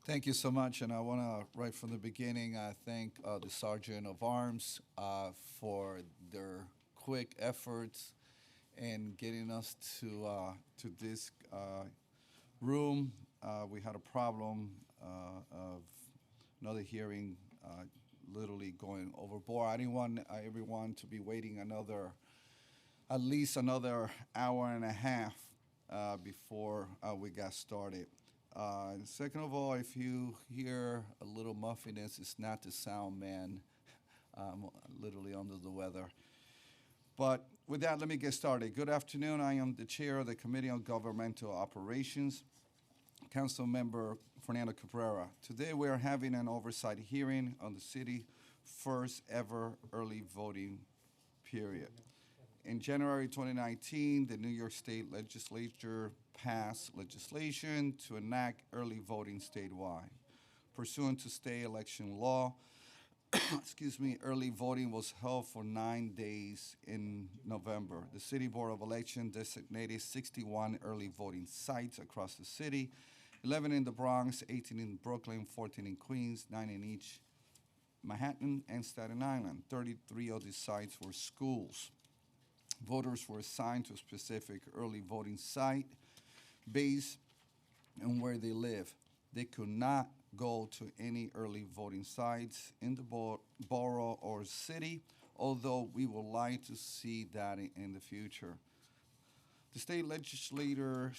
Thank you so much, and I want to, right from the beginning, thank the Sergeant of Arms for their quick efforts in getting us to this room. We had a problem of another hearing literally going overboard. I didn't want everyone to be waiting at least another hour and a half before we got started. Second of all, if you hear a little muffiness, it's not the sound man. I'm literally under the weather. But with that, let me get started. Good afternoon. I am the chair of the Committee on Governmental Operations, Council Member Fernando Cabrera. Today we are having an oversight hearing on the city first ever early voting period. In January 2019, the New York State Legislature passed legislation to enact early voting statewide. Pursuant to state election law, excuse me, early voting was held for 9 days in November. The City Board of Election designated 61 early voting sites across the city, 11 in the Bronx, 18 in Brooklyn, 14 in Queens, 9 in each Manhattan and Staten Island. 33 of these sites were schools. Voters were assigned to a specific early voting site based on where they live. They could not go to any early voting sites in the borough or city, although we would like to see that in the future. The state legislature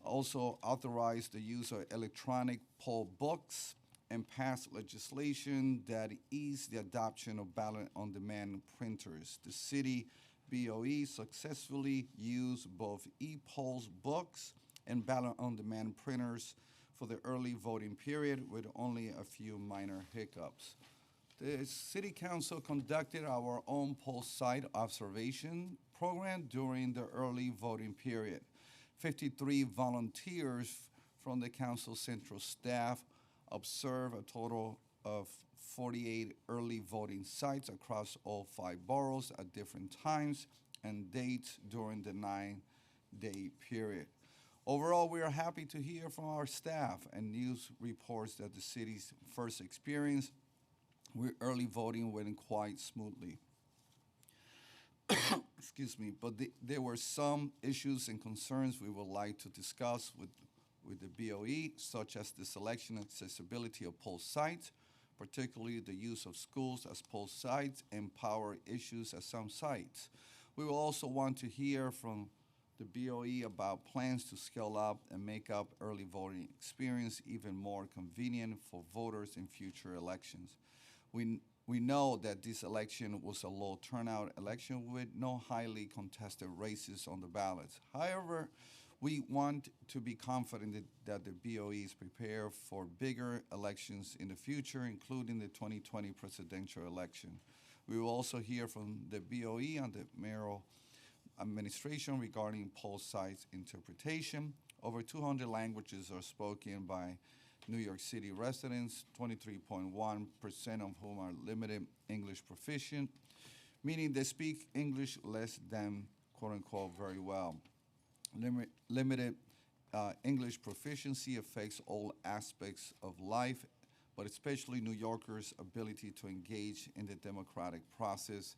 also authorized the use of electronic poll books and passed legislation that eased the adoption of ballot-on-demand printers. The city BOE successfully used both e-polls books and ballot-on-demand printers for the early voting period with only a few minor hiccups. The City Council conducted our own poll site observation program during the early voting period. 53 volunteers from the council central staff observed a total of 48 early voting sites across all 5 boroughs at different times and dates during the 9-day period. Overall, we are happy to hear from our staff and news reports that the city's first experience with early voting went quite smoothly. Excuse me, but there were some issues and concerns we would like to discuss with the BOE, such as the selection and accessibility of poll sites, particularly the use of schools as poll sites and power issues at some sites. We will also want to hear from the BOE about plans to scale up and make up early voting experience even more convenient for voters in future elections. We know that this election was a low turnout election with no highly contested races on the ballots. However, we want to be confident that the BOE is prepared for bigger elections in the future, including the 2020 presidential election. We will also hear from the BOE and the mayoral administration regarding poll sites interpretation. Over 200 languages are spoken by New York City residents, 23.1% of whom are limited English proficient, meaning they speak English less than, quote unquote, very well. Limited English proficiency affects all aspects of life, but especially New Yorkers' ability to engage in the democratic process.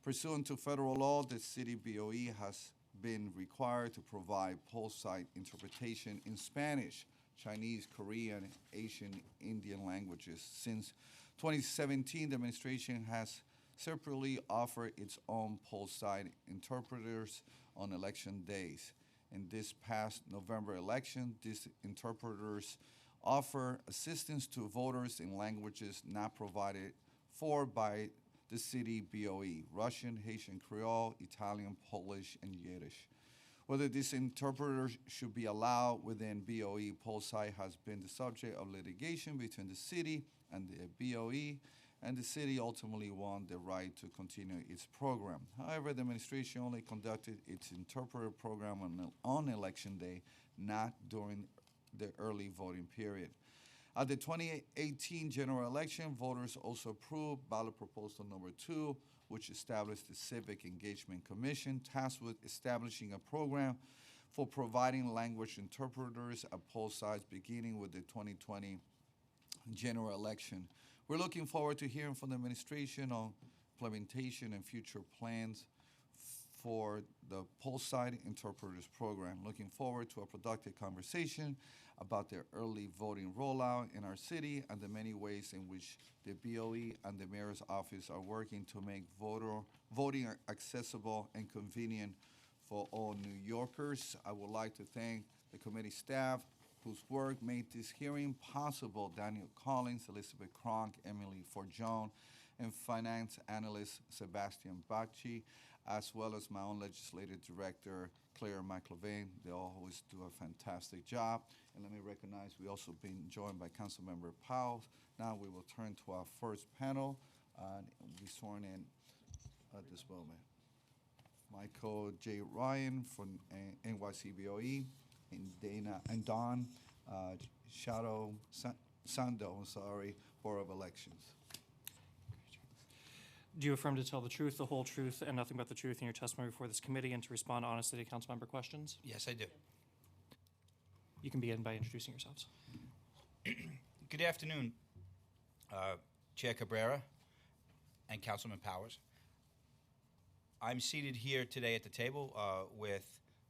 Pursuant to federal law, the city BOE has been required to provide poll site interpretation in Spanish, Chinese, Korean, Asian, Indian languages. Since 2017, the administration has separately offered its own poll site interpreters on election days. In this past November election, these interpreters offer assistance to voters in languages not provided for by the city BOE: Russian, Haitian Creole, Italian, Polish, and Yiddish. Whether these interpreters should be allowed within BOE poll site has been the subject of litigation between the city and the BOE, and the city ultimately won the right to continue its program. However, the administration only conducted its interpreter program on election day, not during the early voting period. At the 2018 general election, voters also approved ballot proposal number 2, which established the Civic Engagement Commission, tasked with establishing a program for providing language interpreters at poll sites beginning with the 2020 general election. We're looking forward to hearing from the administration on implementation and future plans for the poll site interpreters program. Looking forward to a productive conversation about the early voting rollout in our city and the many ways in which the BOE and the mayor's office are working to make voting accessible and convenient for all New Yorkers. I would like to thank the committee staff whose work made this hearing possible: Daniel Collins, Elizabeth Cronk, Emily Forjon, and finance analyst Sebastian Bacci, as well as my own legislative director, Claire McLevain. They always do a fantastic job. And let me recognize we also been joined by Councilmember Powell. Now we will turn to our first panel and be sworn in at this moment. Michael J. Ryan from NYCBOE, and Don Sando, Board of Elections. Do you affirm to tell the truth, the whole truth, and nothing but the truth in your testimony before this committee and to respond honestly to council member questions? Yes, I do. You can begin by introducing yourselves. Good afternoon, Chair Cabrera and Councilman Powers. I'm seated here today at the table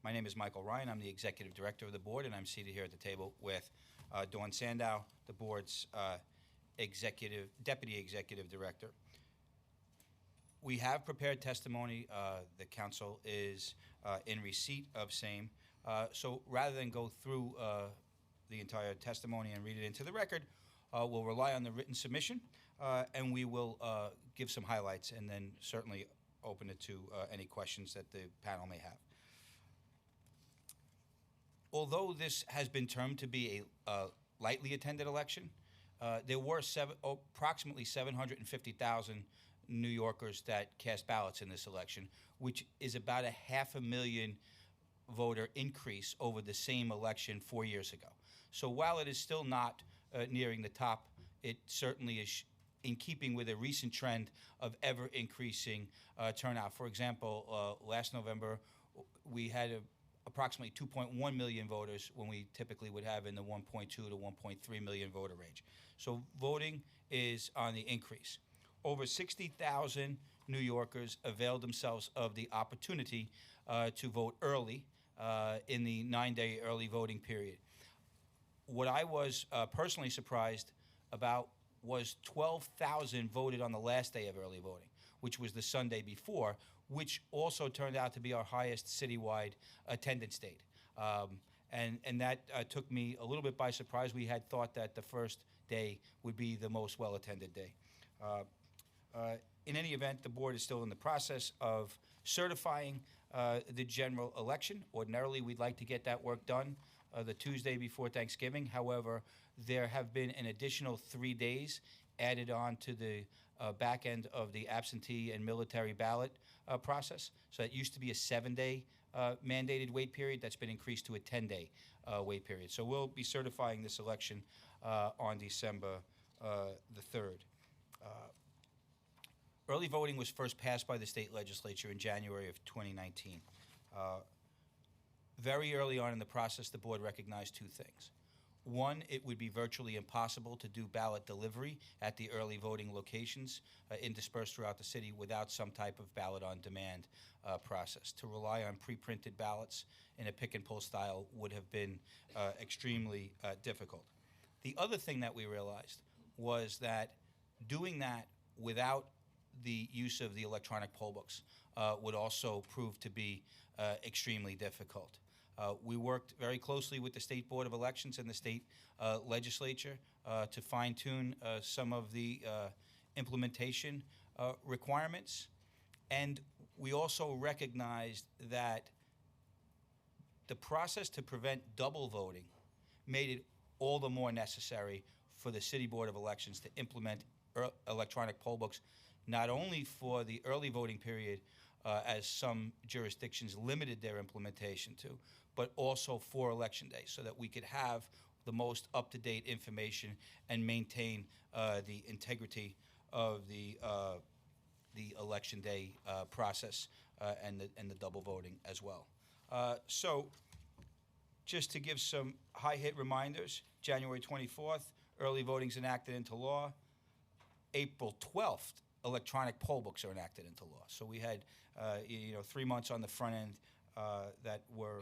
my name is Michael Ryan. I'm the Executive Director of the Board, and I'm seated here at the table with Dawn Sandow, the Board's Deputy Executive Director. We have prepared testimony. The Council is in receipt of same. So rather than go through the entire testimony and read it into the record, we'll rely on the written submission, and we will give some highlights and then certainly open it to any questions that the panel may have. Although this has been termed to be a lightly attended election, there were approximately 750,000 New Yorkers that cast ballots in this election, which is about a 500,000 voter increase over the same election 4 years ago. So while it is still not nearing the top, it certainly is in keeping with a recent trend of ever increasing turnout. For example, last November, we had approximately 2.1 million voters when we typically would have in the 1.2 to 1.3 million voter range. So voting is on the increase. Over 60,000 New Yorkers availed themselves of the opportunity to vote early in the 9-day early voting period. What I was personally surprised about was 12,000 voted on the last day of early voting, which was the Sunday before, which also turned out to be our highest citywide attendance date. And that took me a little bit by surprise. We had thought that the first day would be the most well-attended day. In any event, the board is still in the process of certifying the general election. Ordinarily, we'd like to get that work done the Tuesday before Thanksgiving. However, there have been an additional 3 days added on to the back end of the absentee and military ballot process. So it used to be a 7-day mandated wait period. That's been increased to a 10-day wait period. So we'll be certifying this election on December the 3rd. Early voting was first passed by the state legislature in January of 2019. Very early on in the process, the board recognized two things. One, it would be virtually impossible to do ballot delivery at the early voting locations interspersed throughout the city without some type of ballot-on-demand process. To rely on pre-printed ballots in a pick-and-pull style would have been extremely difficult. The other thing that we realized was that doing that without the use of the electronic poll books would also prove to be extremely difficult. We worked very closely with the State Board of Elections and the state legislature to fine-tune some of the implementation requirements. And we also recognized that the process to prevent double voting made it all the more necessary for the City Board of Elections to implement electronic poll books, not only for the early voting period, as some jurisdictions limited their implementation to, but also for Election Day, so that we could have the most up-to-date information and maintain the integrity of the Election Day process and the double voting as well. So just to give some high-hit reminders, January 24th, early voting's enacted into law. April 12th, electronic poll books are enacted into law. So we had, 3 months on the front end that were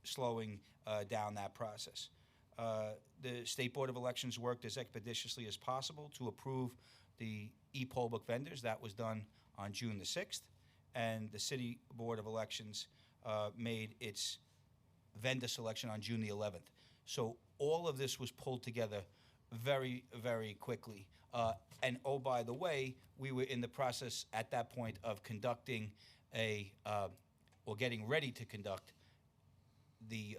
slowing down that process. The State Board of Elections worked as expeditiously as possible to approve the e-poll book vendors. That was done on June the 6th. And the City Board of Elections made its vendor selection on June the 11th. So all of this was pulled together very, very quickly. And oh, by the way, we were in the process at that point of conducting or getting ready to conduct the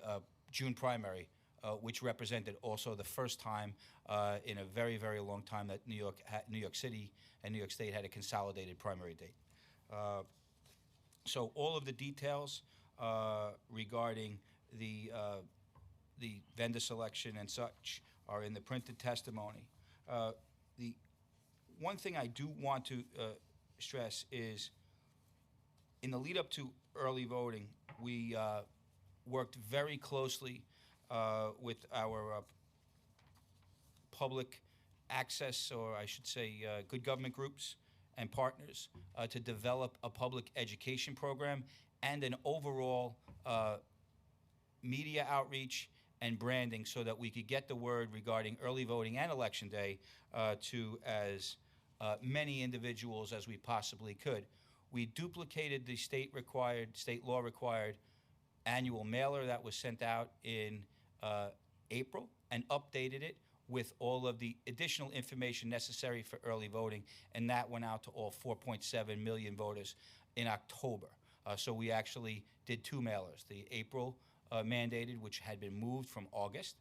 June primary, which represented also the first time in a very, very long time that New York City and New York State had a consolidated primary date. So all of the details regarding the vendor selection and such are in the printed testimony. The one thing I do want to stress is in the lead up to early voting, we worked very closely with our public access, or I should say good government groups and partners to develop a public education program and an overall media outreach and branding so that we could get the word regarding early voting and Election Day to as many individuals as we possibly could. We duplicated the state law required annual mailer that was sent out in April and updated it with all of the additional information necessary for early voting, and that went out to all 4.7 million voters in October. So we actually did two mailers, the April mandated, which had been moved from August,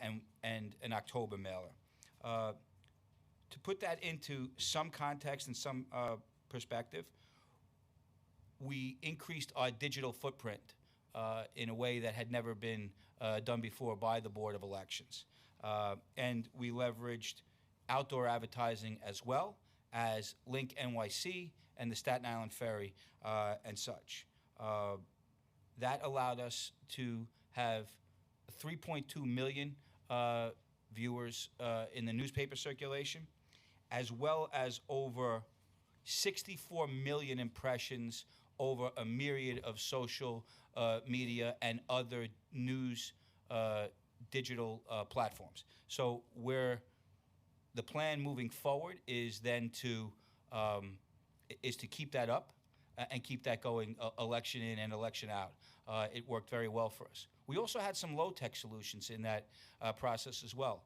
and an October mailer. To put that into some context and some perspective, we increased our digital footprint in a way that had never been done before by the Board of Elections. And we leveraged outdoor advertising as well as Link NYC and the Staten Island Ferry and such. That allowed us to have 3.2 million viewers in the newspaper circulation, as well as over 64 million impressions over a myriad of social media and other news digital platforms. So where the plan moving forward is then to keep that up and keep that going election in and election out. It worked very well for us. We also had some low-tech solutions in that process as well.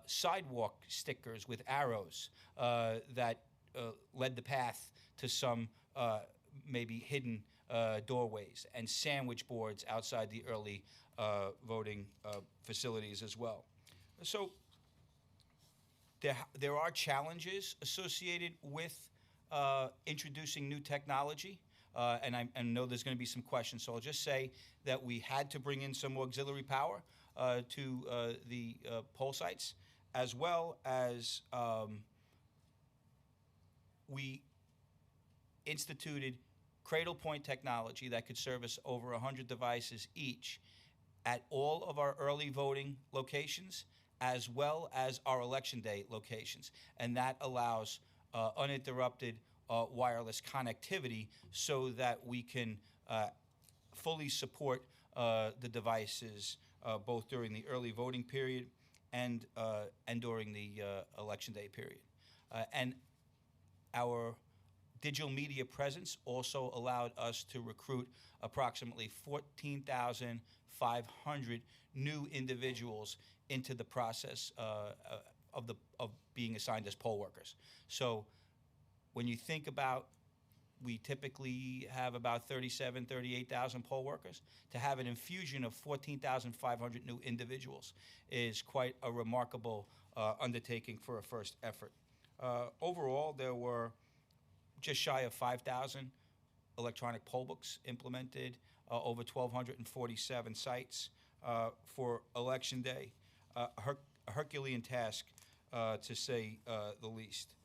Sidewalk stickers with arrows that led the path to some maybe hidden doorways, and sandwich boards outside the early voting facilities as well. So there are challenges associated with introducing new technology, and I know there's going to be some questions, so I'll just say that we had to bring in some auxiliary power to the poll sites, as well as we instituted cradle point technology that could service over 100 devices each at all of our early voting locations, as well as our Election Day locations. And that allows uninterrupted wireless connectivity so that we can fully support the devices both during the early voting period and during the Election Day period. And our digital media presence also allowed us to recruit approximately 14,500 new individuals into the process of being assigned as poll workers. So when you think about, we typically have about 38,000 poll workers. To have an infusion of 14,500 new individuals is quite a remarkable undertaking for a first effort. Overall, there were just shy of 5,000 electronic poll books implemented, over 1,247 sites for Election Day. A Herculean task, to say the least.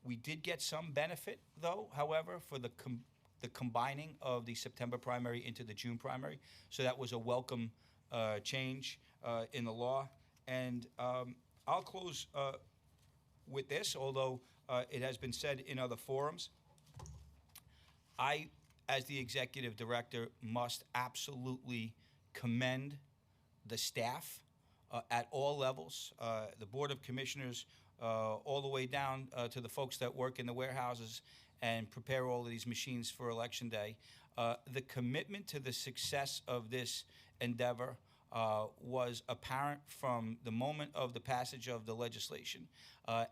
We did get some benefit, though, however, for the the combining of the September primary into the June primary. So that was a welcome change in the law. And I'll close with this, although it has been said in other forums. I, as the executive director, must absolutely commend the staff at all levels, the Board of Commissioners, all the way down to the folks that work in the warehouses and prepare all of these machines for Election Day. The commitment to the success of this endeavor was apparent from the moment of the passage of the legislation,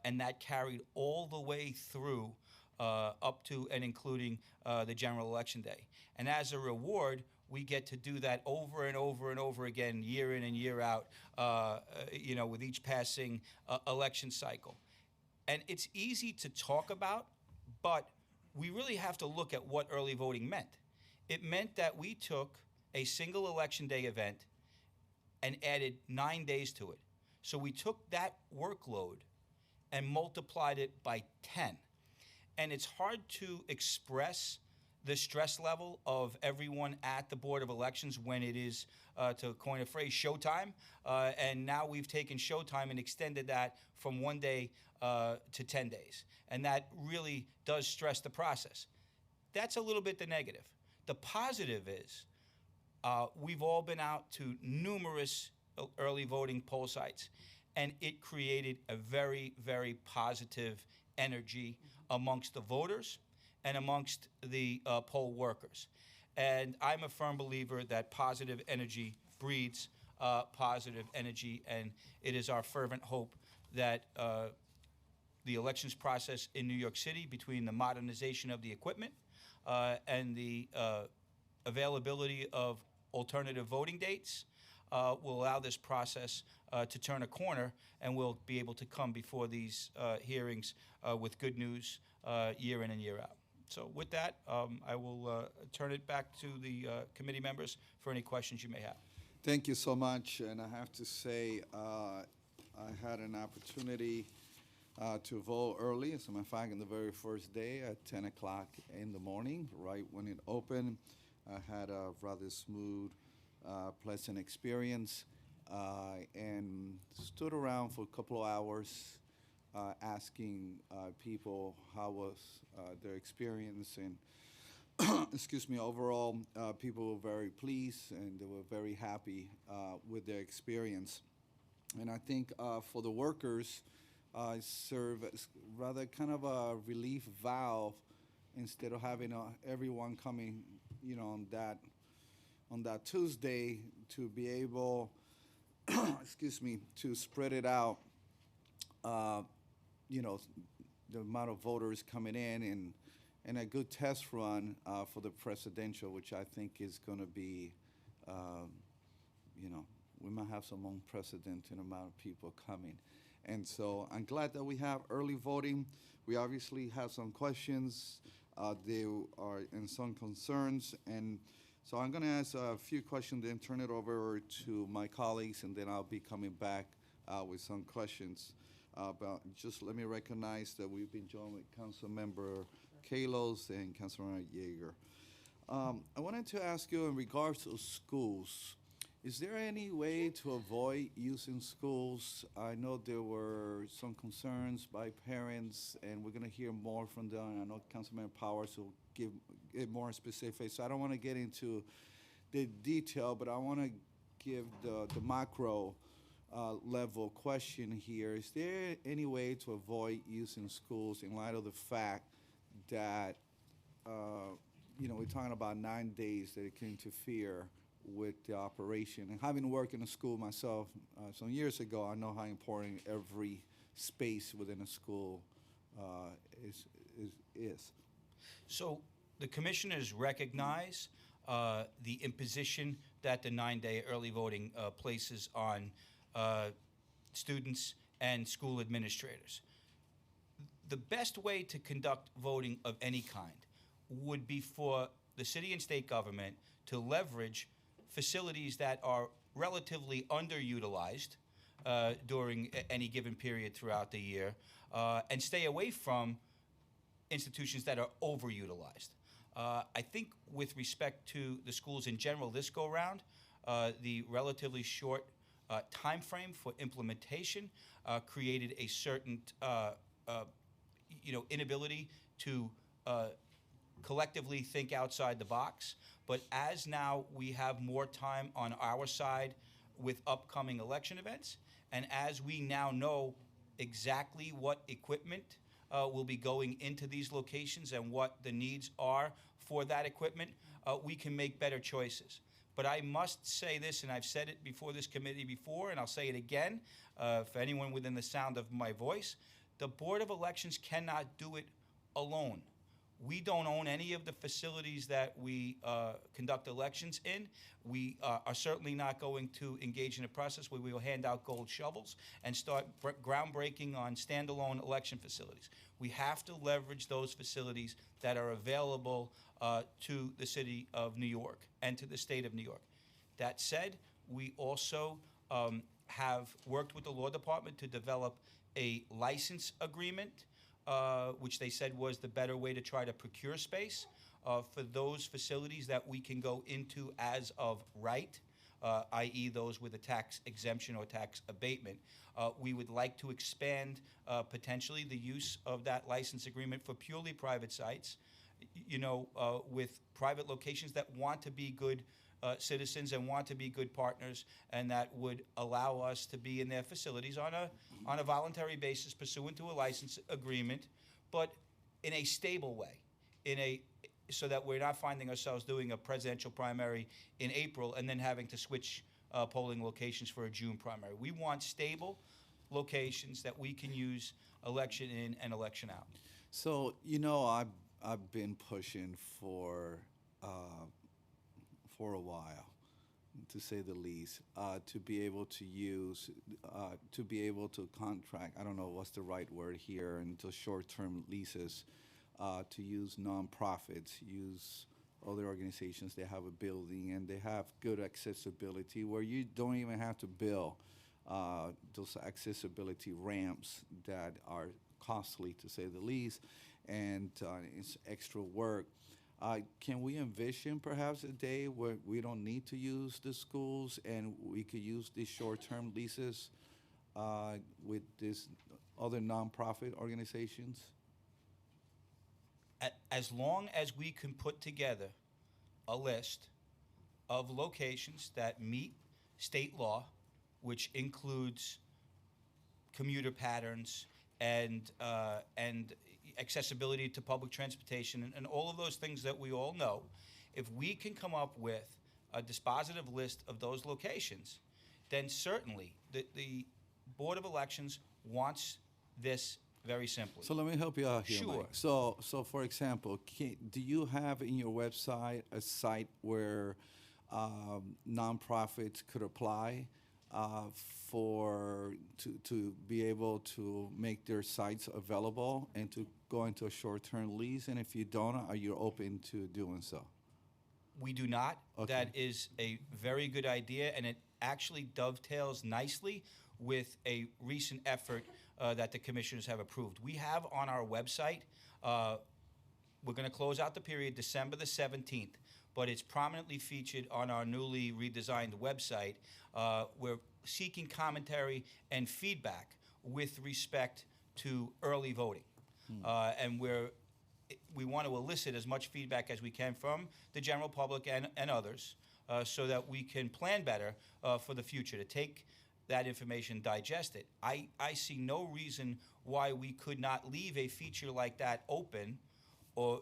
and that carried all the way through up to and including the general election day. And as a reward, we get to do that over and over and over again, year in and year out, with each passing election cycle. And it's easy to talk about, but we really have to look at what early voting meant. It meant that we took a single election day event and added 9 days to it. So we took that workload and multiplied it by 10. And it's hard to express the stress level of everyone at the Board of Elections when it is, to coin a phrase, showtime. And now we've taken showtime and extended that from 1 day to 10 days. And that really does stress the process. That's a little bit the negative. The positive is we've all been out to numerous early voting poll sites, and it created a very, very positive energy amongst the voters and amongst the poll workers. And I'm a firm believer that positive energy breeds positive energy, and it is our fervent hope that the elections process in New York City, between the modernization of the equipment and the availability of alternative voting dates, will allow this process to turn a corner, and we'll be able to come before these hearings with good news year in and year out. So with that, I will turn it back to the committee members for any questions you may have. Thank you so much. And I have to say, I had an opportunity to vote early. As a matter of fact, on the very first day at 10 o'clock in the morning, right when it opened, I had a rather smooth, pleasant experience, and stood around for a couple of hours asking people how was their experience. And excuse me, overall, people were very pleased and they were very happy with their experience. And I think for the workers, serve as rather kind of a relief valve instead of having everyone coming, on that Tuesday, to be able, excuse me, to spread it out. The amount of voters coming in, and a good test run for the presidential, which I think is going to be, we might have some unprecedented amount of people coming. And so I'm glad that we have early voting. We obviously have some questions. There are and some concerns. And so I'm going to ask a few questions, then turn it over to my colleagues, and then I'll be coming back with some questions. But just let me recognize that we've been joined with Councilmember Kalos and Councilmember Yeager. I wanted to ask you in regards to schools, is there any way to avoid using schools? I know there were some concerns by parents, and we're going to hear more from them. I know Councilman Powers will give it more specific, so I don't want to get into the detail, but I want to give the macro level question here. Is there any way to avoid using schools in light of the fact that, we're talking about 9 days that it can interfere with the operation? And having worked in a school myself some years ago, I know how important every space within a school is. So the commissioners recognize the imposition that the 9-day early voting places on students and school administrators. The best way to conduct voting of any kind would be for the city and state government to leverage facilities that are relatively underutilized during any given period throughout the year, and stay away from institutions that are overutilized. I think with respect to the schools in general this go-round, the relatively short time frame for implementation created a certain inability to collectively think outside the box. But as now we have more time on our side with upcoming election events, and as we now know exactly what equipment will be going into these locations and what the needs are for that equipment, we can make better choices. But I must say this, and I've said it before this committee before, and I'll say it again for anyone within the sound of my voice, the Board of Elections cannot do it alone. We don't own any of the facilities that we conduct elections in. We are certainly not going to engage in a process where we will hand out gold shovels and start groundbreaking on standalone election facilities. We have to leverage those facilities that are available to the city of New York and to the state of New York. That said, we also have worked with the law department to develop a license agreement, which they said was the better way to try to procure space for those facilities that we can go into as of right, i.e. those with a tax exemption or tax abatement. We would like to expand potentially the use of that license agreement for purely private sites, with private locations that want to be good citizens and want to be good partners, and that would allow us to be in their facilities on a voluntary basis pursuant to a license agreement, but in a stable way, so that we're not finding ourselves doing a presidential primary in April and then having to switch polling locations for a June primary. We want stable locations that we can use election in and election out. So, I've been pushing for a while, to say the least, to be able to use, to be able to contract, I don't know what's the right word here, into short-term leases, to use nonprofits, use other organizations that have a building and they have good accessibility where you don't even have to build those accessibility ramps that are costly, to say the least, and it's extra work. Can we envision perhaps a day where we don't need to use the schools and we could use these short-term leases with these other nonprofit organizations? As long as we can put together a list of locations that meet state law, which includes commuter patterns and accessibility to public transportation and all of those things that we all know, if we can come up with a dispositive list of those locations, then certainly the Board of Elections wants this very simply. So let me help you out here, Sure. Mike. So for example, do you have in your website a site where nonprofits could apply to be able to make their sites available and to go into a short-term lease? And if you don't, are you open to doing so? We do not. Okay. That is a very good idea, and it actually dovetails nicely with a recent effort that the commissioners have approved. We have on our website, we're going to close out the period December the 17th, but it's prominently featured on our newly redesigned website. We're seeking commentary and feedback with respect to early voting. And we want to elicit as much feedback as we can from the general public and others so that we can plan better for the future, to take that information, digest it. I see no reason why we could not leave a feature like that open or,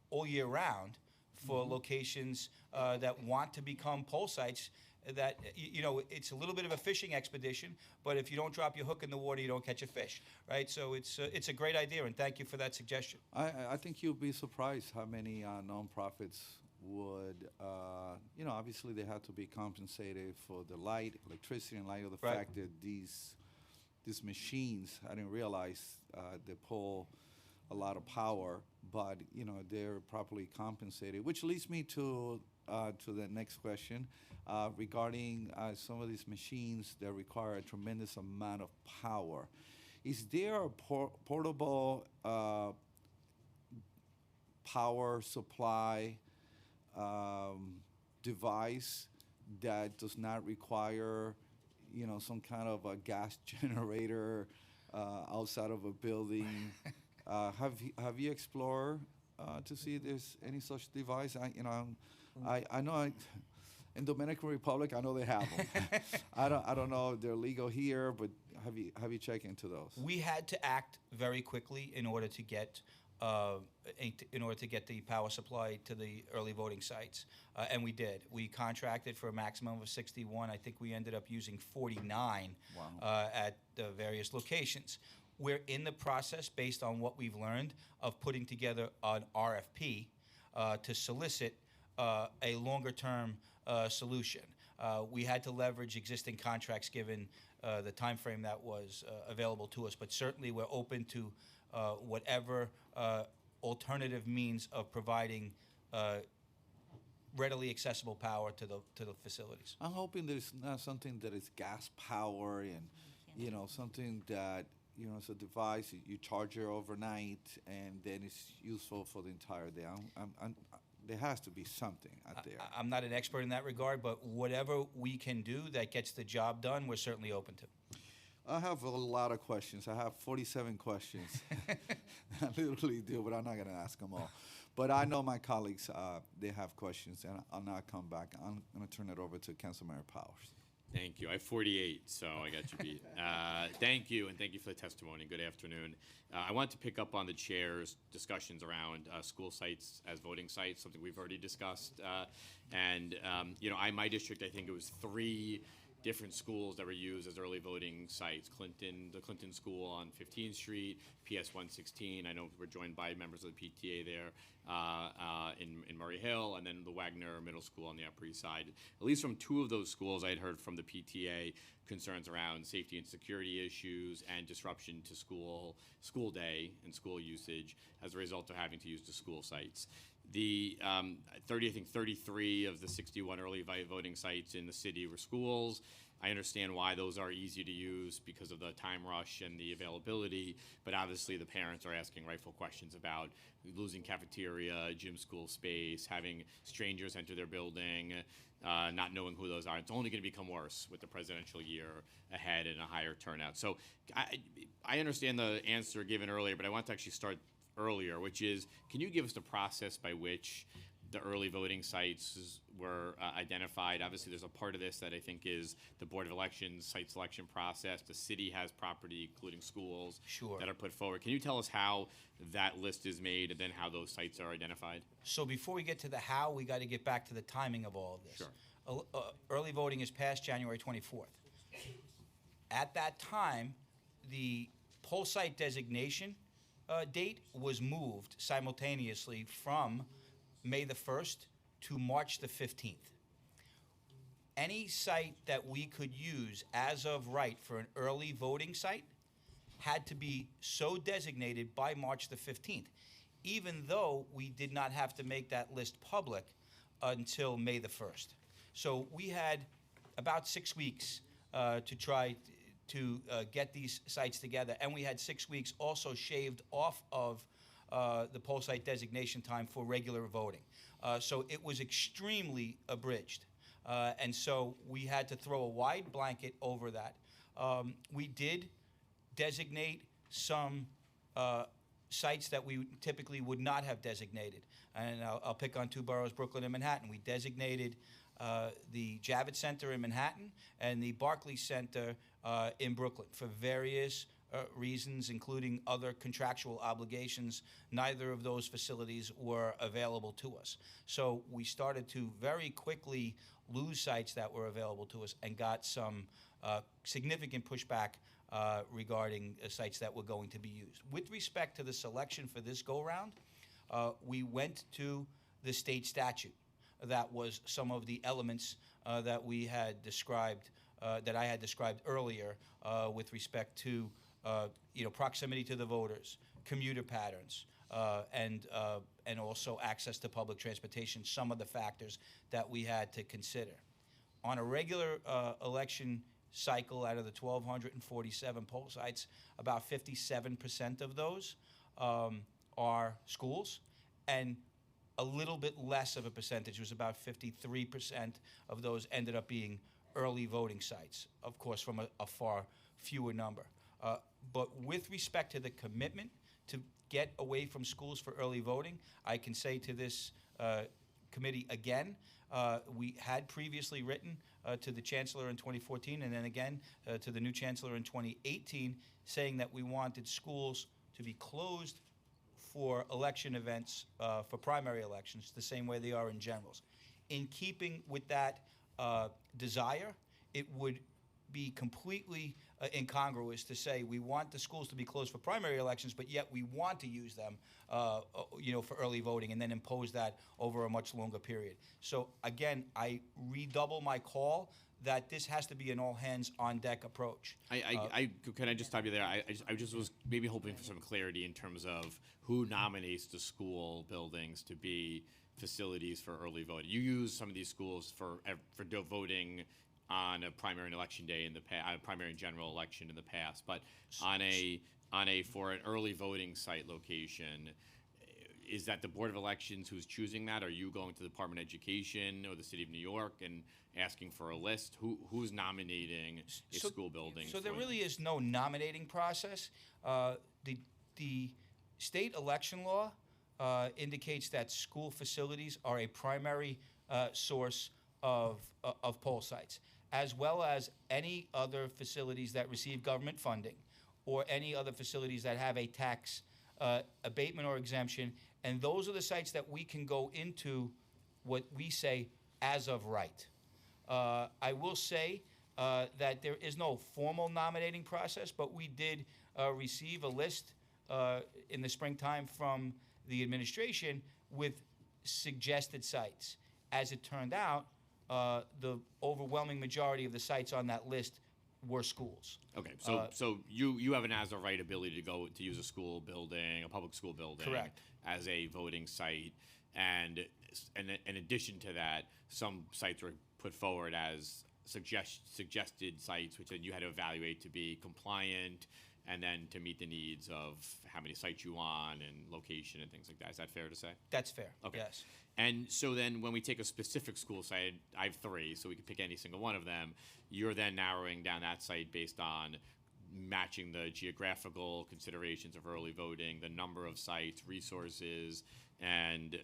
all year round for locations that want to become poll sites. That, it's a little bit of a fishing expedition, but if you don't drop your hook in the water, you don't catch a fish, right? So it's a great idea, and thank you for that suggestion. I think you'll be surprised how many nonprofits would, obviously they have to be compensated for the light, electricity, in light of the Right. fact that these machines, I didn't realize they pull a lot of power, but they're properly compensated, which leads me to the next question regarding some of these machines that require a tremendous amount of power. Is there a portable power supply device that does not require, some kind of a gas generator outside of a building. Have you explored to see if there's any such device? I know in Dominican Republic, I know they have them. I don't know if they're legal here, but have you checked into those? We had to act very quickly in order to get the power supply to the early voting sites, and we did. We contracted for a maximum of 61. I think we ended up using 49 at the various locations. We're in the process, based on what we've learned, of putting together an RFP to solicit a longer-term solution. We had to leverage existing contracts given the time frame that was available to us, but certainly we're open to whatever alternative means of providing readily accessible power to the facilities. I'm hoping there's not something that is gas power and, something that, it's a device you charge it overnight and then it's useful for the entire day. There has to be something out there. I'm not an expert in that regard, but whatever we can do that gets the job done, we're certainly open to. I have a lot of questions. I have 47 questions. I literally do, but I'm not going to ask them all. But I know my colleagues, they have questions, and I'll not come back. I'm going to turn it over to Councilmember Powers. Thank you. I have 48, so I got you beat. Thank you, and thank you for the testimony. Good afternoon. I want to pick up on the chair's discussions around school sites as voting sites, something we've already discussed. My district, I think it was 3 different schools that were used as early voting sites. The Clinton School on 15th Street, PS 116. I know we're joined by members of the PTA there in Murray Hill, and then the Wagner Middle School on the Upper East Side. At least from 2 of those schools, I had heard from the PTA concerns around safety and security issues and disruption to school day and school usage as a result of having to use the school sites. The 33 of the 61 early voting sites in the city were schools. I understand why those are easy to use because of the time rush and the availability, but obviously the parents are asking rightful questions about losing cafeteria, gym, school space, having strangers enter their building, not knowing who those are. It's only going to become worse with the presidential year ahead and a higher turnout. So I understand the answer given earlier, but I want to actually start earlier, which is, can you give us the process by which the early voting sites were identified? Obviously, there's a part of this that I think is the Board of Elections site selection process. The city has property, including schools, that are put forward. Can you tell us how that list is made and then how those sites are identified? So before we get to the how, we got to get back to the timing of all of this. Sure. Early voting is passed January 24th. At that time, the poll site designation date was moved simultaneously from May the 1st to March the 15th. Any site that we could use as of right for an early voting site had to be so designated by March the 15th, even though we did not have to make that list public until May the 1st. So we had about 6 weeks to try to get these sites together, and we had 6 weeks also shaved off of the poll site designation time for regular voting. So it was extremely abridged. And so we had to throw a wide blanket over that. We did designate some sites that we typically would not have designated. And I'll pick on 2 boroughs, Brooklyn and Manhattan. We designated the Javits Center in Manhattan and the Barclays Center in Brooklyn for various reasons, including other contractual obligations. Neither of those facilities were available to us. So we started to very quickly lose sites that were available to us and got some significant pushback regarding sites that were going to be used. With respect to the selection for this go-round, we went to the state statute. That was some of the elements that we had described, that I had described earlier with respect to proximity to the voters, commuter patterns, and also access to public transportation, some of the factors that we had to consider. On a regular election cycle, out of the 1,247 poll sites, about 57% of those are schools, and a little bit less of a percentage, it was about 53% of those ended up being early voting sites, of course, from a far fewer number. But with respect to the commitment to get away from schools for early voting, I can say to this committee again, we had previously written to the Chancellor in 2014 and then again to the new Chancellor in 2018 saying that we wanted schools to be closed for election events, for primary elections, the same way they are in generals. In keeping with that desire, it would be completely incongruous to say we want the schools to be closed for primary elections, but yet we want to use them, for early voting, and then impose that over a much longer period. So again, I redouble my call that this has to be an all-hands-on-deck approach. Can I just stop you there? I just was maybe hoping for some clarity in terms of who nominates the school buildings to be facilities for early voting. You use some of these schools for voting on a primary and election day on a primary and general election in the past, but for an early voting site location, is that the Board of Elections who's choosing that? Are you going to the Department of Education or the City of New York and asking for a list? Who's nominating a school building? So there really is no nominating process. The state election law indicates that school facilities are a primary source of poll sites, as well as any other facilities that receive government funding or any other facilities that have a tax abatement or exemption. And those are the sites that we can go into what we say as of right. I will say that there is no formal nominating process, but we did receive a list in the springtime from the administration with suggested sites. As it turned out, the overwhelming majority of the sites on that list were schools. Okay, so you have an as of right ability to use a school building, a public school building, correct, as a voting site, and in addition to that, some sites were put forward as suggested sites, which then you had to evaluate to be compliant, and then to meet the needs of how many sites you want and location and things like that. Is that fair to say? That's fair. Okay. Yes. And so then when we take a specific school site, I have 3, so we can pick any single one of them, you're then narrowing down that site based on matching the geographical considerations of early voting, the number of sites, resources, and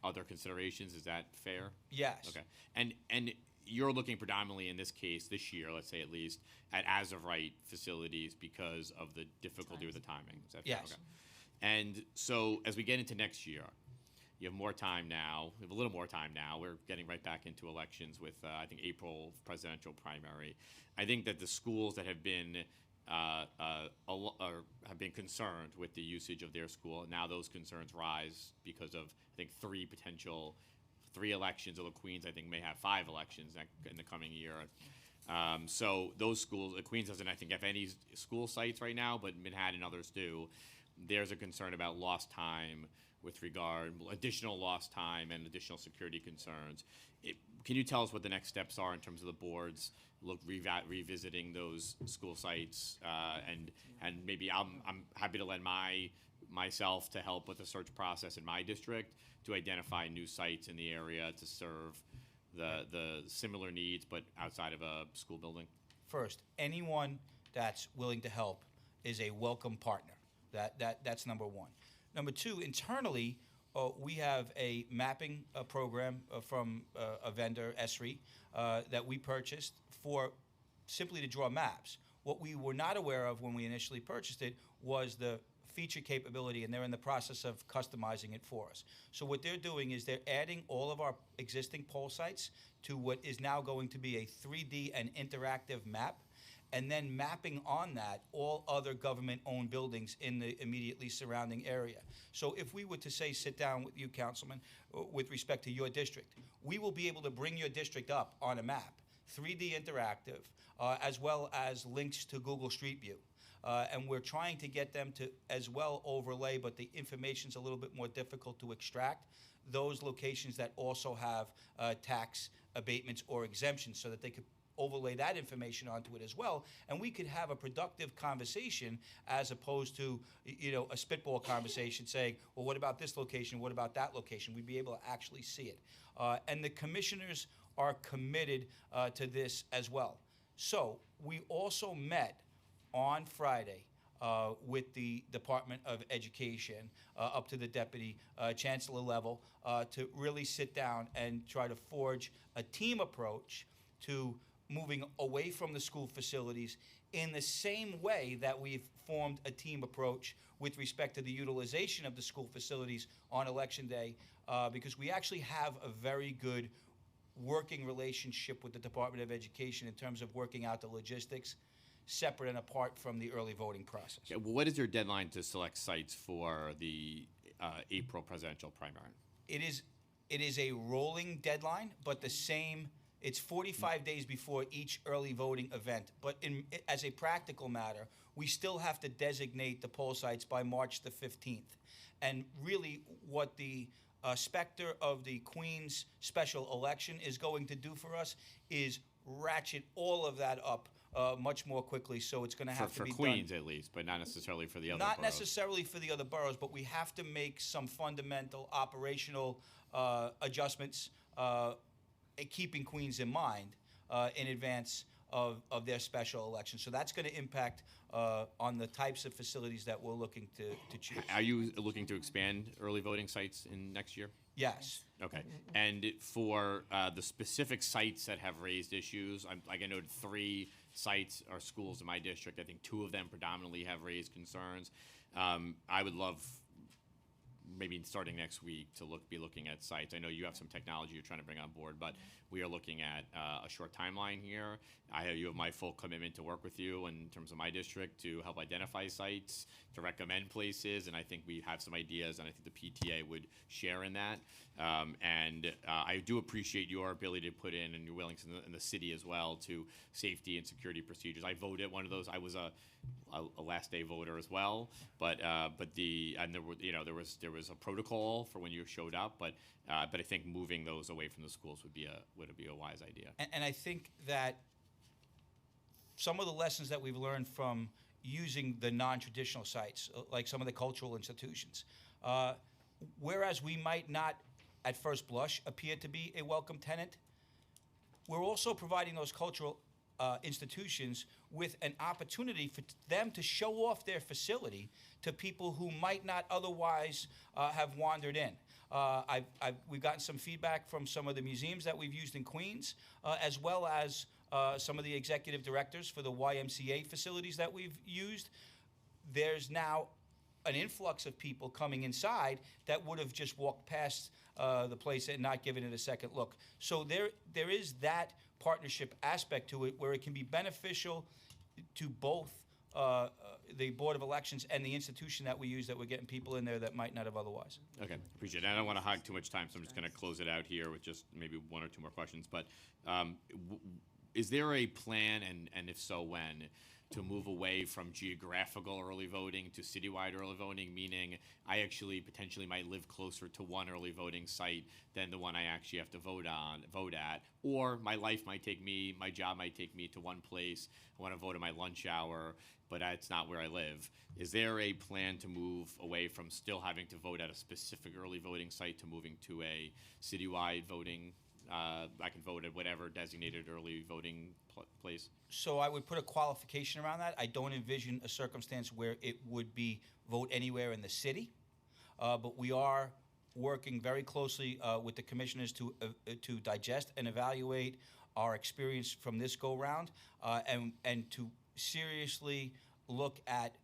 other considerations. Is that fair? Yes. Okay. And you're looking predominantly in this case, this year, let's say at least, at as-of-right facilities because of the difficulty with the timing. Is that fair? Yes. Okay. And so as we get into next year, you have more time now. We have a little more time now. We're getting right back into elections with, I think, April presidential primary. I think that the schools that have been concerned with the usage of their school, now those concerns rise because of, I think, 3 elections, although Queens, I think, may have 5 elections in the coming year. So those schools, Queens doesn't, I think, have any school sites right now, but Manhattan and others do. There's a concern about lost time with regard, additional lost time and additional security concerns. Can you tell us what the next steps are in terms of the boards revisiting those school sites? And maybe I'm happy to lend myself to help with the search process in my district to identify new sites in the area to serve the similar needs, but outside of a school building. First, anyone that's willing to help is a welcome partner. That's number one. Number two, internally, we have a mapping program from a vendor, ESRI, that we purchased for simply to draw maps. What we were not aware of when we initially purchased it was the feature capability, and they're in the process of customizing it for us. So what they're doing is they're adding all of our existing poll sites to what is now going to be a 3D and interactive map, and then mapping on that all other government-owned buildings in the immediately surrounding area. So if we were to say, sit down with you, Councilman, with respect to your district, we will be able to bring your district up on a map, 3D interactive, as well as links to Google Street View. And we're trying to get them to as well overlay, but the information's a little bit more difficult to extract, those locations that also have tax abatements or exemptions so that they could overlay that information onto it as well, and we could have a productive conversation as opposed to, a spitball conversation saying, well, what about this location? What about that location? We'd be able to actually see it. And the commissioners are committed to this as well. So we also met on Friday with the Department of Education up to the deputy chancellor level to really sit down and try to forge a team approach to moving away from the school facilities in the same way that we've formed a team approach with respect to the utilization of the school facilities on Election Day, because we actually have a very good working relationship with the Department of Education in terms of working out the logistics, separate and apart from the early voting process. Okay, well, what is your deadline to select sites for the April presidential primary? It is a rolling deadline, but it's 45 days before each early voting event. But as a practical matter, we still have to designate the poll sites by March the 15th. And really what the specter of the Queen's special election is going to do for us is ratchet all of that up much more quickly, so it's going to have to be done. For Queens, done. At least, but not necessarily for the other Not boroughs. necessarily for the other boroughs, but we have to make some fundamental operational adjustments, keeping Queens in mind in advance of their special election. So that's going to impact on the types of facilities that we're looking to choose. Are you looking to expand early voting sites in next year? Yes. Okay. And for the specific sites that have raised issues, like I noted 3 sites or schools in my district. I think 2 of them predominantly have raised concerns. I would love, maybe starting next week, to be looking at sites. I know you have some technology you're trying to bring on board, but we are looking at a short timeline here. You have my full commitment to work with you in terms of my district to help identify sites, to recommend places, and I think we have some ideas, and I think the PTA would share in that. I do appreciate your ability to put in, and your willingness in the city as well, to safety and security procedures. I voted one of those. I was a last day voter as well, but there was a protocol for when you showed up, but I think moving those away from the schools would be a wise idea. And I think that some of the lessons that we've learned from using the non-traditional sites, like some of the cultural institutions, whereas we might not at first blush appear to be a welcome tenant, we're also providing those cultural institutions with an opportunity for them to show off their facility to people who might not otherwise have wandered in. We've gotten some feedback from some of the museums that we've used in Queens, as well as some of the executive directors for the YMCA facilities that we've used. There's now an influx of people coming inside that would have just walked past the place and not given it a second look. So there is that partnership aspect to it where it can be beneficial to both the Board of Elections and the institution that we use, that we're getting people in there that might not have otherwise. Okay, appreciate it. I don't want to hog too much time, so I'm just going to close it out here with just maybe 1 or 2 more questions. But is there a plan, and if so, when, to move away from geographical early voting to citywide early voting, meaning I actually potentially might live closer to one early voting site than the one I actually have to vote at, or my life might take me, my job might take me to one place, I want to vote at my lunch hour, but that's not where I live. Is there a plan to move away from still having to vote at a specific early voting site to moving to a citywide voting? I can vote at whatever designated early voting place. So I would put a qualification around that. I don't envision a circumstance where it would be vote anywhere in the city, but we are working very closely with the commissioners to digest and evaluate our experience from this go-round, and to seriously look at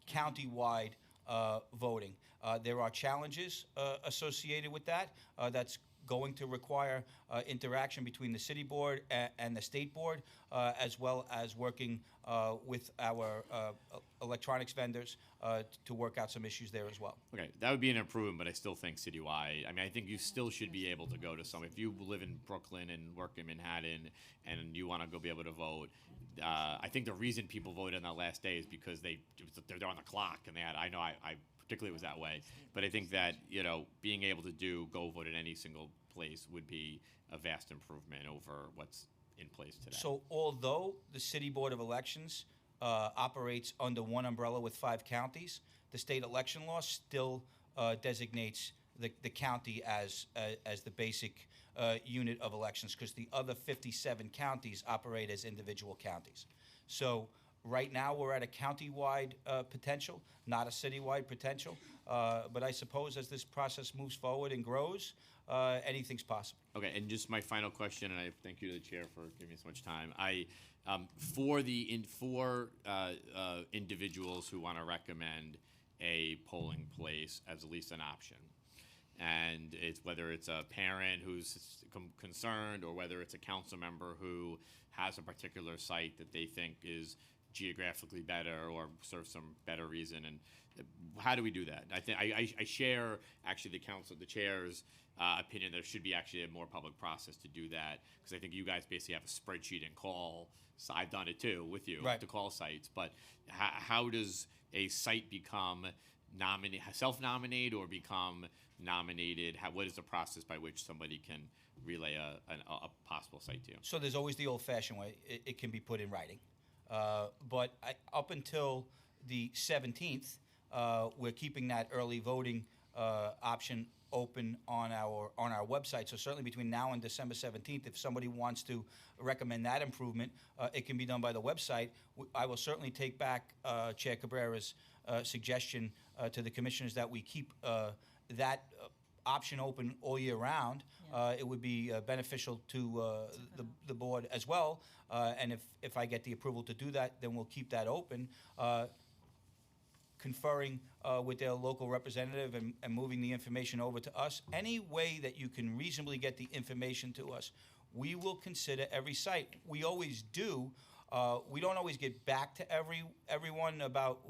county-wide voting. There are challenges associated with that. That's going to require interaction between the city board and the state board, as well as working with our electronics vendors to work out some issues there as well. Okay, that would be an improvement, but I still think citywide. I mean, I think you still should be able to go to some. If you live in Brooklyn and work in Manhattan and you want to go be able to vote, I think the reason people voted on that last day is because they're on the clock, and I particularly was that way. But I think that, being able to go vote at any single place would be a vast improvement over what's in place today. So although the City Board of Elections operates under one umbrella with 5 counties, the state election law still designates the county as the basic unit of elections, because the other 57 counties operate as individual counties. So right now, we're at a county-wide potential, not a city-wide potential. But I suppose as this process moves forward and grows, anything's possible. Okay, and just my final question, and I thank you to the chair for giving me so much time. For individuals who want to recommend a polling place as at least an option, and it's whether it's a parent who's concerned or whether it's a council member who has a particular site that they think is geographically better or serves some better reason, and how do we do that? I think I share actually the chair's opinion. There should be actually a more public process to do that, because I think you guys basically have a spreadsheet and call. So I've done it too with you, right, to call sites. But how does a site become self-nominate or become nominated? What is the process by which somebody can relay a possible site to you? So there's always the old-fashioned way. It can be put in writing. But up until the 17th, we're keeping that early voting option open on our website. So certainly between now and December 17th, if somebody wants to recommend that improvement, it can be done by the website. I will certainly take back Chair Cabrera's suggestion to the commissioners that we keep that option open all year round. It would be beneficial to the board as well. And if I get the approval to do that, then we'll keep that open. Conferring with their local representative and moving the information over to us. Any way that you can reasonably get the information to us, we will consider every site. We always do. We don't always get back to everyone about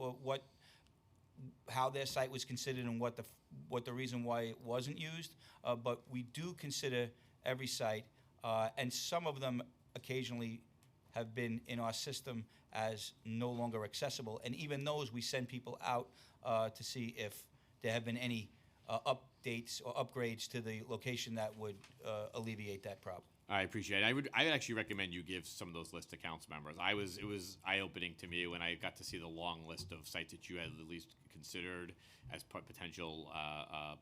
how their site was considered and what the reason why it wasn't used. But we do consider every site, and some of them occasionally have been in our system as no longer accessible. And even those, we send people out to see if there have been any updates or upgrades to the location that would alleviate that problem. I appreciate it. I would actually recommend you give some of those lists to council members. It was eye-opening to me when I got to see the long list of sites that you had at least considered as potential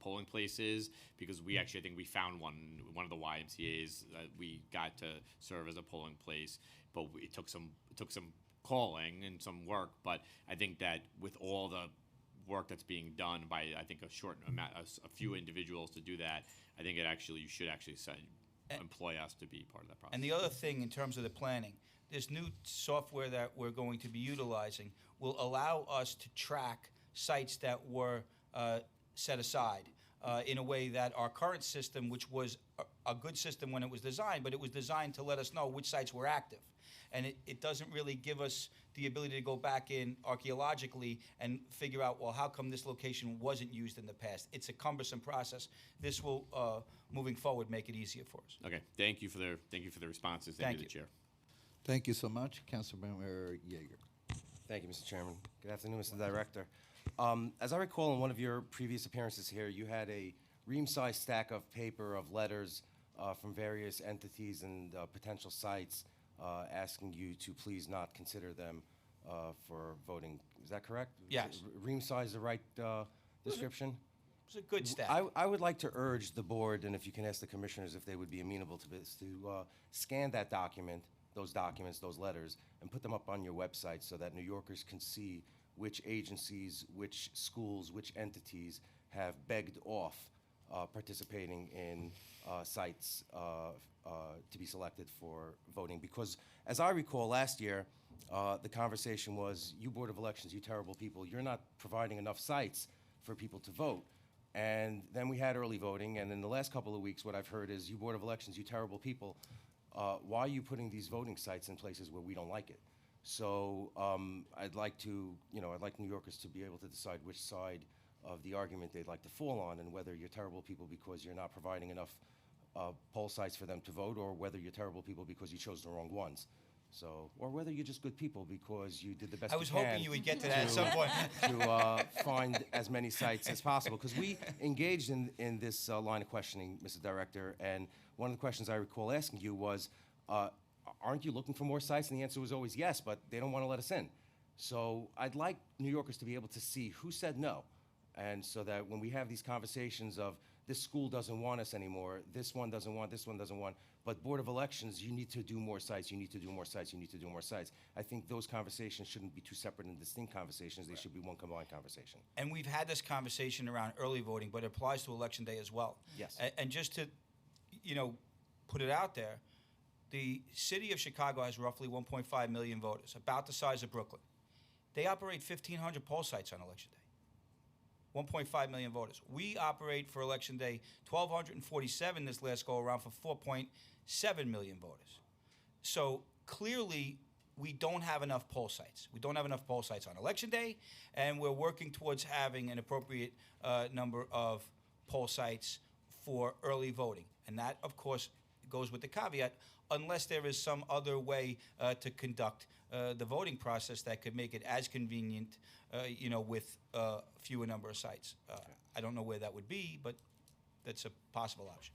polling places, because we actually, I think we found one of the YMCA's that we got to serve as a polling place, but it took some calling and some work. But I think that with all the work that's being done by, I think, a few individuals to do that, I think you should actually employ us to be part of that process. And the other thing in terms of the planning, this new software that we're going to be utilizing will allow us to track sites that were set aside in a way that our current system, which was a good system when it was designed, but it was designed to let us know which sites were active. And it doesn't really give us the ability to go back in archaeologically and figure out, well, how come this location wasn't used in the past? It's a cumbersome process. This will, moving forward, make it easier for us. Okay, thank you for the responses. Thank you, Chair. Thank you so much, Councilmember Yeager. Thank you, Mr. Chairman. Good afternoon, Mr. Director. As I recall, in one of your previous appearances here, you had a ream-sized stack of paper of letters from various entities and potential sites asking you to please not consider them for voting. Is that correct? Yes. Ream-size the right description? It's a good stack. I would like to urge the board, and if you can ask the commissioners if they would be amenable to this, to scan that document, those letters, and put them up on your website so that New Yorkers can see which agencies, which schools, which entities have begged off participating in sites to be selected for voting. Because as I recall last year, the conversation was, you Board of Elections, you terrible people, you're not providing enough sites for people to vote. And then we had early voting, and in the last couple of weeks, what I've heard is, you Board of Elections, you terrible people, why are you putting these voting sites in places where we don't like it? So I'd like New Yorkers to be able to decide which side of the argument they'd like to fall on, and whether you're terrible people because you're not providing enough poll sites for them to vote, or whether you're terrible people because you chose the wrong ones. So, or whether you're just good people because you did the best you can. I was hoping you would get to that at some point. To find as many sites as possible. Because we engaged in this line of questioning, Mr. Director, and one of the questions I recall asking you was, aren't you looking for more sites? And the answer was always yes, but they don't want to let us in. So I'd like New Yorkers to be able to see who said no. And so that when we have these conversations of this school doesn't want us anymore, this one doesn't want, this one doesn't want, but Board of Elections, you need to do more sites, you need to do more sites, you need to do more sites. I think those conversations shouldn't be two separate and distinct conversations. They should be one combined conversation. And we've had this conversation around early voting, but it applies to Election Day as well. Yes. And just to, put it out there, the city of Chicago has roughly 1.5 million voters, about the size of Brooklyn. They operate 1,500 poll sites on Election Day. 1.5 million voters. We operate for Election Day 1,247 this last go around for 4.7 million voters. So clearly, we don't have enough poll sites. We don't have enough poll sites on Election Day, and we're working towards having an appropriate number of poll sites for early voting. And that, of course, goes with the caveat, unless there is some other way to conduct the voting process that could make it as convenient, with fewer number of sites. I don't know where that would be, but that's a possible option.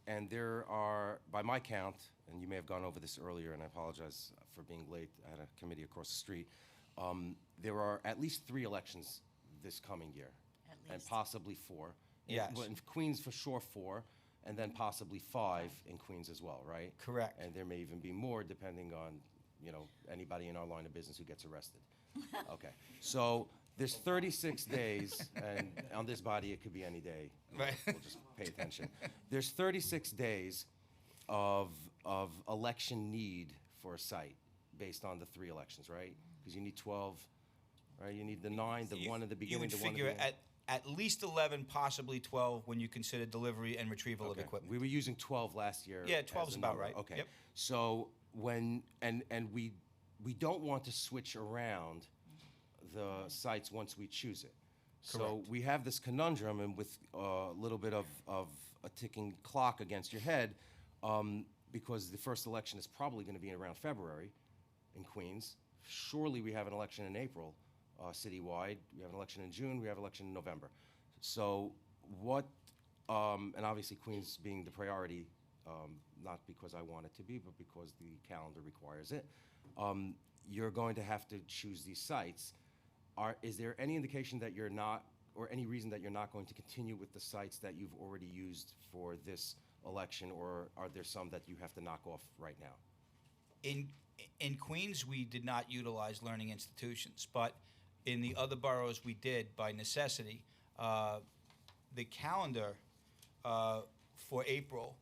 And there are, by my count, and you may have gone over this earlier, and I apologize for being late. I had a committee across the street. There are at least 3 elections this coming year, and possibly 4. Yes. In Queens, for sure 4, and then possibly 5 in Queens as well, right? Correct. And there may even be more depending on, anybody in our line of business who gets arrested. Okay, so there's 36 days, and on this body it could be any day. Right. We'll just pay attention. There's 36 days of election need for a site based on the 3 elections, right? Because you need 12, right? You need the 9, the one at the beginning, the one at the You would end. figure at least 11, possibly 12, when you consider delivery and retrieval of Okay. equipment. We were using 12 last year. Yeah, as 12 is a about number. right. Okay. Yep. So when we don't want to switch around the sites once we choose it. So Correct. we have this conundrum, and with a little bit of a ticking clock against your head, because the first election is probably going to be around February in Queens. Surely we have an election in April citywide. We have an election in June. We have an election in November. So what, and obviously Queens being the priority, not because I want it to be, but because the calendar requires it, you're going to have to choose these sites. Is there any indication that you're not, or any reason that you're not going to continue with the sites that you've already used for this election, or are there some that you have to knock off right now? In Queens, we did not utilize learning institutions, but in the other boroughs, we did by necessity. The calendar for April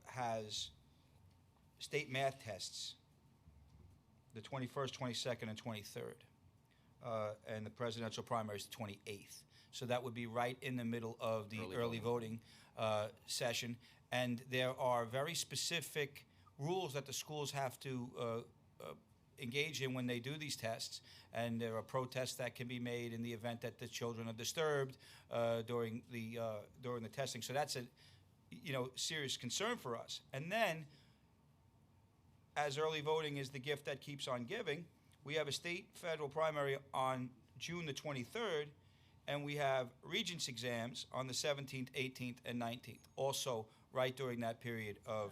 has state math tests, the 21st, 22nd, and 23rd. And the presidential primary is the 28th. So that would be right in the middle of the early voting session. And there are very specific rules that the schools have to engage in when they do these tests. And there are protests that can be made in the event that the children are disturbed during the testing. So that's a serious concern for us. And then, as early voting is the gift that keeps on giving, we have a state-federal primary on June the 23rd, and we have Regents exams on the 17th, 18th, and 19th, also right during that period of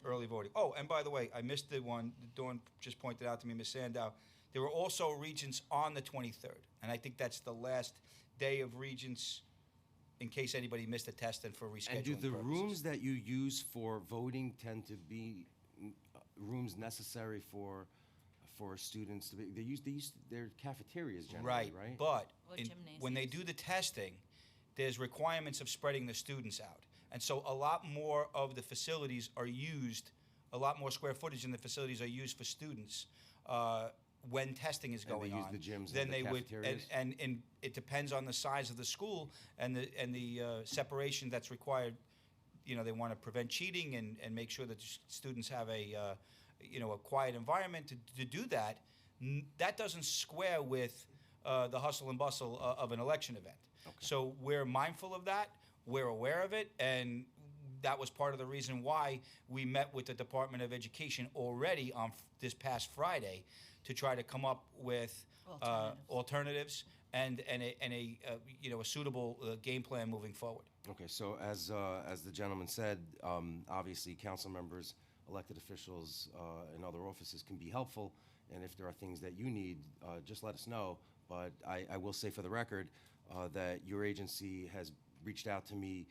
early voting. Oh, and by the way, I missed the one Dawn just pointed out to me, Ms. Sandow. There were also Regents on the 23rd, and I think that's the last day of Regents in case anybody missed a test and for rescheduling And do the purposes. rooms that you use for voting tend to be rooms necessary for students to be, they're cafeterias generally, right? But Or when they do the testing, there's requirements of spreading the students out. And so a lot more of the facilities are used, a lot more square footage in the facilities are used for students when testing is And they going use on. the gyms Then and the they would, cafeterias? and it depends on the size of the school and the separation that's required. They want to prevent cheating and make sure that students have a quiet environment to do that. That doesn't square with the hustle and bustle of an election event. Okay. So we're mindful of that. We're aware of it, and that was part of the reason why we met with the Department of Education already on this past Friday to try to come up with alternatives and a suitable game plan moving forward. Okay, so as the gentleman said, obviously council members elected officials in other offices can be helpful. And if there are things that you need, just let us know. But I will say for the record that your agency has reached out to me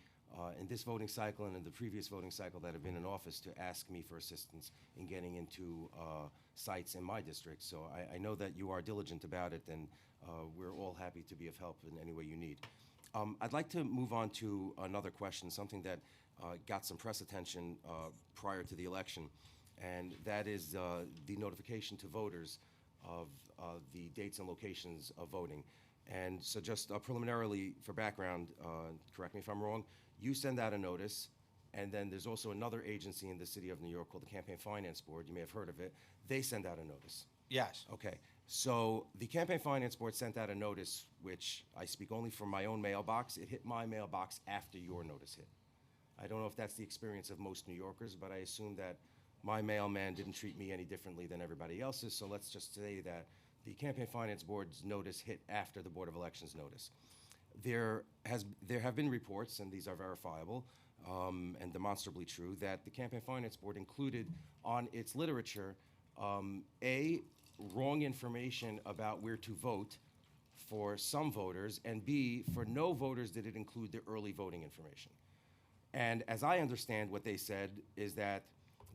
in this voting cycle and in the previous voting cycle that have been in office to ask me for assistance in getting into sites in my district. So I know that you are diligent about it, and we're all happy to be of help in any way you need. I'd like to move on to another question, something that got some press attention prior to the election, and that is the notification to voters of the dates and locations of voting. And so just preliminarily, for background, correct me if I'm wrong, you send out a notice, and then there's also another agency in the city of New York called the Campaign Finance Board. You may have heard of it. They send out a notice. Yes. Okay, so the Campaign Finance Board sent out a notice, which I speak only from my own mailbox. It hit my mailbox after your notice hit. I don't know if that's the experience of most New Yorkers, but I assume that my mailman didn't treat me any differently than everybody else's, so let's just say that the Campaign Finance Board's notice hit after the Board of Elections notice. There have been reports, and these are verifiable and demonstrably true, that the Campaign Finance Board included on its literature A, wrong information about where to vote for some voters, and B, for no voters did it include the early voting information. And as I understand what they said is that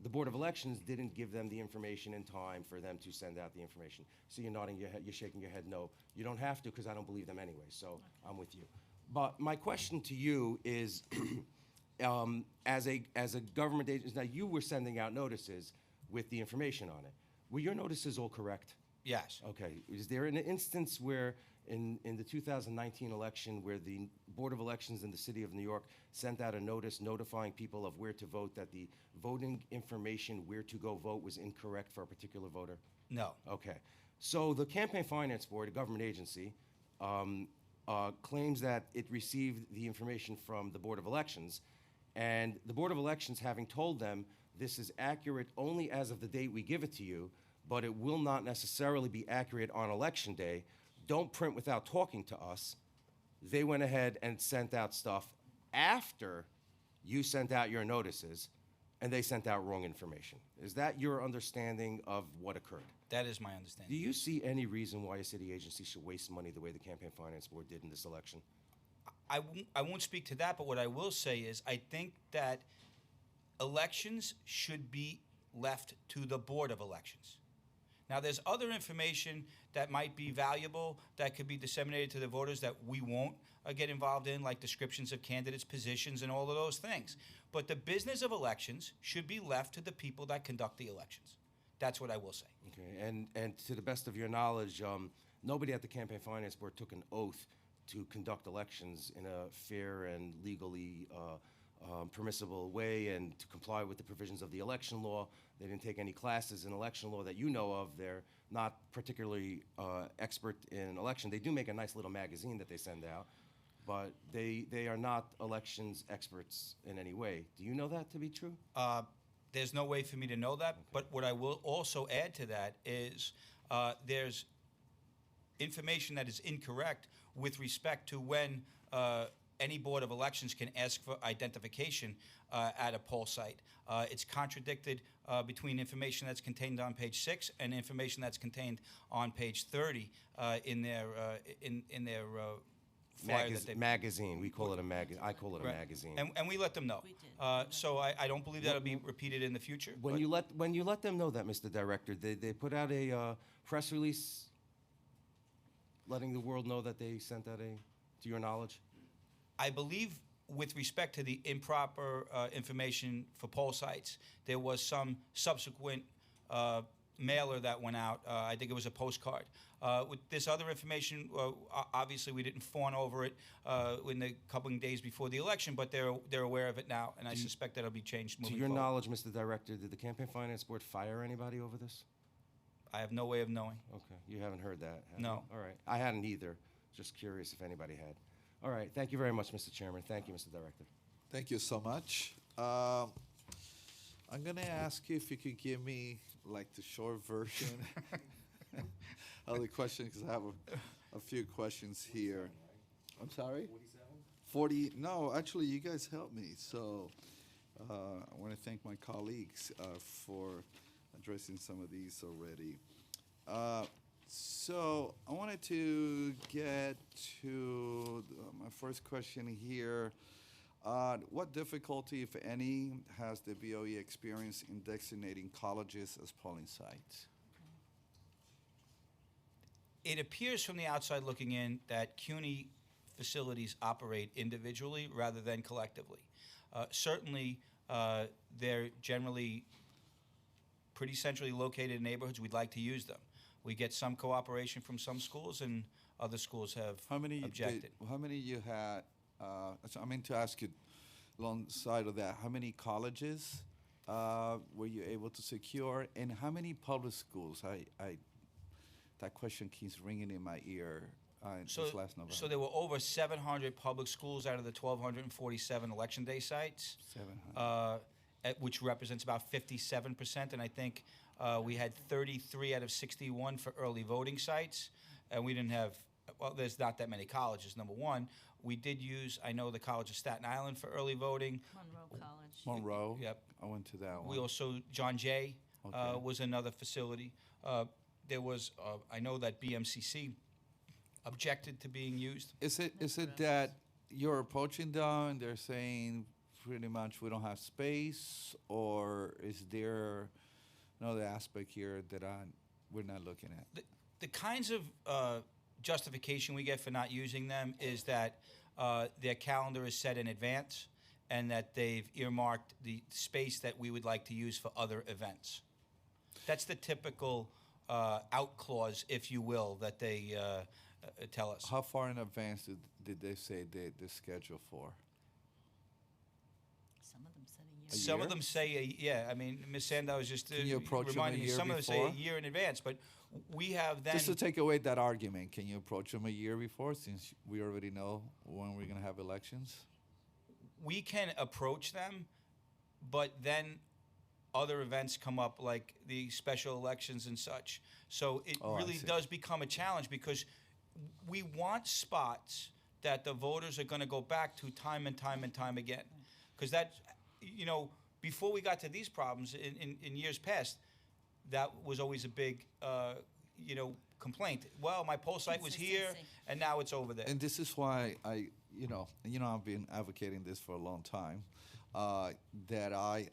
the Board of Elections didn't give them the information in time for them to send out the information. So you're nodding your head, you're shaking your head no. You don't have to, because I don't believe them anyway, so I'm with you. But my question to you is, as a government agency, now you were sending out notices with the information on it. Were your notices all correct? Yes. Okay. Is there an instance where in the 2019 election where the Board of Elections in the city of New York sent out a notice notifying people of where to vote, that the voting information where to go vote was incorrect for a particular voter? No. Okay. So the Campaign Finance Board, a government agency, claims that it received the information from the Board of Elections, and the Board of Elections, having told them this is accurate only as of the date we give it to you, but it will not necessarily be accurate on election day, don't print without talking to us. They went ahead and sent out stuff after you sent out your notices, and they sent out wrong information. Is that your understanding of what occurred? That is my Do understanding. you see any reason why a city agency should waste money the way the Campaign Finance Board did in this election? I won't speak to that, but what I will say is I think that elections should be left to the Board of Elections. Now, there's other information that might be valuable that could be disseminated to the voters that we won't get involved in, like descriptions of candidates' positions and all of those things. But the business of elections should be left to the people that conduct the elections. That's what I will say. Okay, and to the best of your knowledge, nobody at the Campaign Finance Board took an oath to conduct elections in a fair and legally permissible way and to comply with the provisions of the election law. They didn't take any classes in election law that you know of. They're not particularly expert in election. They do make a nice little magazine that they send out, but they are not elections experts in any way. Do you know that to be true? There's no way for me to know that, but what I will also add to that is there's information that is incorrect with respect to when any Board of Elections can ask for identification at a poll site. It's contradicted between information that's contained on page 6 and information that's contained on page 30 in their flyer that they Magazine. We call it a magazine. I call it a Right. magazine. And we let them know. We did. So I don't believe that'll be repeated in the future. When but- you let them know that, Mr. Director, they put out a press release letting the world know that they sent out to your knowledge? I believe with respect to the improper information for poll sites, there was some subsequent mailer that went out. I think it was a postcard. With this other information, obviously we didn't fawn over it in the couple of days before the election, but they're aware of it now, and I suspect that'll be changed To moving your forward. knowledge, Mr. Director, did the Campaign Finance Board fire anybody over this? I have no way of knowing. Okay, you haven't heard that, have No. you? All right, I hadn't either. Just curious if anybody had. All right, thank you very much, Mr. Chairman. Thank you, Mr. Director. Thank you so much. I'm gonna ask you if you could give me like the short version of the question, because I have a few questions here. I'm sorry? 40, no, actually, you guys helped me. So I want to thank my colleagues for addressing some of these already. So I wanted to get to my first question here. What difficulty, if any, has the BOE experienced in designating colleges as polling sites? It appears from the outside looking in that CUNY facilities operate individually rather than collectively. Certainly, they're generally pretty centrally located neighborhoods. We'd like to use them. We get some cooperation from some schools, and other schools have objected. How many you had? So I mean to ask you, alongside of that, how many colleges were you able to secure, and how many public schools? That question keeps ringing in my ear. This last November. So there were over 700 public schools out of the 1,247 election day sites. 700. Which represents about 57%, and I think we had 33 out of 61 for early voting sites, and we didn't have, well, there's not that many colleges, number one. We did use, I know, the College of Staten Island for early voting. Monroe College. Monroe. Yep. I went to that one. We also, John Jay Okay. was another facility. There was, I know that BMCC objected to being used. Is it that you're approaching them and they're saying pretty much we don't have space, or is there another aspect here that we're not looking at? The kinds of justification we get for not using them is that their calendar is set in advance and that they've earmarked the space that we would like to use for other events. That's the typical out clause, if you will, that they tell us. How far in advance did they say the schedule for? Some of them said a year. A Some year? of them say, yeah, I mean, Ms. Sandow was just Can you approach them a reminding me, year some of them say before? a year in advance, but we have then, Just to take away that argument, can you approach them a year before, since we already know when we're going to have elections? we can approach them, but then other events come up like the special elections and such. So it Oh, I really see. does become a challenge because we want spots that the voters are going to go back to time and time and time again. Because that, you know, before we got to these problems in years past, that was always a big, you know, complaint. Well, my poll site was here, Consistency. and now it's over there. And this is why I've been advocating this for a long time, that I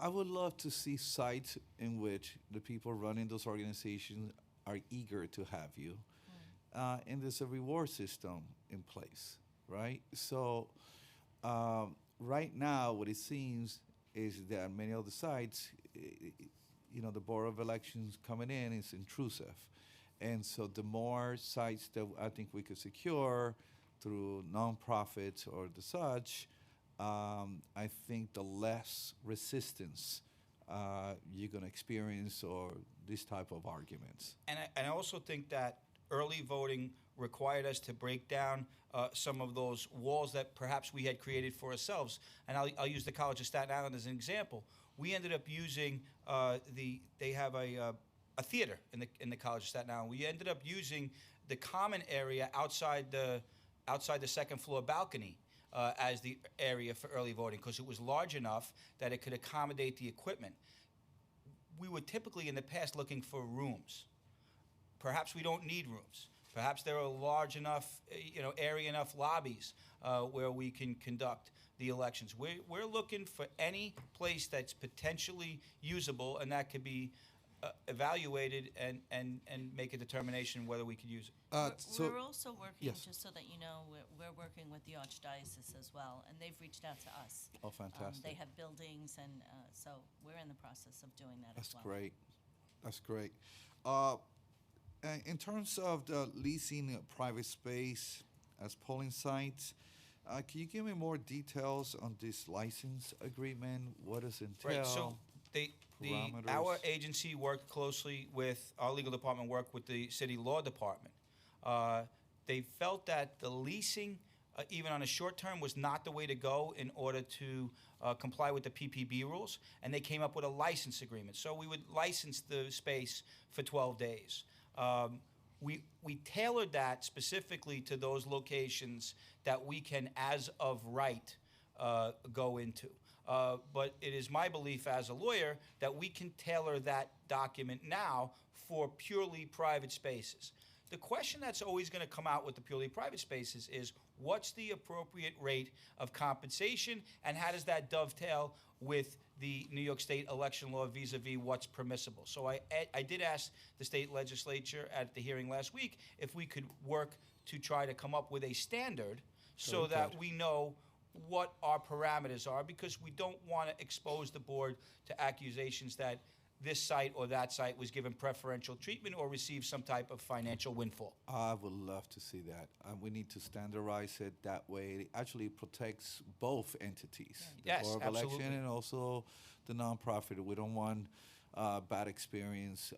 would love to see sites in which the people running those organizations are eager to have you, and there's a reward system in place, right? So right now, what it seems is that many of the sites, the Board of Elections coming in is intrusive. And so the more sites that I think we could secure through nonprofits or the such, I think the less resistance you're going to experience or this type of arguments. And I also think that early voting required us to break down some of those walls that perhaps we had created for ourselves. And I'll use the College of Staten Island as an example. We ended up using they have a theater in the College of Staten Island. We ended up using the common area outside the second floor balcony as the area for early voting because it was large enough that it could accommodate the equipment. We were typically in the past looking for rooms. Perhaps we don't need rooms. Perhaps there are large enough, area enough lobbies where we can conduct the elections. We're looking for any place that's potentially usable and that could be evaluated and make a determination whether we could use it. We're also working, yes. just so that you know, we're working with the Archdiocese as well, and they've reached out to us. Oh, fantastic. They have buildings, and so we're in the process of doing that That's as well. great. That's great. In terms of the leasing private space as polling sites, can you give me more details on this license agreement? What does it entail? Right, so parameters? our agency worked closely with, our legal department worked with the city law department. They felt that the leasing, even on a short term, was not the way to go in order to comply with the PPB rules, and they came up with a license agreement. So we would license the space for 12 days. We tailored that specifically to those locations that we can, as of right, go into. But it is my belief as a lawyer that we can tailor that document now for purely private spaces. The question that's always going to come out with the purely private spaces is what's the appropriate rate of compensation, and how does that dovetail with the New York State election law vis-a-vis what's permissible? So I did ask the state legislature at the hearing last week if we could work to try to come up with a standard so that we know what our parameters are, because we don't want to expose the board to accusations that this site or that site was given preferential treatment or received some type of financial windfall. I would love to see that. We need to standardize it that way. It actually protects both entities, the Yes, Board of Election absolutely. and also the nonprofit. We don't want bad experience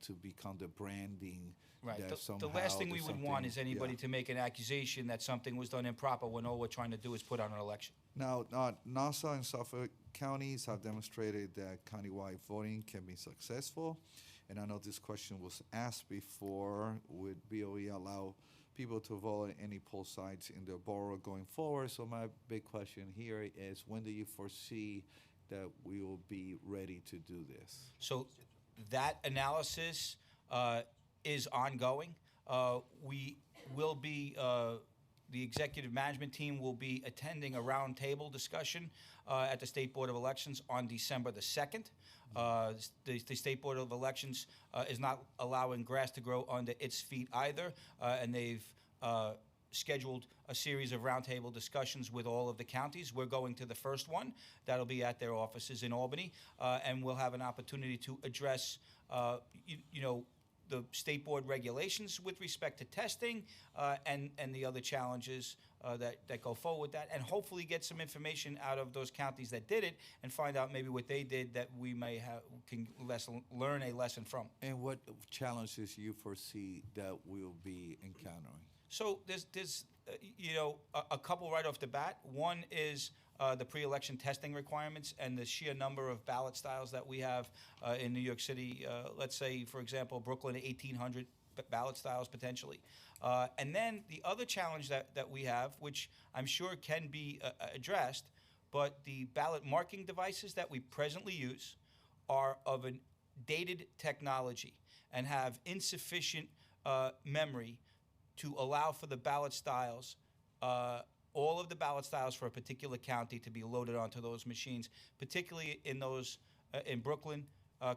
to become the branding. Right. That The somehow last thing we there's would want something- is anybody to make an accusation that something was done improper when all we're trying to do is put on an election. Now, Nassau and Suffolk counties have demonstrated that countywide voting can be successful. And I know this question was asked before, would BOE allow people to vote at any poll sites in their borough going forward? So my big question here is, when do you foresee that we will be ready to do this? So that analysis is ongoing. We will be, the executive management team will be attending a roundtable discussion at the State Board of Elections on December the 2nd. The State Board of Elections is not allowing grass to grow under its feet either, and they've scheduled a series of roundtable discussions with all of the counties. We're going to the first one. That'll be at their offices in Albany, and we'll have an opportunity to address, the state board regulations with respect to testing and the other challenges that go forward with that, and hopefully get some information out of those counties that did it and find out maybe what they did that we may can learn a lesson from. And what challenges you foresee that we'll be encountering? So there's a couple right off the bat. One is the pre-election testing requirements and the sheer number of ballot styles that we have in New York City. Let's say, for example, Brooklyn, 1,800 ballot styles potentially. And then the other challenge that we have, which I'm sure can be addressed, but the ballot marking devices that we presently use are of a dated technology and have insufficient memory to allow for the ballot styles, all of the ballot styles for a particular county to be loaded onto those machines, particularly in those in Brooklyn,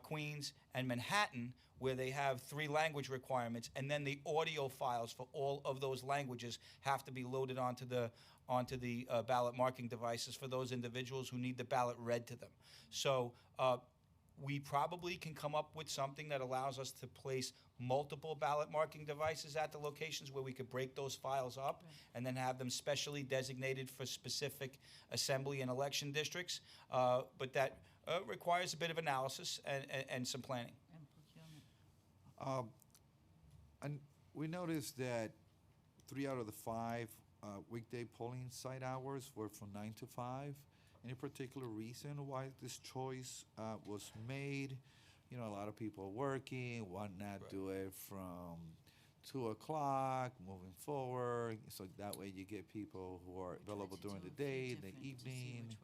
Queens, and Manhattan, where they have 3 language requirements, and then the audio files for all of those languages have to be loaded onto the ballot marking devices for those individuals who need the ballot read to them. So we probably can come up with something that allows us to place multiple ballot marking devices at the locations where we could break those files up and then have them specially designated for specific assembly and election districts. But that requires a bit of analysis and some planning. And procurement. And we noticed that 3 out of the 5 weekday polling site hours were from 9 to 5. Any particular reason why this choice was made? You know, a lot of people are working. Why not do it from 2 o'clock moving forward? So that way you get people who are available during the day, the evening.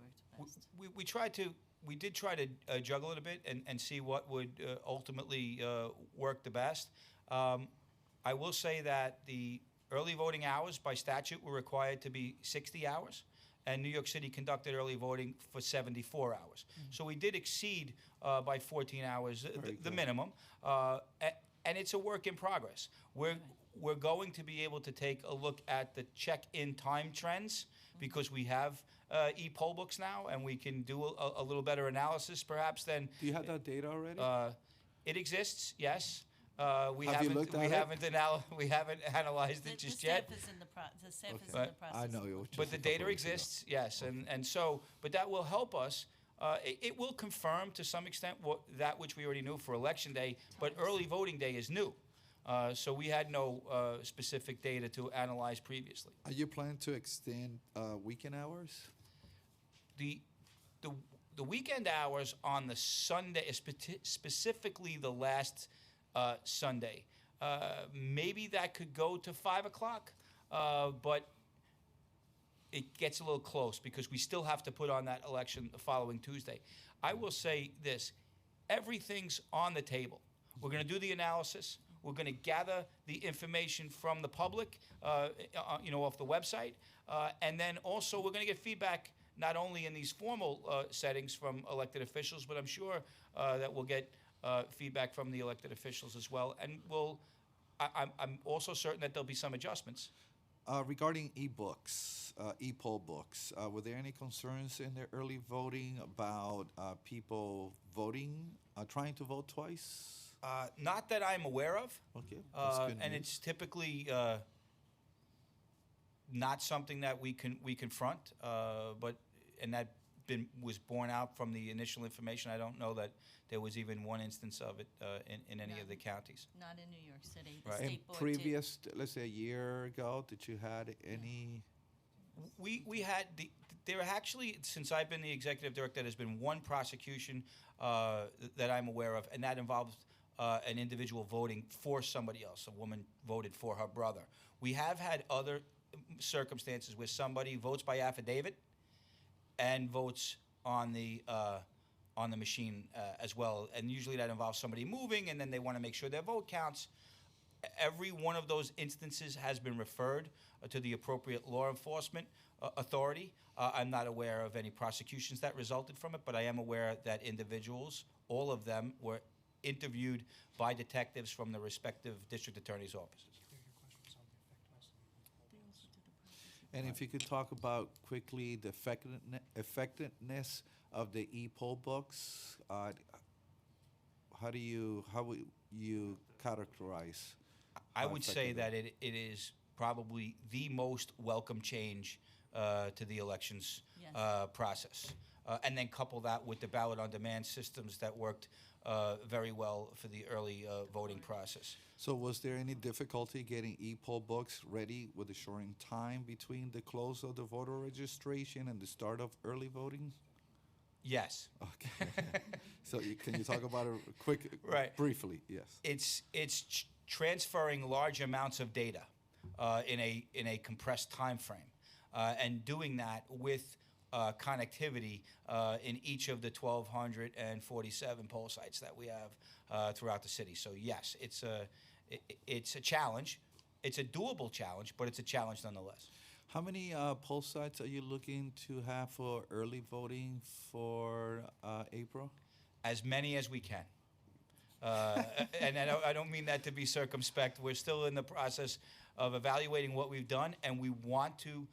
We did try to juggle it a bit and see what would ultimately work the best. I will say that the early voting hours by statute were required to be 60 hours. And New York City conducted early voting for 74 hours. So we did exceed by 14 hours the minimum, and it's a work in progress. We're going to be able to take a look at the check-in time trends because we have e-poll books now, and we can do a little better analysis perhaps than. Do you have that data already? It exists, yes. We Have you looked at it? We haven't analyzed it just yet. The staff is in the But- process. I know you. But the data exists, yes, and so, but that will help us. It will confirm to some extent that which we already knew for Election Day, but early voting day is new. So we had no specific data to analyze previously. Are you planning to extend weekend hours? The weekend hours on the Sunday, specifically the last Sunday, maybe that could go to 5 o'clock, but it gets a little close because we still have to put on that election the following Tuesday. I will say this, everything's on the table. We're going to do the analysis. We're going to gather the information from the public, off the website. And then also we're going to get feedback not only in these formal settings from elected officials, but I'm sure that we'll get feedback from the elected officials as well. And I'm also certain that there'll be some adjustments. Regarding e-books, e-poll books, were there any concerns in the early voting about people voting, trying to vote twice? Not that I'm aware of. Okay, that's good And news. it's typically not something that we confront, and that was borne out from the initial information. I don't know that there was even one instance of it in any of the counties. Not in New York City. The Right. In state board did. previous, let's say a year ago, did you had any? We had there actually, since I've been the executive director, there's been one prosecution that I'm aware of, and that involved an individual voting for somebody else. A woman voted for her brother. We have had other circumstances where somebody votes by affidavit and votes on the machine as well, and usually that involves somebody moving, and then they want to make sure their vote counts. Every one of those instances has been referred to the appropriate law enforcement authority. I'm not aware of any prosecutions that resulted from it, but I am aware that individuals, all of them, were interviewed by detectives from the respective district attorney's offices. And if you could talk about quickly the effectiveness of the e-poll books, how would you characterize? I how would say effective that it is probably the most welcome change to the elections Yes. process. And then couple that with the ballot-on-demand systems that worked very well for the early voting process. So was there any difficulty getting e-poll books ready with a shortened time between the close of the voter registration and the start of early voting? Yes. Okay. So can you talk about it Right. briefly? Yes. It's transferring large amounts of data in a compressed time frame, and doing that with connectivity in each of the 1,247 poll sites that we have throughout the city. So yes, it's a challenge. It's a doable challenge, but it's a challenge nonetheless. How many poll sites are you looking to have for early voting for April? As many as we can. And I don't mean that to be circumspect. We're still in the process of evaluating what we've done, and we want to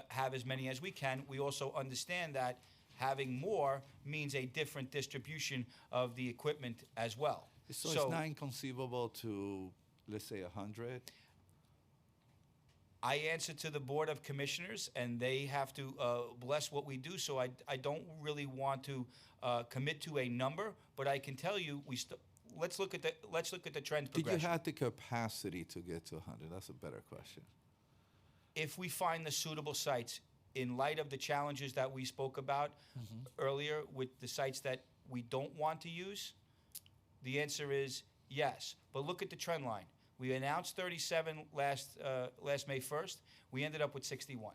have as many as we can. We also understand that having more means a different distribution of the equipment as well. So it's not inconceivable to, let's say, 100? I answer to the Board of Commissioners, and they have to bless what we do. So I don't really want to commit to a number, but I can tell you let's look at the trend Did progression. you have the capacity to get to 100? That's a better question. If we find the suitable sites, in light of the challenges that we spoke about earlier with the sites that we don't want to use, the answer is yes. But look at the trend line. We announced 37 last May 1st. We ended up with 61,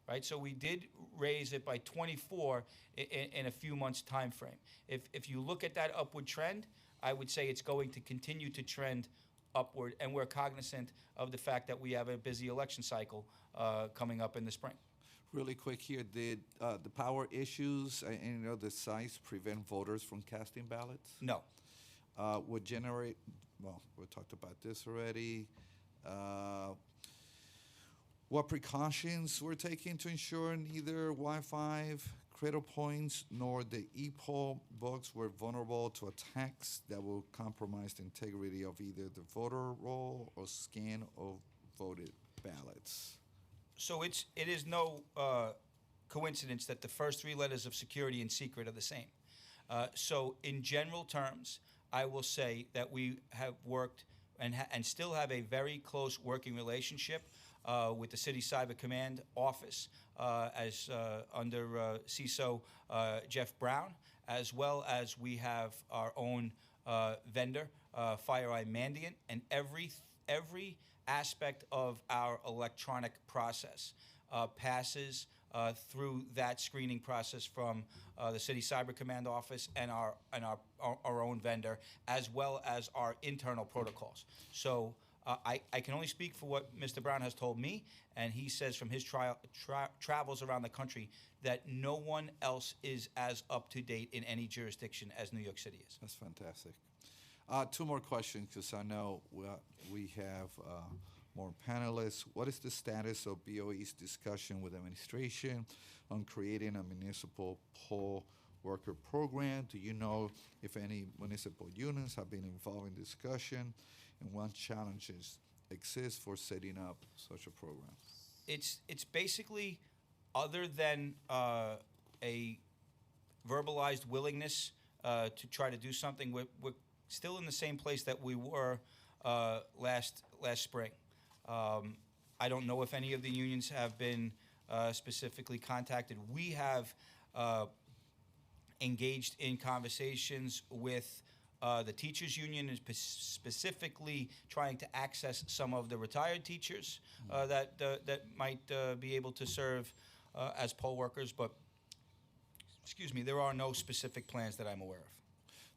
right? So we did raise it by 24 in a few months' time frame. If you look at that upward trend, I would say it's going to continue to trend upward, and we're cognizant of the fact that we have a busy election cycle coming up in the spring. Really quick here, did the power issues and the sites prevent voters from casting ballots? No. Would generate, well, we talked about this already. What precautions were taken to ensure neither Wi-Fi, cradle points, nor the e-poll books were vulnerable to attacks that will compromise the integrity of either the voter roll or scan of voted ballots? So it is no coincidence that the first three letters of security and secret are the same. So in general terms, I will say that we have worked and still have a very close working relationship with the City Cyber Command Office as under CISO Jeff Brown, as well as we have our own vendor, FireEye Mandiant, and every aspect of our electronic process passes through that screening process from the City Cyber Command Office and our own vendor, as well as our internal protocols. So I can only speak for what Mr. Brown has told me, and he says from his travels around the country that no one else is as up to date in any jurisdiction as New York City is. That's fantastic. Two more questions, because I know we have more panelists. What is the status of BOE's discussion with administration on creating a municipal poll worker program? Do you know if any municipal unions have been involved in discussion, and what challenges exist for setting up such a program? It's basically, other than a verbalized willingness to try to do something, we're still in the same place that we were last spring. I don't know if any of the unions have been specifically contacted. We have engaged in conversations with the teachers union, is specifically trying to access some of the retired teachers that might be able to serve as poll workers. But, excuse me, there are no specific plans that I'm aware of.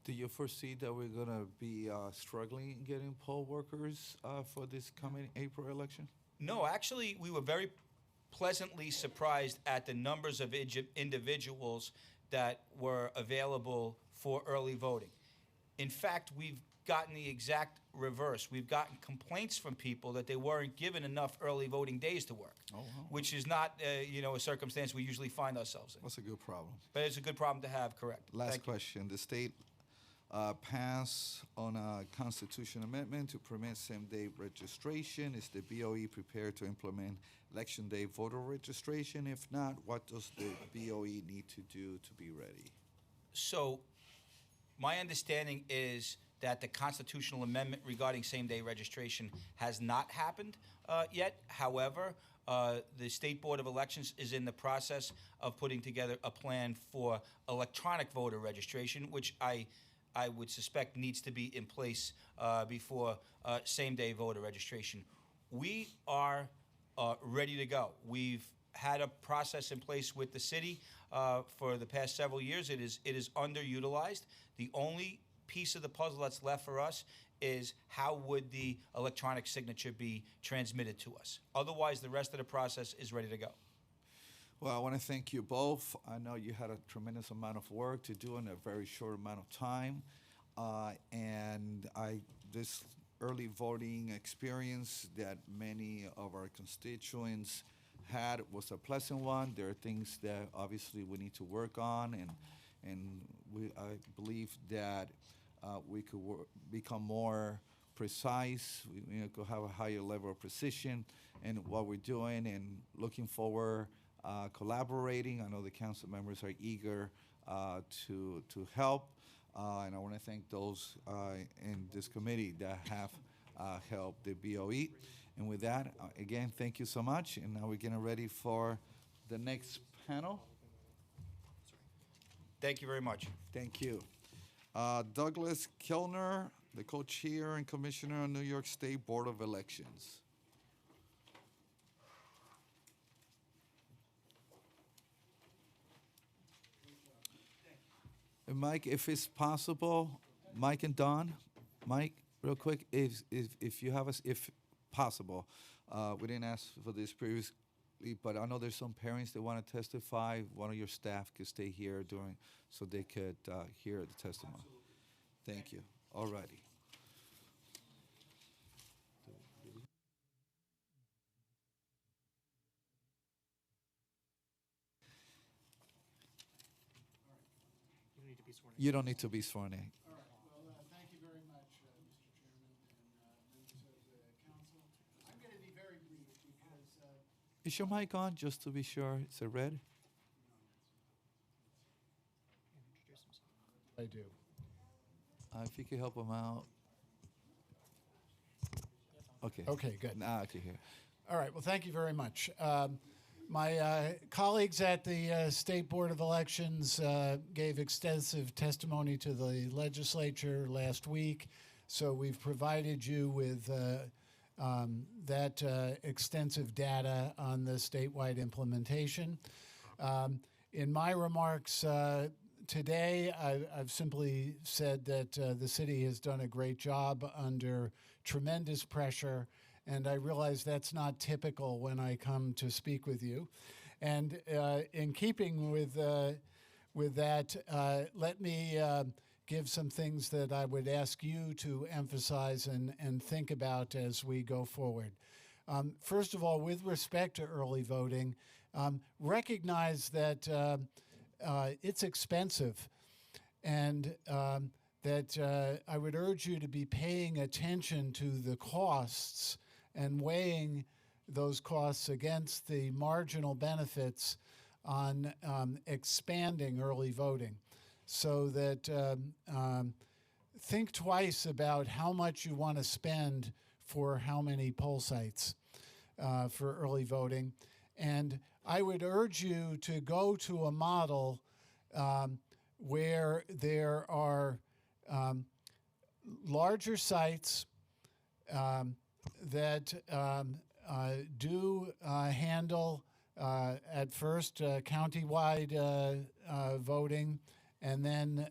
Do you foresee that we're going to be struggling in getting poll workers for this coming April election? No, actually, we were very pleasantly surprised at the numbers of individuals that were available for early voting. In fact, we've gotten the exact reverse. We've gotten complaints from people that they weren't given enough early voting days to work, which is not, a circumstance we usually find ourselves in. That's a good problem. But it's a good problem to have, correct. Last Thank you. question. The state passed on a constitution amendment to permit same-day registration. Is the BOE prepared to implement election day voter registration? If not, what does the BOE need to do to be ready? So, my understanding is that the constitutional amendment regarding same-day registration has not happened yet. However, the State Board of Elections is in the process of putting together a plan for electronic voter registration, which I would suspect needs to be in place before same-day voter registration. We are ready to go. We've had a process in place with the city for the past several years. It is underutilized. The only piece of the puzzle that's left for us is how would the electronic signature be transmitted to us. Otherwise, the rest of the process is ready to go. Well, I want to thank you both. I know you had a tremendous amount of work to do in a very short amount of time. And this early voting experience that many of our constituents had was a pleasant one. There are things that obviously we need to work on, and I believe that we could become more precise. We could have a higher level of precision in what we're doing, and looking forward, collaborating. I know the council members are eager to help, and I want to thank those in this committee that have helped the BOE. And with that, again, thank you so much. And now we're getting ready for the next panel. Thank you very much. Thank you. Douglas Kellner, the co-chair and commissioner of New York State Board of Elections. And Mike, if it's possible, Mike and Don, Mike, real quick, if you have us, if possible, we didn't ask for this previously, but I know there's some parents that want to testify. One of your staff could stay here so they could hear the testimony. Absolutely. Thank you. All righty. You don't need to be sworn in. All right. Well, thank you very much, Mr. Chairman and members of the council. I'm going to be very brief because... Is your mic on, just to be sure? Is it red? I do. If you could help him out. Okay. Okay, good. Now I can hear. All right. Well, thank you very much. My colleagues at the State Board of Elections gave extensive testimony to the legislature last week, so we've provided you with that extensive data on the statewide implementation. In my remarks today, I've simply said that the city has done a great job under tremendous pressure, and I realize that's not typical when I come to speak with you. And in keeping with that, let me give some things that I would ask you to emphasize and think about as we go forward. First of all, with respect to early voting, recognize that it's expensive, and that I would urge you to be paying attention to the costs and weighing those costs against the marginal benefits on expanding early voting, so that think twice about how much you want to spend for how many poll sites for early voting. And I would urge you to go to a model where there are larger sites that do handle at first county-wide voting, and then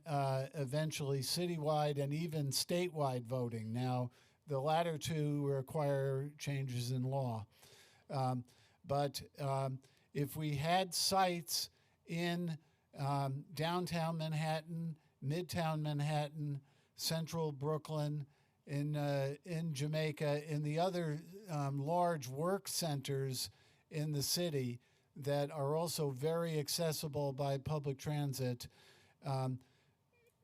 eventually citywide and even statewide voting. Now, the latter two require changes in law. But if we had sites in downtown Manhattan, midtown Manhattan, central Brooklyn, in Jamaica, in the other large work centers in the city that are also very accessible by public transit,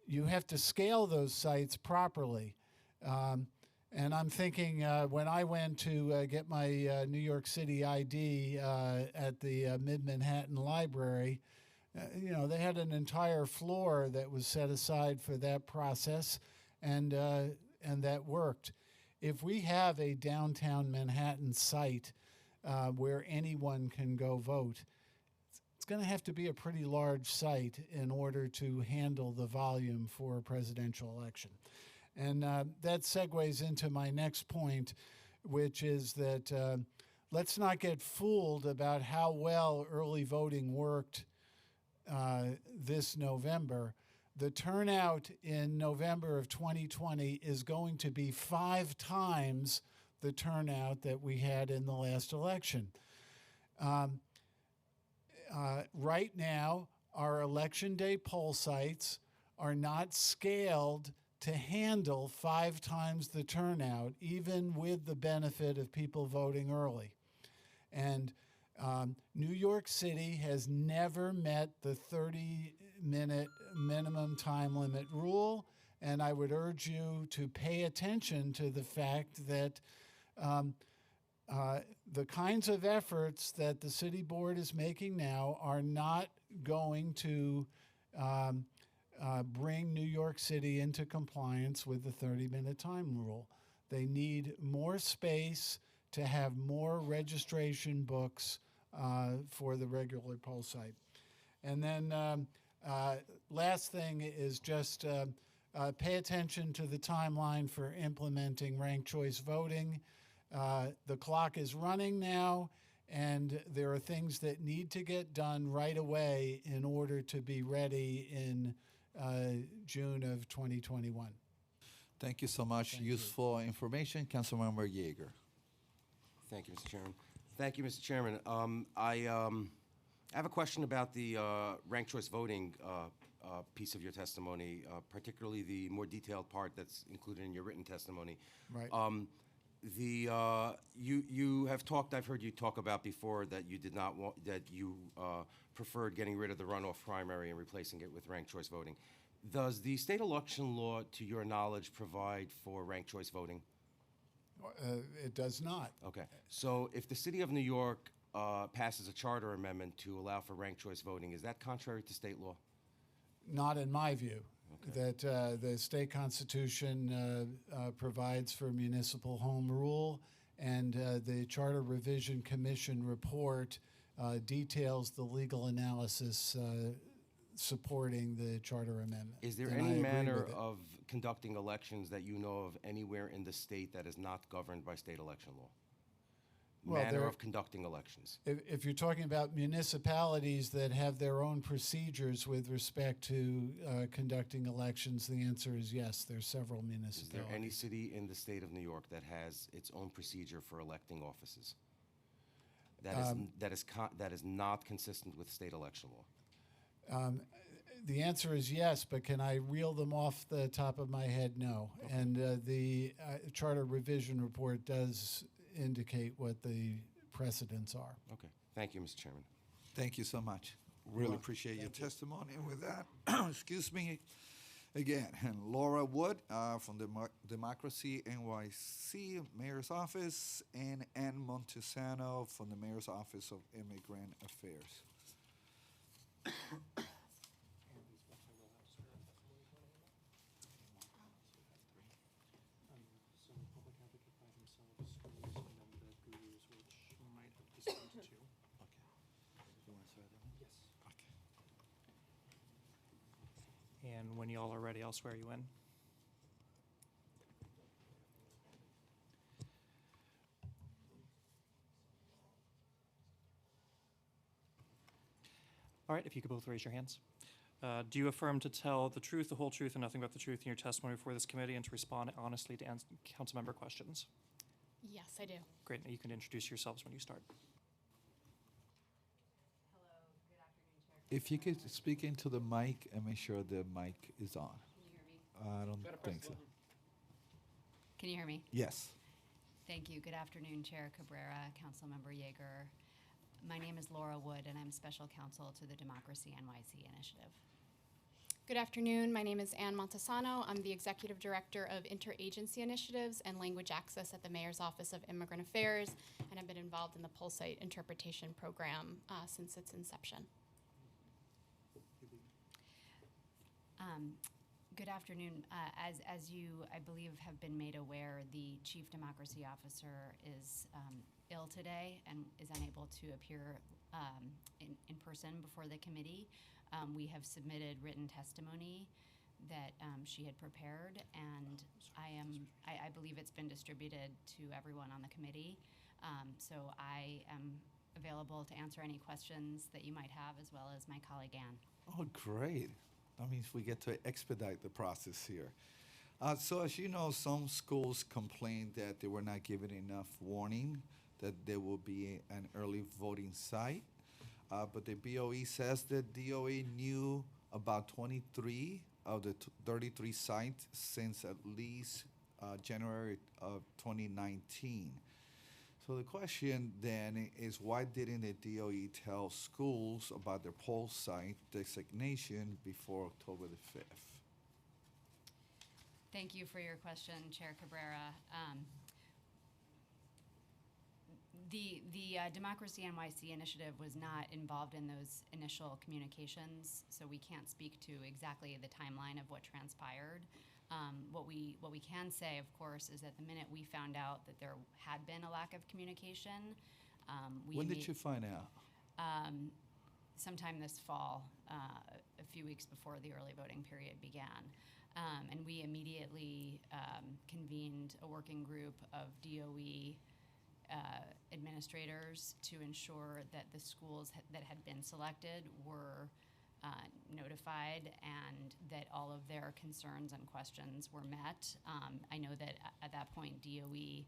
you have to scale those sites properly. And I'm thinking when I went to get my New York City ID at the Mid-Manhattan Library, they had an entire floor that was set aside for that process, and that worked. If we have a downtown Manhattan site where anyone can go vote, it's going to have to be a pretty large site in order to handle the volume for a presidential election. And that segues into my next point, which is that let's not get fooled about how well early voting worked this November. The turnout in November of 2020 is going to be 5 times the turnout that we had in the last election. Right now, our election day poll sites are not scaled to handle 5 times the turnout, even with the benefit of people voting early. And New York City has never met the 30-minute minimum time limit rule, and I would urge you to pay attention to the fact that the kinds of efforts that the city board is making now are not going to bring New York City into compliance with the 30-minute time rule. They need more space to have more registration books for the regular poll site. And then last thing is just pay attention to the timeline for implementing ranked choice voting. The clock is running now, and there are things that need to get done right away in order to be ready in June of 2021. Thank you so much. Useful information. Councilmember Yeager. Thank you, Mr. Chairman. Thank you, Mr. Chairman. I have a question about the ranked choice voting piece of your testimony, particularly the more detailed part that's included in your written testimony. Right. You have talked. I've heard you talk about before that you did not want that you preferred getting rid of the runoff primary and replacing it with ranked choice voting. Does the state election law, to your knowledge, provide for ranked choice voting? It does not. Okay. So if the city of New York passes a charter amendment to allow for ranked choice voting, is that contrary to state law? Not in my view. Okay. That the state constitution provides for municipal home rule, and the Charter Revision Commission report details the legal analysis supporting the charter amendment. Is there and I any agree manner with it. of conducting elections that you know of anywhere in the state that is not governed by state election law? Well, Manner there- of conducting elections. If you're talking about municipalities that have their own procedures with respect to conducting elections, the answer is yes. There's several Is there municipalities. any city in the state of New York that has its own procedure for electing offices? That is not consistent with state election law. The answer is yes, but can I reel them off the top of my head? No. And the charter revision report does indicate what the precedents are. Okay. Thank you, Mr. Chairman. Thank you so much. Really appreciate your testimony. And with that, excuse me, again, Laura Wood from the Democracy NYC Mayor's Office, and Ann Montesano from the Mayor's Office of Immigrant Affairs. So public advocate by themselves, schools, and then the gurus, which might have to split to two. You want to start that one? Yes. Okay. And when y'all are ready, I'll swear you in. All right, if you could both raise your hands. Do you affirm to tell the truth, the whole truth, and nothing but the truth in your testimony before this committee, and to respond honestly to council member questions? Yes, I do. Great. Now you can introduce yourselves when you start. Hello, good afternoon, Chair. If you could speak into the mic and make sure the mic is on. Can you hear me? I don't think so. Can you hear me? Yes. Thank you. Good afternoon, Chair Cabrera, Councilmember Yeager. My name is Laura Wood, and I'm Special Counsel to the Democracy NYC Initiative. Good afternoon. My name is Ann Montesano. I'm the Executive Director of Interagency Initiatives and Language Access at the Mayor's Office of Immigrant Affairs, and I've been involved in the Pulse Site Interpretation Program since its inception. Good afternoon. As you, I believe, have been made aware, the Chief Democracy Officer is ill today and is unable to appear in person before the committee. We have submitted written testimony that she had prepared, and I believe it's been distributed to everyone on the committee. So I am available to answer any questions that you might have, as well as my colleague Ann. Oh, great. That means we get to expedite the process here. So as you know, some schools complained that they were not given enough warning that there will be an early voting site. But the BOE says that DOE knew about 23 of the 33 sites since at least January of 2019. So the question then is, why didn't the DOE tell schools about their poll site designation before October the 5th? Thank you for your question, Chair Cabrera. The Democracy NYC initiative was not involved in those initial communications, so we can't speak to exactly the timeline of what transpired. What we can say, of course, is that the minute we found out that there had been a lack of communication, When did you find out? sometime this fall, a few weeks before the early voting period began. And we immediately convened a working group of DOE administrators to ensure that the schools that had been selected were notified and that all of their concerns and questions were met. I know that at that point, DOE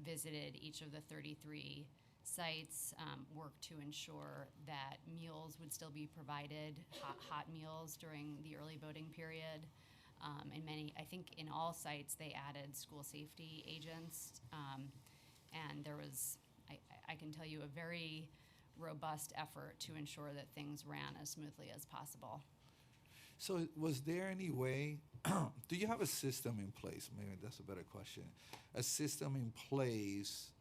visited each of the 33 sites, worked to ensure that meals would still be provided, hot meals during the early voting period. I think in all sites, they added school safety agents. And there was, I can tell you, a very robust effort to ensure that things ran as smoothly as possible. So was there any way, do you have a system in place? Maybe that's a better question. A system in place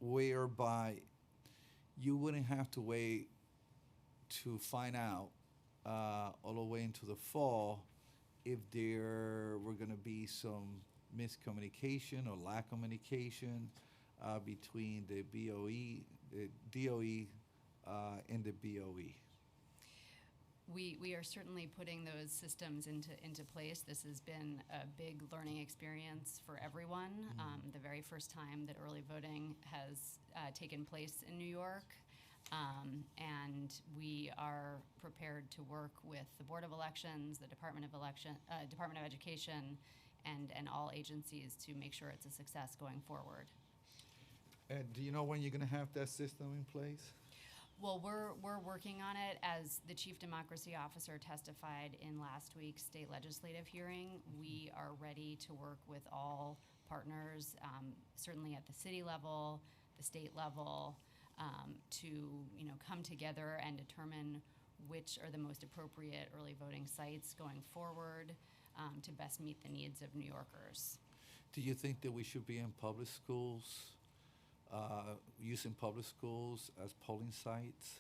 whereby you wouldn't have to wait to find out all the way into the fall if there were going to be some miscommunication or lack of communication between the DOE, and the BOE? We are certainly putting those systems into place. This has been a big learning experience for everyone. The very first time that early voting has taken place in New York. And we are prepared to work with the Board of Elections, the Department of Education, and all agencies to make sure it's a success going forward. And do you know when you're going to have that system in place? Well, we're working on it. As the Chief Democracy Officer testified in last week's state legislative hearing, we are ready to work with all partners, certainly at the city level, the state level, to come together and determine which are the most appropriate early voting sites going forward to best meet the needs of New Yorkers. Do you think that we should be in public schools, using public schools as polling sites?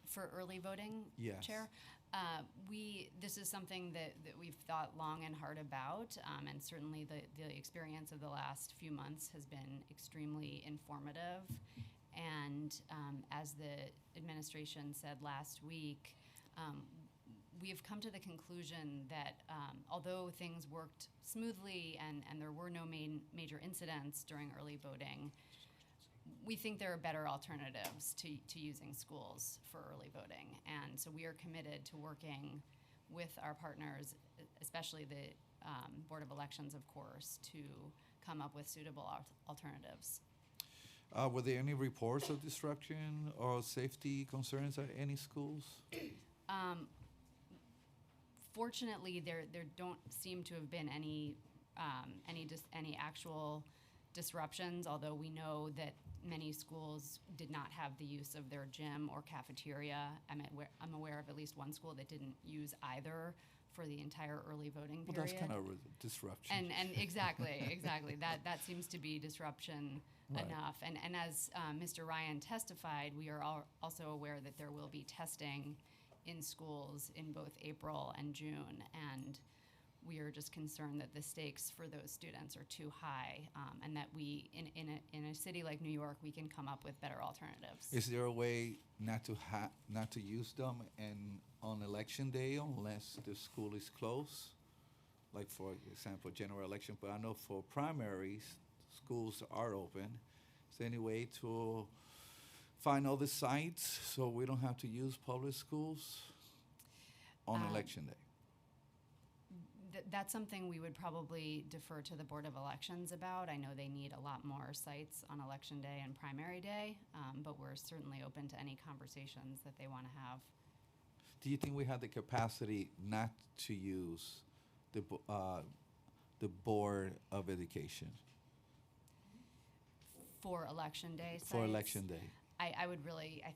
For early voting, Yes. Chair, this is something that we've thought long and hard about, and certainly the experience of the last few months has been extremely informative. And as the administration said last week, we have come to the conclusion that although things worked smoothly and there were no major incidents during early voting, we think there are better alternatives to using schools for early voting. And so we are committed to working with our partners, especially the Board of Elections, of course, to come up with suitable alternatives. Were there any reports of disruption or safety concerns at any schools? Fortunately, there don't seem to have been any actual disruptions, although we know that many schools did not have the use of their gym or cafeteria. I'm aware of at least one school that didn't use either for the entire early voting period. Well, that's kind of a disruption. And exactly. That seems to be disruption Right. enough. And as Mr. Ryan testified, we are also aware that there will be testing in schools in both April and June, and we are just concerned that the stakes for those students are too high, and that we, in a city like New York, we can come up with better alternatives. Is there a way not to use them on election day unless the school is closed? Like, for example, general election, but I know for primaries, schools are open. Is there any way to find other sites so we don't have to use public schools on election day? That's something we would probably defer to the Board of Elections about. I know they need a lot more sites on election day and primary day, but we're certainly open to any conversations that they want to have. Do you think we have the capacity not to use the Board of Education For election day sites? for election day? I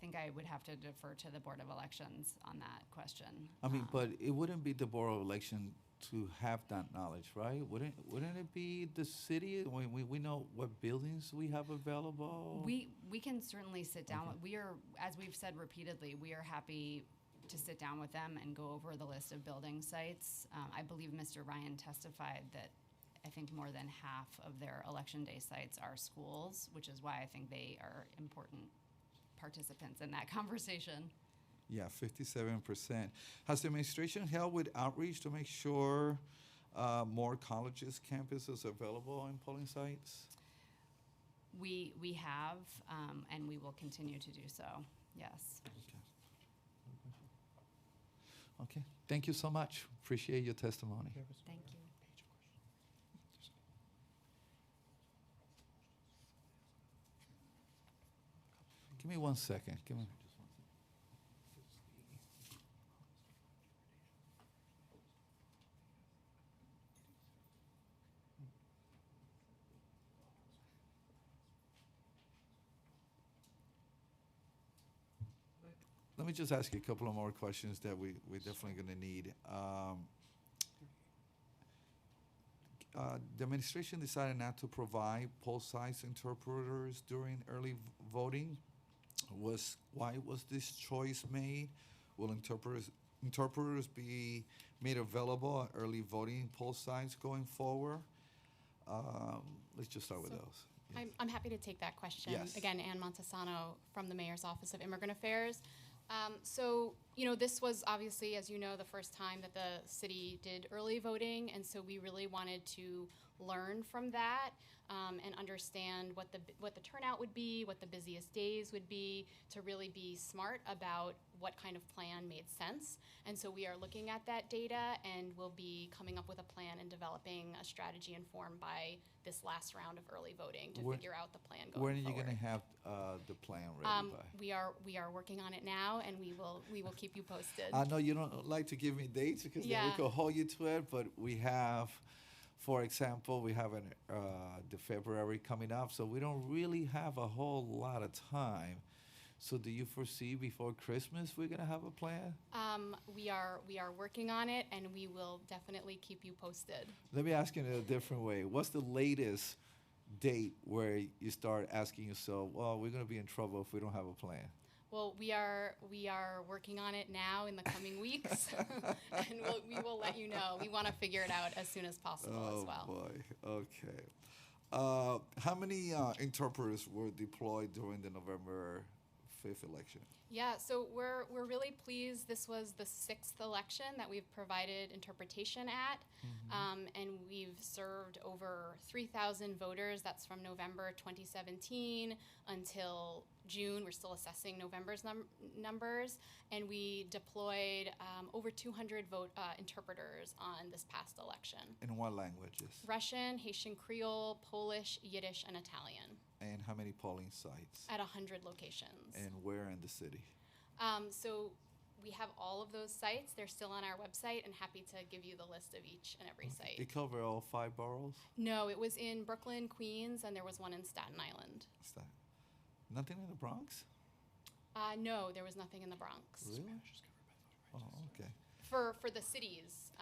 think I would have to defer to the Board of Elections on that question. I mean, but it wouldn't be the Board of Election to have that knowledge, right? Wouldn't it be the city when we know what buildings we have available? We can certainly sit down. Okay. We are, as we've said repeatedly, we are happy to sit down with them and go over the list of building sites. I believe Mr. Ryan testified that I think more than half of their election day sites are schools, which is why I think they are important participants in that conversation. Yeah, 57%. Has the administration helped with outreach to make sure more colleges, campuses are available in polling sites? We have, and we will continue to do so, yes. Okay, thank you so much. Appreciate your testimony. Thank you. Give me 1 second. Give me. Let me just ask you a couple of more questions that we're definitely going to need. The administration decided not to provide poll sites interpreters during early voting. Why was this choice made? Will interpreters be made available at early voting poll sites going forward? Let's just start with So, those. Yes. I'm happy to take that question. Yes. Again, Ann Montesano from the Mayor's Office of Immigrant Affairs. So, this was obviously, as you know, the first time that the city did early voting, and so we really wanted to learn from that and understand what the turnout would be, what the busiest days would be, to really be smart about what kind of plan made sense. And so we are looking at that data, and we'll be coming up with a plan and developing a strategy informed by this last round of early voting to When- figure out the plan going When are you forward. gonna have the plan ready by? We are working on it now, and we will keep you posted. I know you don't like to give me dates because then we Yeah. could hold you to it, but we have, for example, we have the February coming up, so we don't really have a whole lot of time. So do you foresee before Christmas we're gonna have a plan? We are working on it, and we will definitely keep you posted. Let me ask you in a different way. What's the latest date where you start asking yourself, well, we're gonna be in trouble if we don't have a plan? Well, we are working on it now in the coming weeks, and we will let you know. We want to figure it out as soon as possible as well. Oh, boy, okay. How many interpreters were deployed during the November 5th election? Yeah, so we're really pleased. This was the 6th election that we've provided interpretation at, and we've served over 3,000 voters. That's from November 2017 until June. We're still assessing November's numbers, and we deployed over 200 interpreters on this past election. In what languages? Russian, Haitian Creole, Polish, Yiddish, and Italian And how many polling sites? at 100 locations. And where in the city? So we have all of those sites. They're still on our website, and happy to give you the list of each and every site. It covered all 5 boroughs? No, it was in Brooklyn, Queens, and there was one in Staten Island. What's that? Nothing in the Bronx? No, there was nothing in the Bronx. Really? Oh, okay. For the city's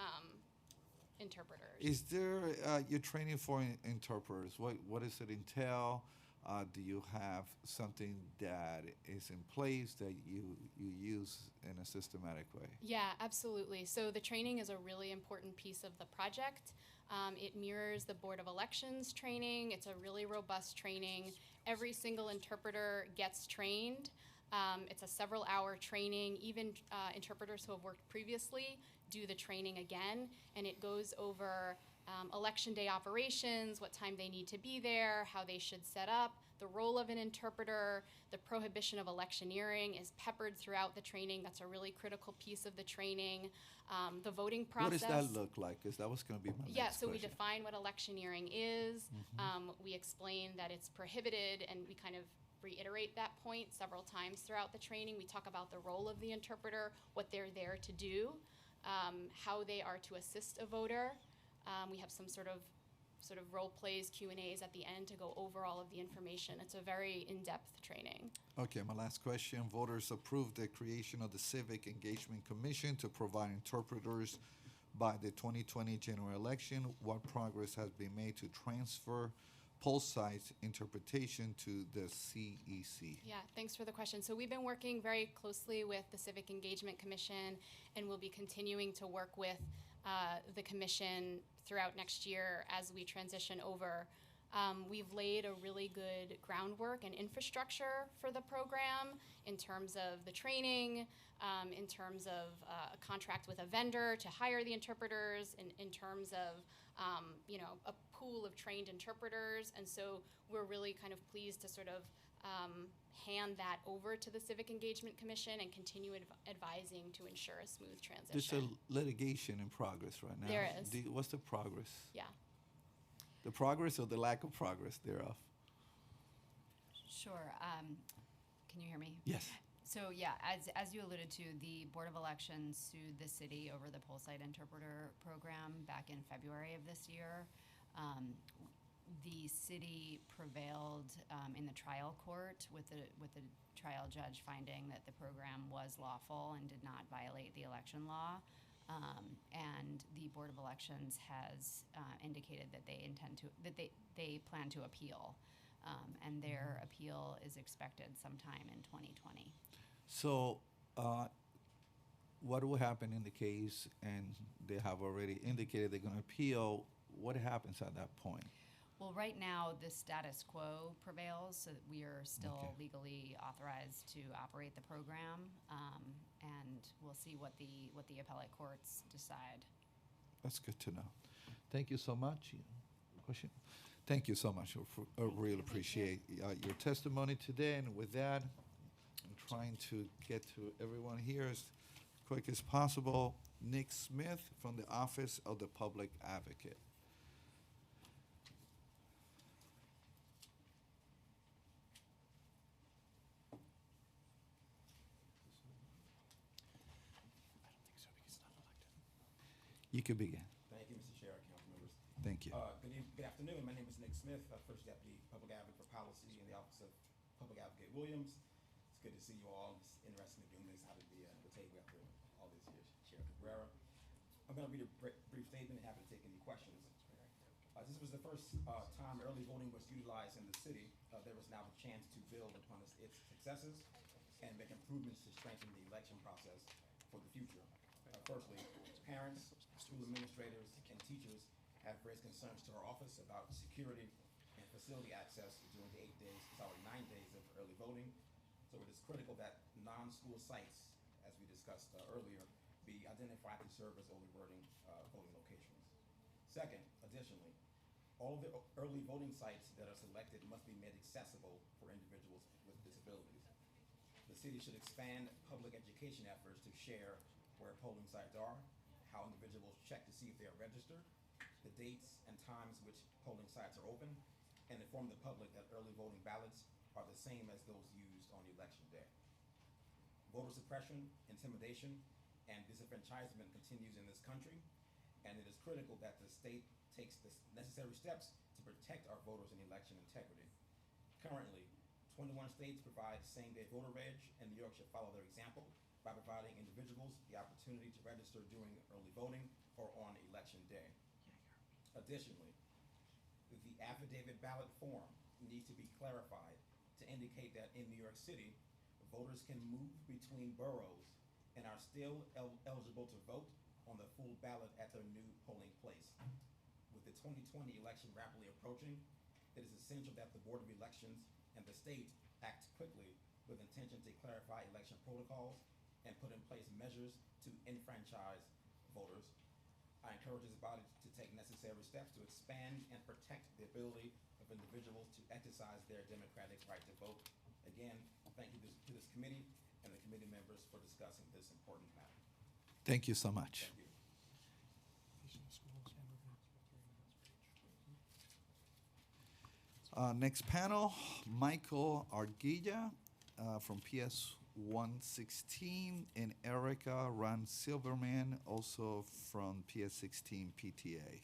interpreters. Is there, you're training for interpreters, what does it entail? Do you have something that is in place that you use in a systematic way? Yeah, absolutely. So the training is a really important piece of the project. It mirrors the Board of Elections training. It's a really robust training. Every single interpreter gets trained. It's a several-hour training. Even interpreters who have worked previously do the training again, and it goes over election day operations, what time they need to be there, how they should set up, the role of an interpreter, the prohibition of electioneering is peppered throughout the training. That's a really critical piece of the training. The voting process. What does that look like? Because that was going to be my next Yeah, so we question. define what electioneering is. We explain that it's prohibited, and we kind of reiterate that point several times throughout the training. We talk about the role of the interpreter, what they're there to do, how they are to assist a voter. We have some sort of role plays, Q&As at the end to go over all of the information. It's a very in-depth training. Okay, my last question. Voters approved the creation of the Civic Engagement Commission to provide interpreters by the 2020 general election. What progress has been made to transfer poll sites interpretation to the CEC? Yeah, thanks for the question. So we've been working very closely with the Civic Engagement Commission, and we'll be continuing to work with the commission throughout next year as we transition over. We've laid a really good groundwork and infrastructure for the program in terms of the training, in terms of a contract with a vendor to hire the interpreters, in terms of a pool of trained interpreters. And so we're really kind of pleased to sort of hand that over to the Civic Engagement Commission and continue advising to ensure a smooth There's transition. a litigation in progress right now. There is. What's the progress? Yeah. The progress or the lack of progress thereof? Sure. Can you hear me? Yes. So yeah, as you alluded to, the Board of Elections sued the city over the poll site interpreter program back in February of this year. The city prevailed in the trial court with the trial judge finding that the program was lawful and did not violate the election law. And the Board of Elections has indicated that they they plan to appeal, and their appeal is expected sometime in 2020. So, what will happen in the case, and they have already indicated they're going to appeal, what happens at that point? Well, right now, the status quo prevails, so that we are still Okay. legally authorized to operate the program, and we'll see what the appellate courts decide. That's good to know. Thank you so much. Question? Thank you so much. I really appreciate your testimony today. And with that, I'm trying to get to everyone here as quick as possible. Nick Smith from the Office of the Public Advocate. You can begin. Thank you, Mr. Chair, council members. Thank you. Good afternoon. My name is Nick Smith, First Deputy Public Advocate for Policy in the Office of Public Advocate Williams. It's good to see you all. It's interesting to doing this out of the table after all these years. Chair Cabrera. I'm going to read a brief statement and happy to take any questions. This was the first time early voting was utilized in the city. There is now a chance to build upon its successes and make improvements to strengthen the election process for the future. Firstly, parents, school administrators, and teachers have raised concerns to our office about security and facility access during the 9 days of early voting. So it is critical that non-school sites, as we discussed earlier, be identified to serve as early voting locations. Second, additionally, all of the early voting sites that are selected must be made accessible for individuals with disabilities. The city should expand public education efforts to share where polling sites are, how individuals check to see if they are registered, the dates and times which polling sites are open, and inform the public that early voting ballots are the same as those used on election day. Voter suppression, intimidation, and disenfranchisement continues in this country, and it is critical that the state takes the necessary steps to protect our voters and election integrity. Currently, 21 states provide same-day voter reg, and New York should follow their example by providing individuals the opportunity to register during early voting or on election day. Additionally, the affidavit ballot form needs to be clarified to indicate that in New York City, voters can move between boroughs and are still eligible to vote on the full ballot at their new polling place. With the 2020 election rapidly approaching, it is essential that the Board of Elections and the state act quickly with intention to clarify election protocols and put in place measures to enfranchise voters. I encourage this body to take necessary steps to expand and protect the ability of individuals to exercise their democratic right to vote. Again, thank you to this committee and the committee members for discussing this important matter. Thank you so much. Thank you. Next panel, Michael Arguilla from PS 116 and Erica Ron Silverman, also from PS 16 PTA.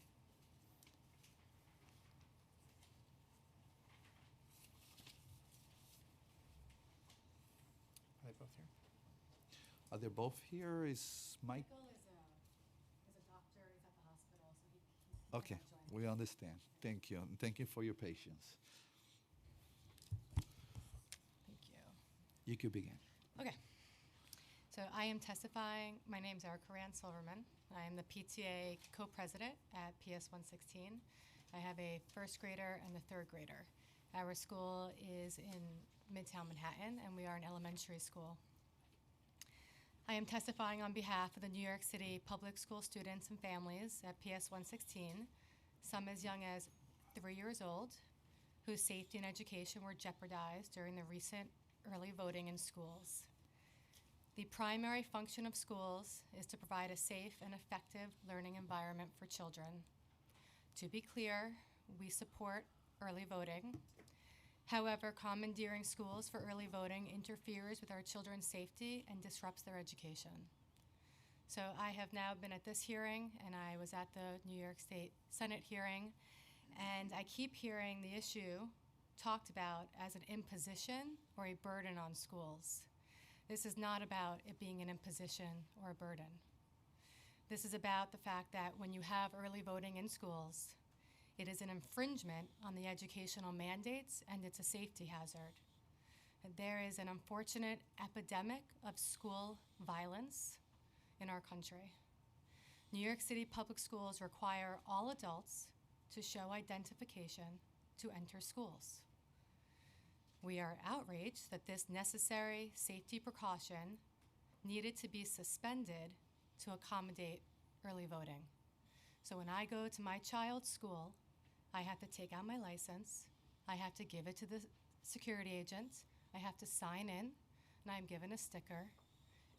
Are they both here? Are they both here? Is Mike? Michael is a doctor. He's at the hospital, so he's Okay, we understand. Thank you. And thank you for your patience. Thank you. You could begin. Okay. So I am testifying. My name is Erica Rand Silverman. I am the PTA co-president at PS 116. I have a first grader and a third grader. Our school is in Midtown Manhattan, and we are an elementary school. I am testifying on behalf of the New York City public school students and families at PS 116, some as young as 3 years old, whose safety and education were jeopardized during the recent early voting in schools. The primary function of schools is to provide a safe and effective learning environment for children. To be clear, we support early voting. However, commandeering schools for early voting interferes with our children's safety and disrupts their education. So I have now been at this hearing, and I was at the New York State Senate hearing, and I keep hearing the issue talked about as an imposition or a burden on schools. This is not about it being an imposition or a burden. This is about the fact that when you have early voting in schools, it is an infringement on the educational mandates, and it's a safety hazard. There is an unfortunate epidemic of school violence in our country. New York City public schools require all adults to show identification to enter schools. We are outraged that this necessary safety precaution needed to be suspended to accommodate early voting. So when I go to my child's school, I have to take out my license, I have to give it to the security agent, I have to sign in, and I'm given a sticker.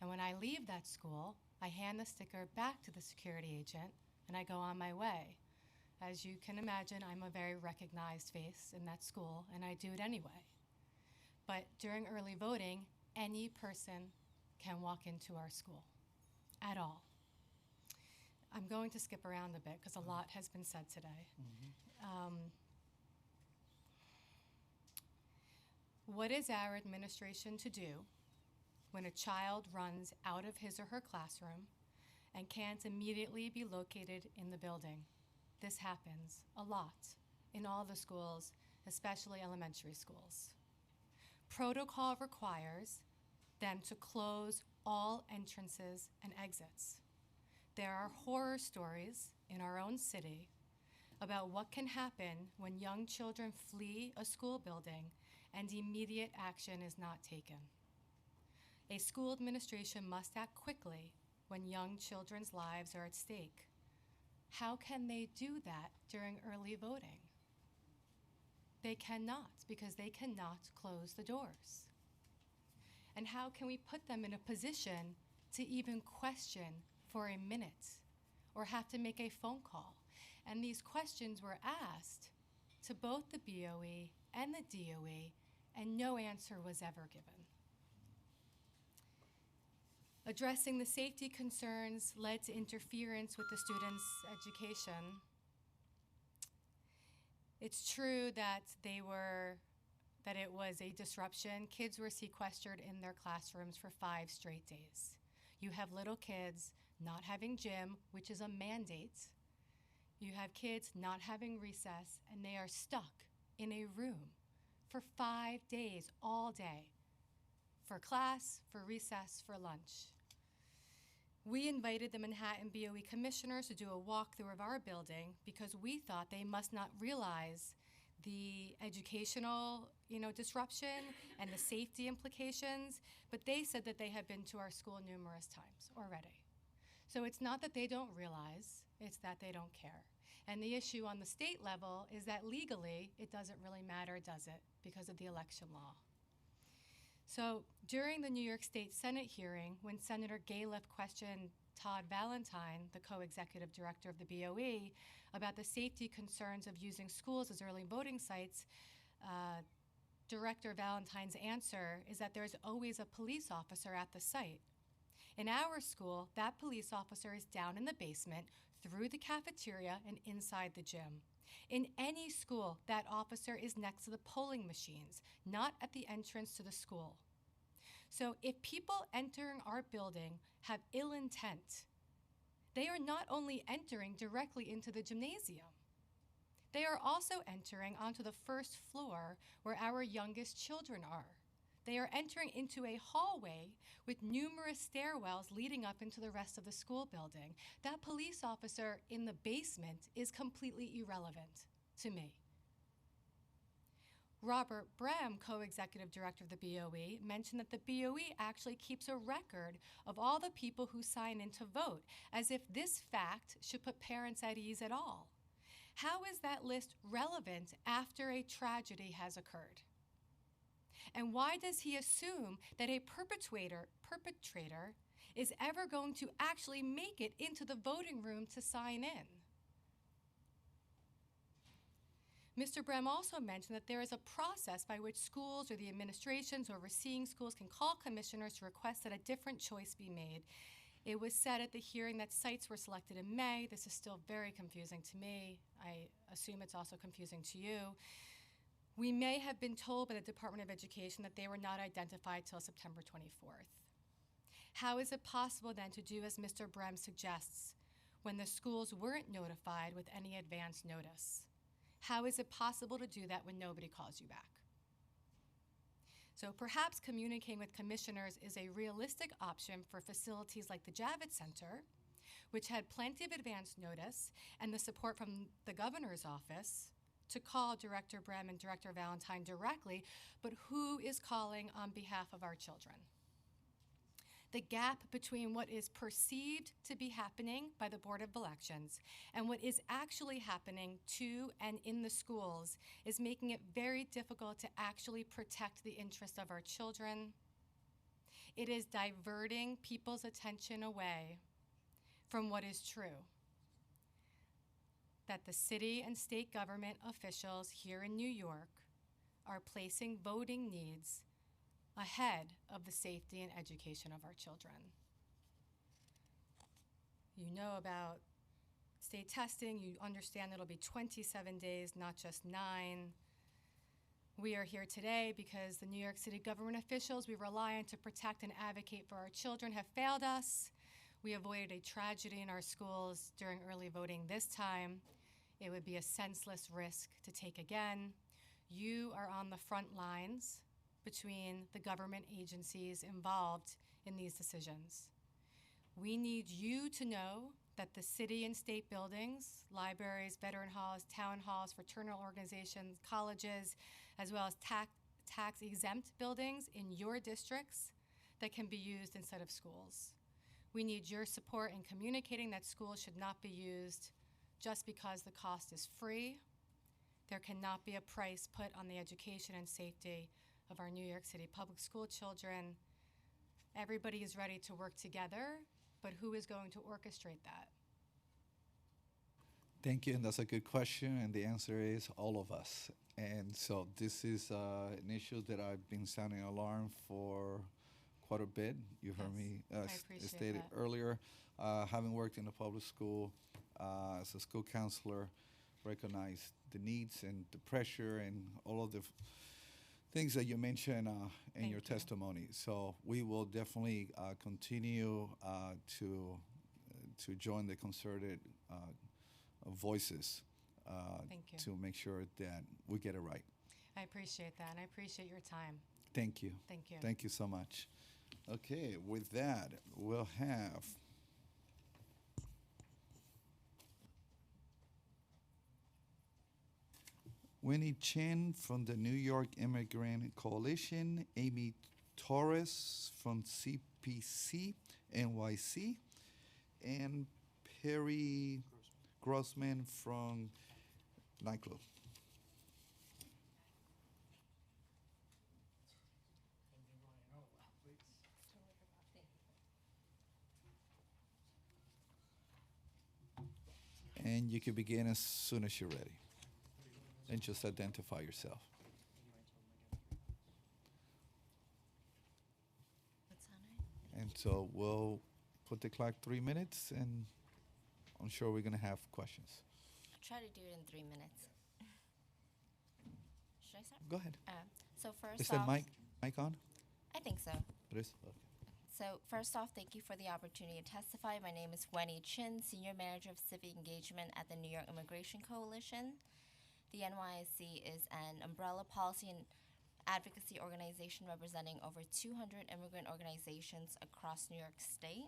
And when I leave that school, I hand the sticker back to the security agent, and I go on my way. As you can imagine, I'm a very recognized face in that school, and I do it anyway. But during early voting, any person can walk into our school at all. I'm going to skip around a bit because a lot has been said today. What is our administration to do when a child runs out of his or her classroom and can't immediately be located in the building? This happens a lot in all the schools, especially elementary schools. Protocol requires them to close all entrances and exits. There are horror stories in our own city about what can happen when young children flee a school building and immediate action is not taken. A school administration must act quickly when young children's lives are at stake. How can they do that during early voting? They cannot, because they cannot close the doors. And how can we put them in a position to even question for a minute or have to make a phone call? And these questions were asked to both the BOE and the DOE, and no answer was ever given. Addressing the safety concerns led to interference with the students' education. It's true that it was a disruption. Kids were sequestered in their classrooms for 5 straight days. You have little kids not having gym, which is a mandate. You have kids not having recess, and they are stuck in a room for 5 days, all day, for class, for recess, for lunch. We invited the Manhattan BOE commissioners to do a walkthrough of our building because we thought they must not realize the educational, disruption and the safety implications, but they said that they had been to our school numerous times already. So it's not that they don't realize, it's that they don't care. And the issue on the state level is that legally, it doesn't really matter, does it, because of the election law. So during the New York State Senate hearing, when Senator Galef questioned Todd Valentine, the co-executive director of the BOE, about the safety concerns of using schools as early voting sites, Director Valentine's answer is that there's always a police officer at the site. In our school, that police officer is down in the basement, through the cafeteria, and inside the gym. In any school, that officer is next to the polling machines, not at the entrance to the school. So if people entering our building have ill intent, they are not only entering directly into the gymnasium, they are also entering onto the first floor where our youngest children are. They are entering into a hallway with numerous stairwells leading up into the rest of the school building. That police officer in the basement is completely irrelevant to me. Robert Brehm, co-executive director of the BOE, mentioned that the BOE actually keeps a record of all the people who sign in to vote, as if this fact should put parents at ease at all. How is that list relevant after a tragedy has occurred? And why does he assume that a perpetrator is ever going to actually make it into the voting room to sign in? Mr. Brehm also mentioned that there is a process by which schools or the administrations overseeing schools can call commissioners to request that a different choice be made. It was said at the hearing that sites were selected in May. This is still very confusing to me. I assume it's also confusing to you. We may have been told by the Department of Education that they were not identified till September 24th. How is it possible then to do as Mr. Brehm suggests when the schools weren't notified with any advance notice? How is it possible to do that when nobody calls you back? So perhaps communicating with commissioners is a realistic option for facilities like the Javits Center, which had plenty of advance notice and the support from the governor's office to call Director Brem and Director Valentine directly, but who is calling on behalf of our children? The gap between what is perceived to be happening by the Board of Elections and what is actually happening to and in the schools is making it very difficult to actually protect the interests of our children. It is diverting people's attention away from what is true. That the city and state government officials here in New York are placing voting needs ahead of the safety and education of our children. You know about state testing, you understand it'll be 27 days, not just 9. We are here today because the New York City government officials we rely on to protect and advocate for our children have failed us. We avoided a tragedy in our schools during early voting this time. It would be a senseless risk to take again. You are on the front lines between the government agencies involved in these decisions. We need you to know that the city and state buildings, libraries, veteran halls, town halls, fraternal organizations, colleges, as well as tax-exempt buildings in your districts that can be used instead of schools. We need your support in communicating that schools should not be used just because the cost is free. There cannot be a price put on the education and safety of our New York City public school children. Everybody is ready to work together, but who is going to orchestrate that? Thank you, and that's a good question, and the answer is all of us. And so this is an issue that I've been sounding alarm for quite a bit. You heard me appreciate stated that. earlier. Having worked in a public school as a school counselor, recognize the needs and the pressure and all of the things that you mentioned in Thank your you. testimony. So we will definitely continue to join the concerted voices Thank you. to make sure that we get it right. I appreciate that, and I appreciate your time. Thank you. Thank you. Thank you so much. Okay, with that, we'll have Winnie Chin from the New York Immigrant Coalition, Amy Torres from CPC NYC, and Perry Grossman from Nightclub. And you can begin as soon as you're ready. And just identify yourself. That's all right. And so we'll put the clock 3 minutes, and I'm sure we're going to have questions. I'll try to do it in 3 minutes. Should I start? Go ahead. So first Is off, that mic on? I think so. It is? Okay. So first off, thank you for the opportunity to testify. My name is Winnie Chin, Senior Manager of Civic Engagement at the New York Immigration Coalition. The NYSC is an umbrella policy and advocacy organization representing over 200 immigrant organizations across New York State.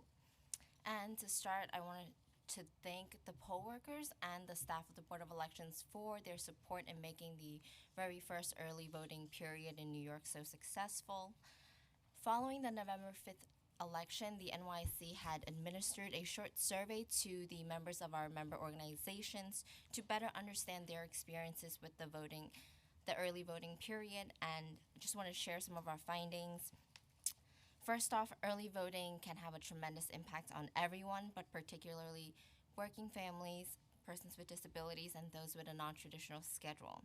And to start, I wanted to thank the poll workers and the staff of the Board of Elections for their support in making the very first early voting period in New York so successful. Following the November 5th election, the NYC had administered a short survey to the members of our member organizations to better understand their experiences with the early voting period, and I just want to share some of our findings. First off, early voting can have a tremendous impact on everyone, but particularly working families, persons with disabilities, and those with a non-traditional schedule.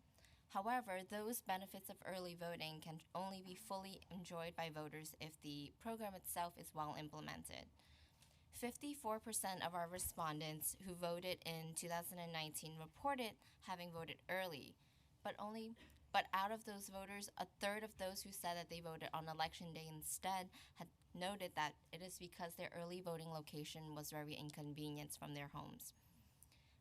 However, those benefits of early voting can only be fully enjoyed by voters if the program itself is well implemented. 54% of our respondents who voted in 2019 reported having voted early, but out of those voters, a third of those who said that they voted on election day instead had noted that it is because their early voting location was very inconvenienced from their homes.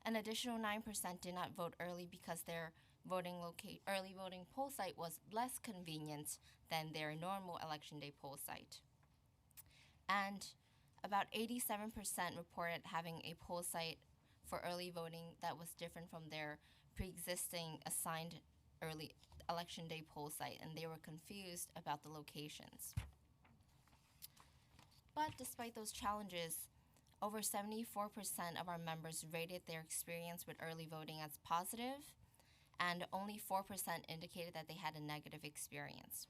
An additional 9% did not vote early because their early voting poll site was less convenient than their normal election day poll site. And About 87% reported having a poll site for early voting that was different from their pre-existing assigned early election day poll site, and they were confused about the locations. But despite those challenges, over 74% of our members rated their experience with early voting as positive, and only 4% indicated that they had a negative experience.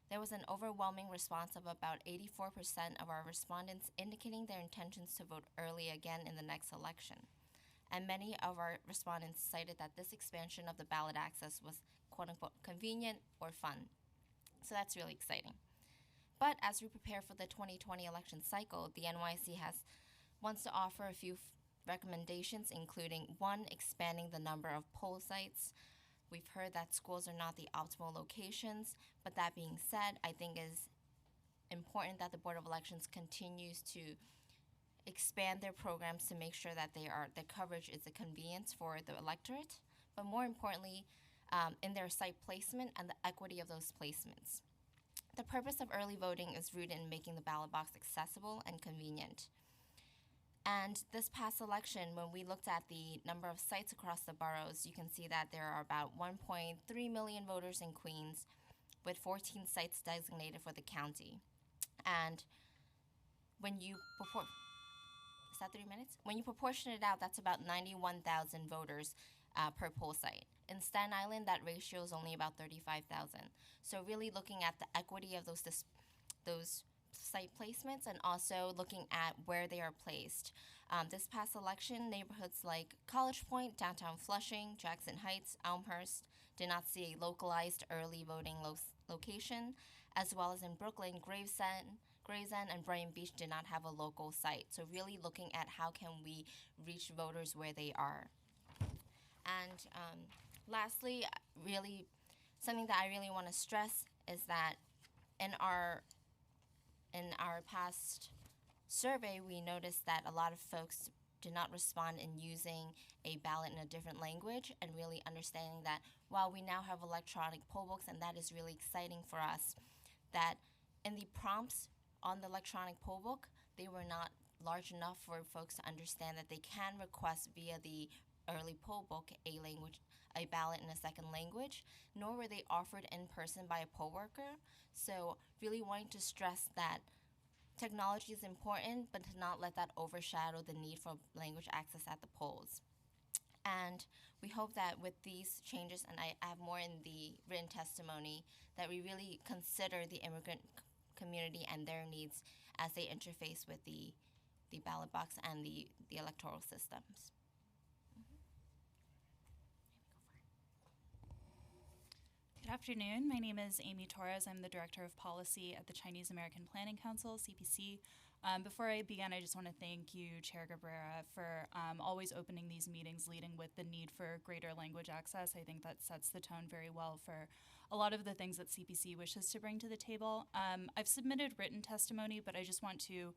There was an overwhelming response of about 84% of our respondents indicating their intentions to vote early again in the next election. And many of our respondents cited that this expansion of the ballot access was quote-unquote convenient or fun. So that's really exciting. But as we prepare for the 2020 election cycle, the NYC wants to offer a few recommendations, including 1, expanding the number of poll sites. We've heard that schools are not the optimal locations, but that being said, I think it is important that the Board of Elections continues to expand their programs to make sure that the coverage is a convenience for the electorate, but more importantly, in their site placement and the equity of those placements. The purpose of early voting is rooted in making the ballot box accessible and convenient. And this past election, when we looked at the number of sites across the boroughs, you can see that there are about 1.3 million voters in Queens, with 14 sites designated for the county. And when you is that 3 minutes? When you proportion it out, that's about 91,000 voters per poll site. In Staten Island, that ratio is only about 35,000. So really looking at the equity of those site placements and also looking at where they are placed. This past election, neighborhoods like College Point, downtown Flushing, Jackson Heights, Elmhurst did not see a localized early voting location, as well as in Brooklyn, Gravesend, and Brighton Beach did not have a local site. So really looking at how can we reach voters where they are. And lastly, really, something that I really want to stress is that in our past survey, we noticed that a lot of folks did not respond in using a ballot in a different language, and really understanding that while we now have electronic poll books, and that is really exciting for us, that in the prompts on the electronic poll book, they were not large enough for folks to understand that they can request via the early poll book a ballot in a second language, nor were they offered in person by a poll worker. So really wanting to stress that technology is important, but to not let that overshadow the need for language access at the polls. And we hope that with these changes, and I have more in the written testimony, that we really consider the immigrant community and their needs as they interface with the ballot box and the electoral systems. Good afternoon. My name is Amy Torres. I'm the Director of Policy at the Chinese American Planning Council, CPC. Before I begin, I just want to thank you, Chair Cabrera, for always opening these meetings, leading with the need for greater language access. I think that sets the tone very well for a lot of the things that CPC wishes to bring to the table. I've submitted written testimony, but I just want to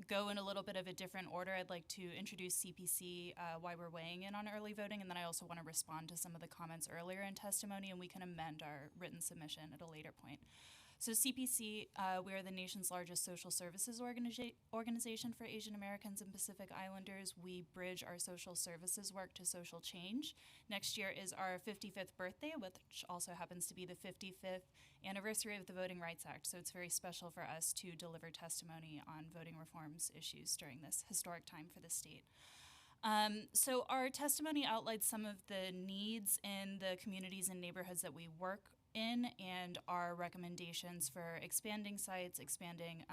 go in a little bit of a different order. I'd like to introduce CPC, why we're weighing in on early voting, and then I also want to respond to some of the comments earlier in testimony, and we can amend our written submission at a later point. So CPC, we are the nation's largest social services organization for Asian Americans and Pacific Islanders. We bridge our social services work to social change. Next year is our 55th birthday, which also happens to be the 55th anniversary of the Voting Rights Act. So it's very special for us to deliver testimony on voting reforms issues during this historic time for the state. So our testimony outlines some of the needs in the communities and neighborhoods that we work in, and our recommendations for expanding sites, expanding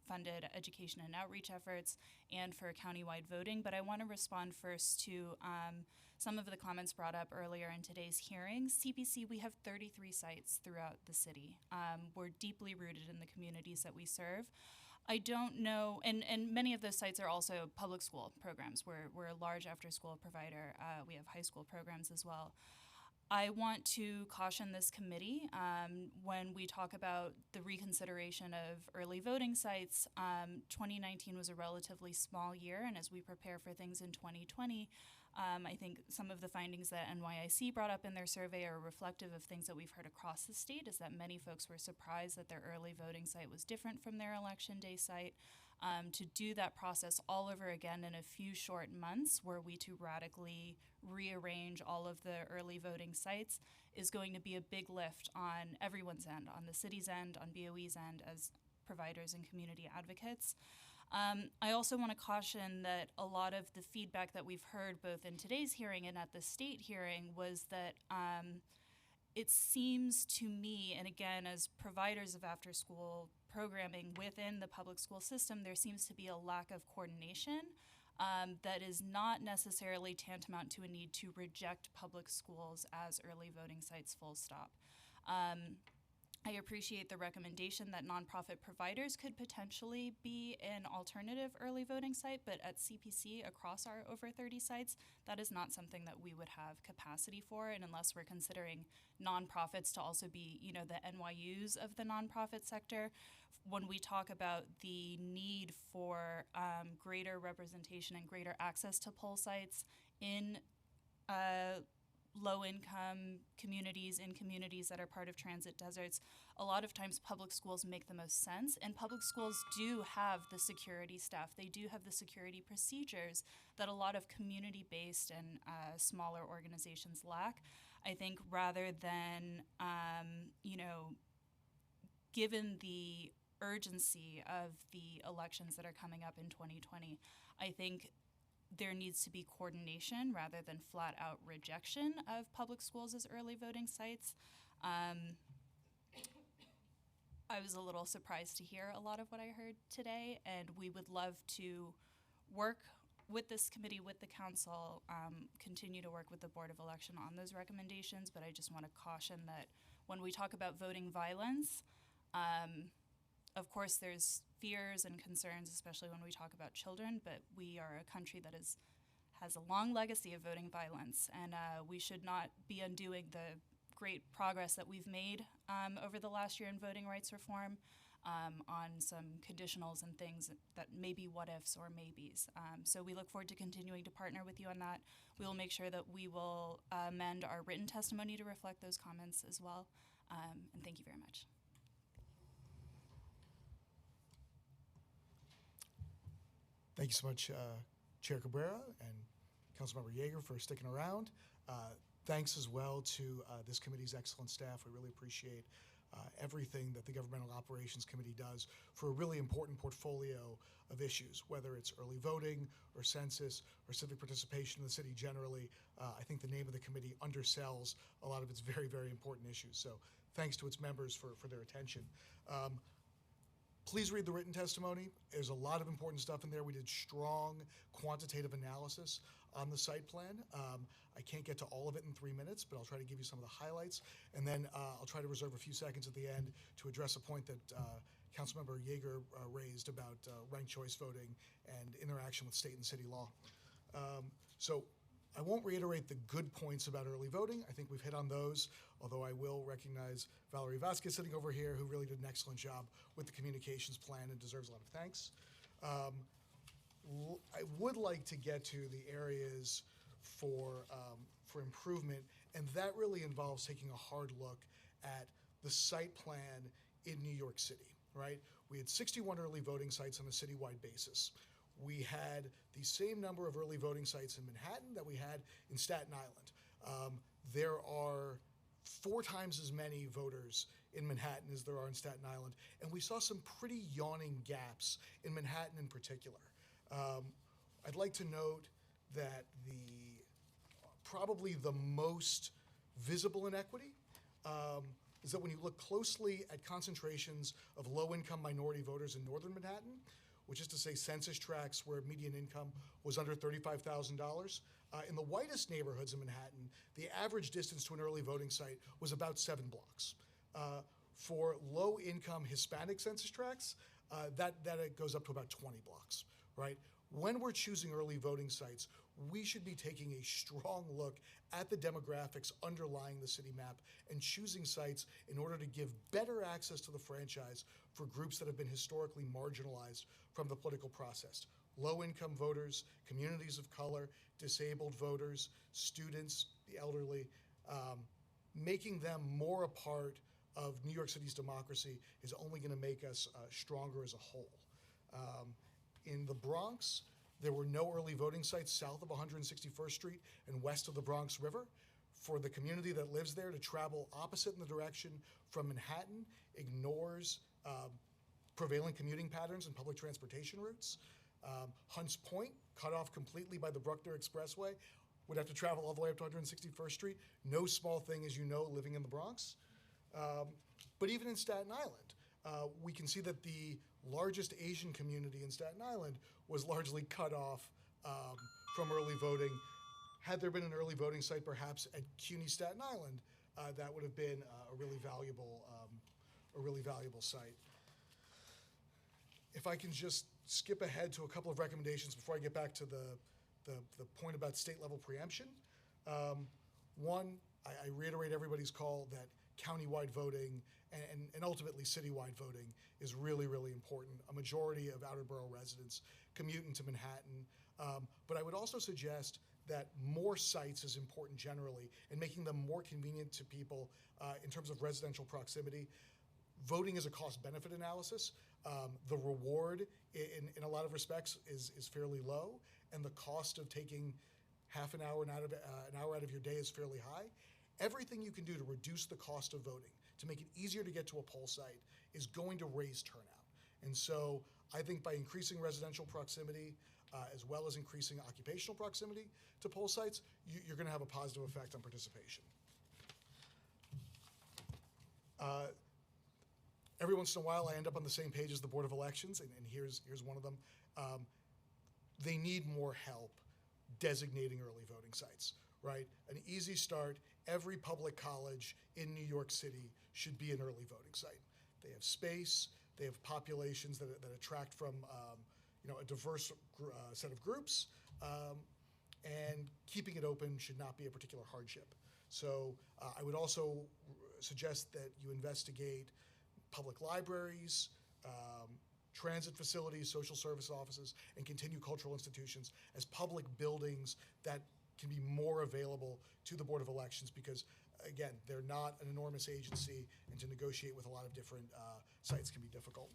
funded education and outreach efforts, and for countywide voting. But I want to respond first to some of the comments brought up earlier in today's hearing. CPC, we have 33 sites throughout the city. We're deeply rooted in the communities that we serve. I don't know, and many of those sites are also public school programs. We're a large after-school provider. We have high school programs as well. I want to caution this committee when we talk about the reconsideration of early voting sites. 2019 was a relatively small year, and as we prepare for things in 2020, I think some of the findings that NYIC brought up in their survey are reflective of things that we've heard across the state, is that many folks were surprised that their early voting site was different from their election day site. to do that process all over again in a few short months, were we to radically rearrange all of the early voting sites, is going to be a big lift on everyone's end, on the city's end, on BOE's end, as providers and community advocates. I also want to caution that a lot of the feedback that we've heard both in today's hearing and at the state hearing was that it seems to me, and again, as providers of after-school programming within the public school system, there seems to be a lack of coordination that is not necessarily tantamount to a need to reject public schools as early voting sites, full stop. I appreciate the recommendation that nonprofit providers could potentially be an alternative early voting site, but at CPC, across our over 30 sites, that is not something that we would have capacity for, and unless we're considering nonprofits to also be, you know, the NYUs of the nonprofit sector, when we talk about the need for greater representation and greater access to poll sites in low-income communities, in communities that are part of transit deserts, a lot of times public schools make the most sense, and public schools do have the security staff. They do have the security procedures that a lot of community-based and smaller organizations lack. I think rather than, you know, given the urgency of the elections that are coming up in 2020, I think there needs to be coordination rather than flat out rejection of public schools as early voting sites. I was a little surprised to hear a lot of what I heard today, and we would love to work with this committee, with the council, continue to work with the Board of Election on those recommendations, but I just want to caution that when we talk about voting violence, of course there's fears and concerns, especially when we talk about children, but we are a country that has a long legacy of voting violence, and we should not be undoing the great progress that we've made over the last year in voting rights reform on some conditionals and things that may be what-ifs or maybes. So we look forward to continuing to partner with you on that. We will make sure that we will amend our written testimony to reflect those comments as well, and thank you very much. Thank you so much, Chair Cabrera and Councilmember Yeager, for sticking around. Thanks as well to this committee's excellent staff. We really appreciate everything that the Governmental Operations Committee does for a really important portfolio of issues, whether it's early voting or census or civic participation in the city generally. I think the name of the committee undersells a lot of its very, very important issues. So thanks to its members for their attention. Please read the written testimony. There's a lot of important stuff in there. We did strong quantitative analysis on the site plan. I can't get to all of it in 3 minutes, but I'll try to give you some of the highlights. And then I'll try to reserve a few seconds at the end to address a point that Councilmember Yeager raised about ranked choice voting and interaction with state and city law. So I won't reiterate the good points about early voting. I think we've hit on those, although I will recognize Valerie Vasquez sitting over here, who really did an excellent job with the communications plan and deserves a lot of thanks. I would like to get to the areas for improvement, and that really involves taking a hard look at the site plan in New York City, right? We had 61 early voting sites on a citywide basis. We had the same number of early voting sites in Manhattan that we had in Staten Island. There are 4 times as many voters in Manhattan as there are in Staten Island, and we saw some pretty yawning gaps in Manhattan in particular. I'd like to note that probably the most visible inequity is that when you look closely at concentrations of low-income minority voters in northern Manhattan, which is to say census tracts where median income was under $35,000. In the whitest neighborhoods in Manhattan, the average distance to an early voting site was about 7 blocks. For low-income Hispanic census tracts, that goes up to about 20 blocks, right? When we're choosing early voting sites, we should be taking a strong look at the demographics underlying the city map and choosing sites in order to give better access to the franchise for groups that have been historically marginalized from the political process. Low-income voters, communities of color, disabled voters, students, the elderly, making them more a part of New York City's democracy is only going to make us stronger as a whole. In the Bronx, there were no early voting sites south of 161st Street and west of the Bronx River. For the community that lives there to travel opposite in the direction from Manhattan ignores prevailing commuting patterns and public transportation routes. Hunts Point, cut off completely by the Bruckner Expressway, would have to travel all the way up to 161st Street. No small thing, as you know, living in the Bronx. But even in Staten Island, we can see that the largest Asian community in Staten Island was largely cut off from early voting. Had there been an early voting site, perhaps at CUNY Staten Island, that would have been a really valuable site. If I can just skip ahead to a couple of recommendations before I get back to the point about state-level preemption. One, I reiterate everybody's call that countywide voting and ultimately citywide voting is really, really important. A majority of outer borough residents commute into Manhattan. But I would also suggest that more sites is important generally, and making them more convenient to people in terms of residential proximity. Voting is a cost-benefit analysis. The reward in a lot of respects is fairly low, and the cost of taking half an hour out of your day is fairly high. Everything you can do to reduce the cost of voting, to make it easier to get to a poll site, is going to raise turnout. And so I think by increasing residential proximity, as well as increasing occupational proximity to poll sites, you're going to have a positive effect on participation. Every once in a while, I end up on the same page as the Board of Elections, and here's one of them. They need more help designating early voting sites, right? An easy start, every public college in New York City should be an early voting site. They have space, they have populations that attract from a diverse set of groups, and keeping it open should not be a particular hardship. So I would also suggest that you investigate public libraries, transit facilities, social service offices, and continued cultural institutions as public buildings that can be more available to the Board of Elections, because, again, they're not an enormous agency, and to negotiate with a lot of different sites can be difficult.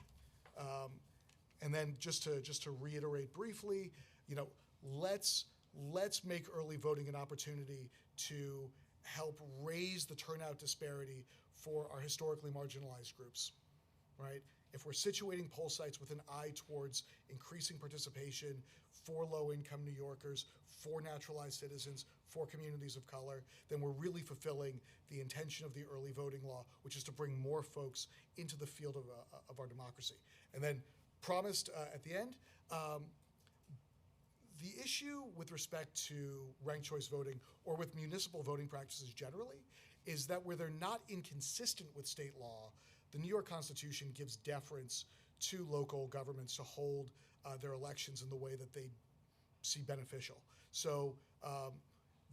And then just to reiterate briefly, let's make early voting an opportunity to help raise the turnout disparity for our historically marginalized groups, right? If we're situating poll sites with an eye towards increasing participation for low-income New Yorkers, for naturalized citizens, for communities of color, then we're really fulfilling the intention of the early voting law, which is to bring more folks into the field of our democracy. And then promised at the end, the issue with respect to ranked choice voting or with municipal voting practices generally is that where they're not inconsistent with state law, the New York Constitution gives deference to local governments to hold their elections in the way that they see beneficial. So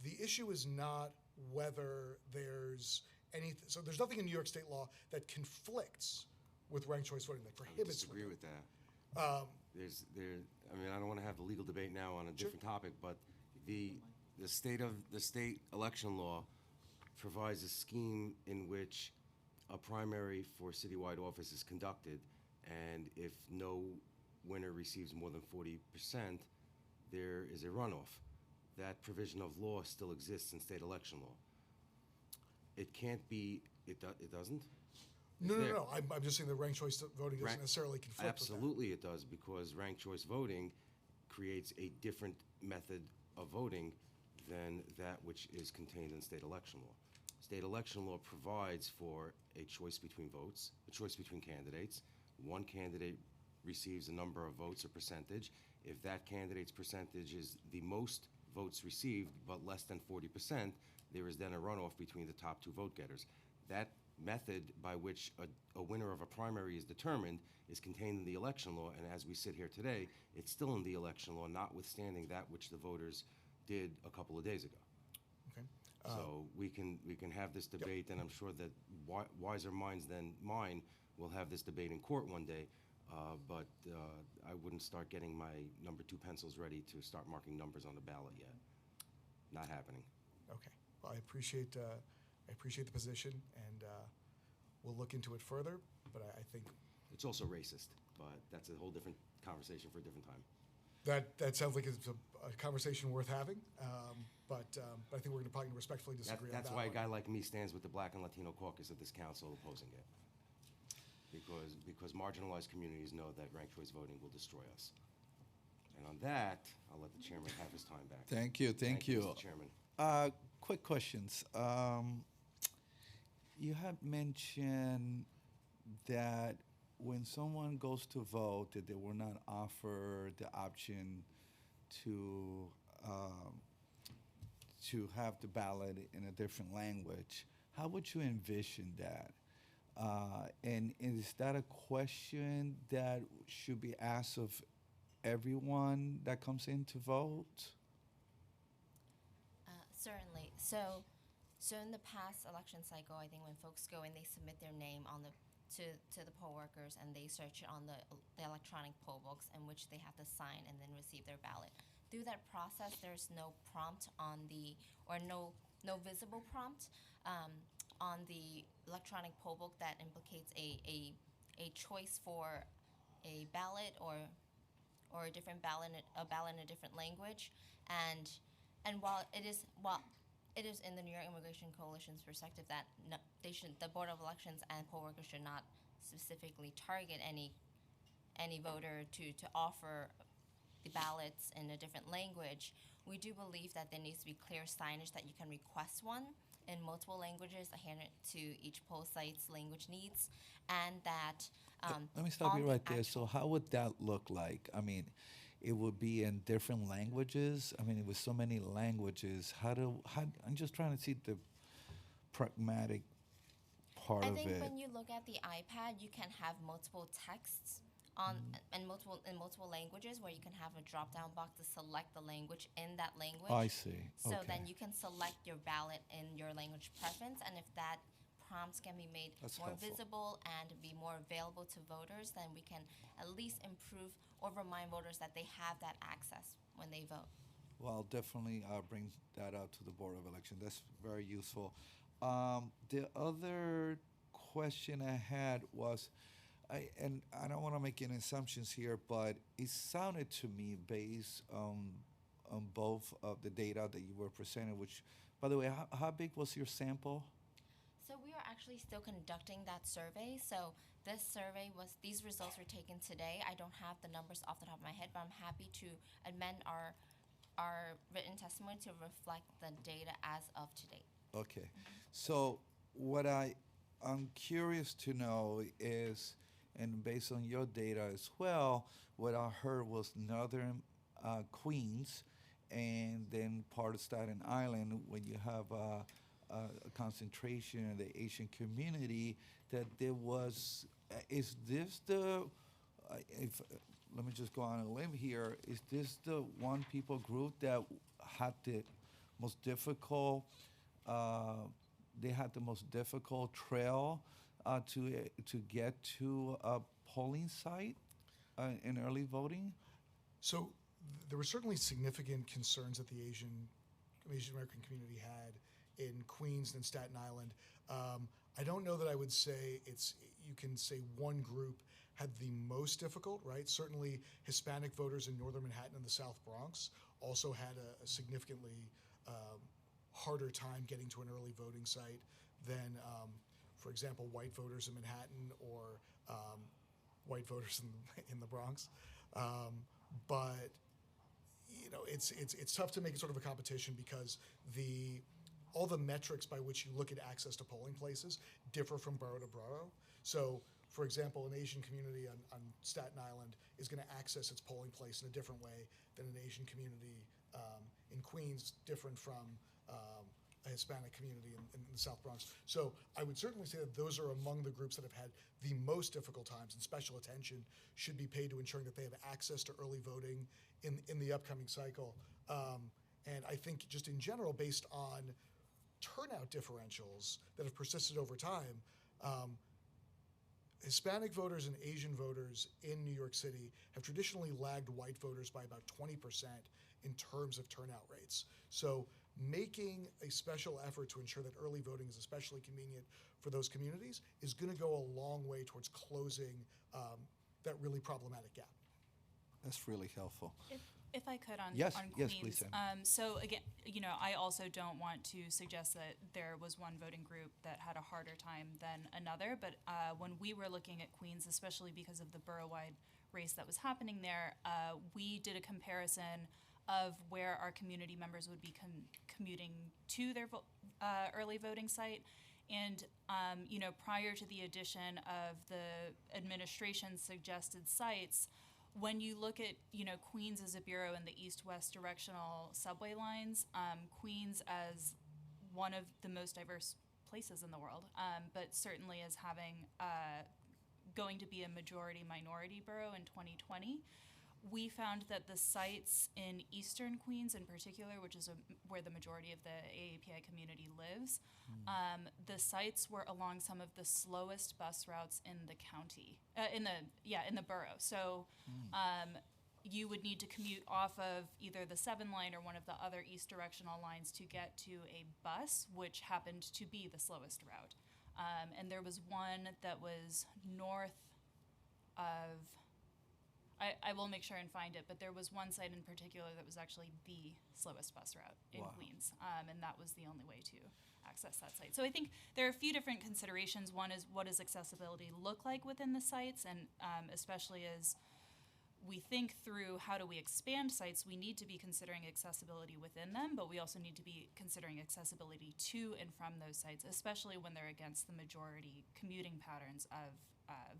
the issue is not whether there's anything, so there's nothing in New York state law that conflicts with ranked choice voting, that prohibits. I disagree with that. I don't want to have the legal debate now on a different topic, but the state election law provides a scheme in which a primary for citywide office is conducted, and if no winner receives more than 40%, there is a runoff. That provision of law still exists in state election law. It can't be, it doesn't? No. I'm just saying that ranked choice voting doesn't necessarily conflict Absolutely with that. It does, because ranked choice voting creates a different method of voting than that which is contained in state election law. State election law provides for a choice between votes, a choice between candidates. One candidate receives a number of votes or percentage. If that candidate's percentage is the most votes received but less than 40%, there is then a runoff between the top two vote getters. That method by which a winner of a primary is determined is contained in the election law, and as we sit here today, it's still in the election law, notwithstanding that which the voters did a couple of days ago. Okay. So we can have this debate, and I'm sure that wiser minds than mine will have this debate in court one day, but I wouldn't start getting my number 2 pencils ready to start marking numbers on the ballot yet. Not happening. Okay. Well, I appreciate the position, and we'll look into it further, but I think It's also racist, but that's a whole different conversation for a different time. That sounds like it's a conversation worth having, but I think we're going to probably respectfully disagree on that. That's why a one. guy like me stands with the Black and Latino caucus of this council opposing it. Because marginalized communities know that ranked choice voting will destroy us. And on that, I'll let the chairman have his time back. Thank you, thank you. Mr. Chairman. Quick questions. You had mentioned that when someone goes to vote, that they were not offered the option to have the ballot in a different language. How would you envision that? And is that a question that should be asked of everyone that comes in to vote? Certainly. So in the past election cycle, I think when folks go and they submit their name on to the poll workers and they search it on the electronic poll books in which they have to sign and then receive their ballot. Through that process, there's no prompt no visible prompt on the electronic poll book that implicates a choice for a ballot or a different ballot, a ballot in a different language, and while it is in the New York Immigration Coalition's perspective that the Board of Elections and poll workers should not specifically target any voter to offer the ballots in a different language, we do believe that there needs to be clear signage that you can request one in multiple languages adherent to each poll site's language needs, and that Let me stop you on the right there. So how would that look like? I mean, it would be in different languages. I mean, with so many languages, I'm just trying to see the pragmatic part I of think it. when you look at the iPad, you can have multiple texts on in multiple languages, where you can have a drop-down box to select the language in that language. I see. So Okay. then you can select your ballot in your language preference, and if that prompts can be made That's more helpful. visible and be more available to voters, then we can at least improve or remind voters that they have that access when they vote. Well, definitely bring that out to the Board of Election. That's very useful. The other question I had was, and I don't want to make any assumptions here, but it sounded to me based on both of the data that you were presenting, which, by the way, how big was your sample? So we are actually still conducting that survey. So these results were taken today. I don't have the numbers off the top of my head, but I'm happy to amend our written testimony to reflect the data as of today. Okay. So what I'm curious to know is, and based on your data as well, what I heard was northern Queens and then part of Staten Island, when you have a concentration in the Asian community, that there was, is this the, let me just go on a limb here, is this the one people group that had the most difficult, they had the most difficult trail to get to a polling site in early voting? So there were certainly significant concerns that the Asian American community had in Queens and Staten Island. I don't know that I would say you can say one group had the most difficult, right? Certainly Hispanic voters in northern Manhattan and the South Bronx also had a significantly harder time getting to an early voting site than, for example, white voters in Manhattan or white voters in the Bronx. But you know, it's tough to make it sort of a competition because all the metrics by which you look at access to polling places differ from borough to borough. So, for example, an Asian community on Staten Island is going to access its polling place in a different way than an Asian community in Queens, different from a Hispanic community in the South Bronx. So I would certainly say that those are among the groups that have had the most difficult times, and special attention should be paid to ensuring that they have access to early voting in the upcoming cycle. And I think just in general, based on turnout differentials that have persisted over time, Hispanic voters and Asian voters in New York City have traditionally lagged white voters by about 20% in terms of turnout rates. So making a special effort to ensure that early voting is especially convenient for those communities is going to go a long way towards closing that really problematic gap. That's really helpful. If I could on Yes, on yes, Queens. please, Sam. So again, I also don't want to suggest that there was one voting group that had a harder time than another. But when we were looking at Queens, especially because of the borough-wide race that was happening there, we did a comparison of where our community members would be commuting to their early voting site. And, prior to the addition of the administration's suggested sites, when you look at, Queens as a bureau in the east-west directional subway lines, Queens as one of the most diverse places in the world, but certainly as having going to be a majority-minority borough in 2020, we found that the sites in eastern Queens in particular, which is where the majority of the AAPI community lives, the sites were along some of the slowest bus routes in the county, in the borough. So you would need to commute off of either the 7 line or one of the other east directional lines to get to a bus, which happened to be the slowest route. And there was one that was north of, I will make sure and find it, but there was one site in particular that was actually the slowest bus route in Wow. Queens, and that was the only way to access that site. So I think there are a few different considerations. One is, what does accessibility look like within the sites, and especially as we think through how do we expand sites, we need to be considering accessibility within them, but we also need to be considering accessibility to and from those sites, especially when they're against the majority commuting patterns of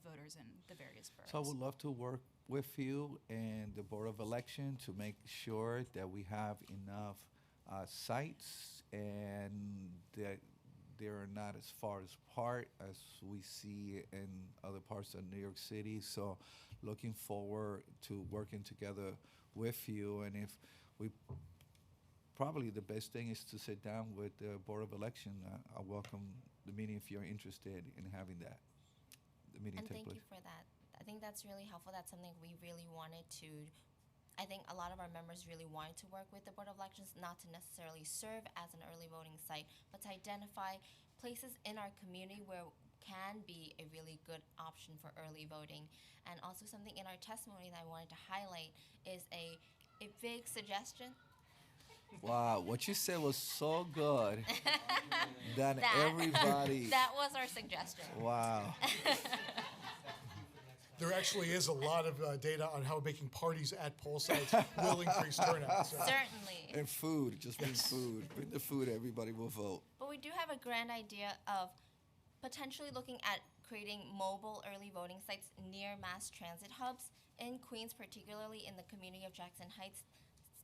voters in the various boroughs. So I would love to work with you and the Board of Election to make sure that we have enough sites and that they're not as far apart as we see in other parts of New York City. So looking forward to working together with you. And if we, probably the best thing is to sit down with the Board of Election. I welcome the meeting if you're interested in having that. The meeting And take thank place. you for that. I think that's really helpful. That's something we really wanted to. I think a lot of our members really wanted to work with the Board of Elections, not to necessarily serve as an early voting site, but to identify places in our community where can be a really good option for early voting. And also something in our testimony that I wanted to highlight is a big suggestion. Wow, what you said was so good that That- everybody. That was our suggestion. Wow. There actually is a lot of data on how making parties at poll sites will increase turnout. So. Certainly. And food, just bring food. Bring the food, everybody will vote. But we do have a grand idea of potentially looking at creating mobile early voting sites near mass transit hubs in Queens, particularly in the community of Jackson Heights.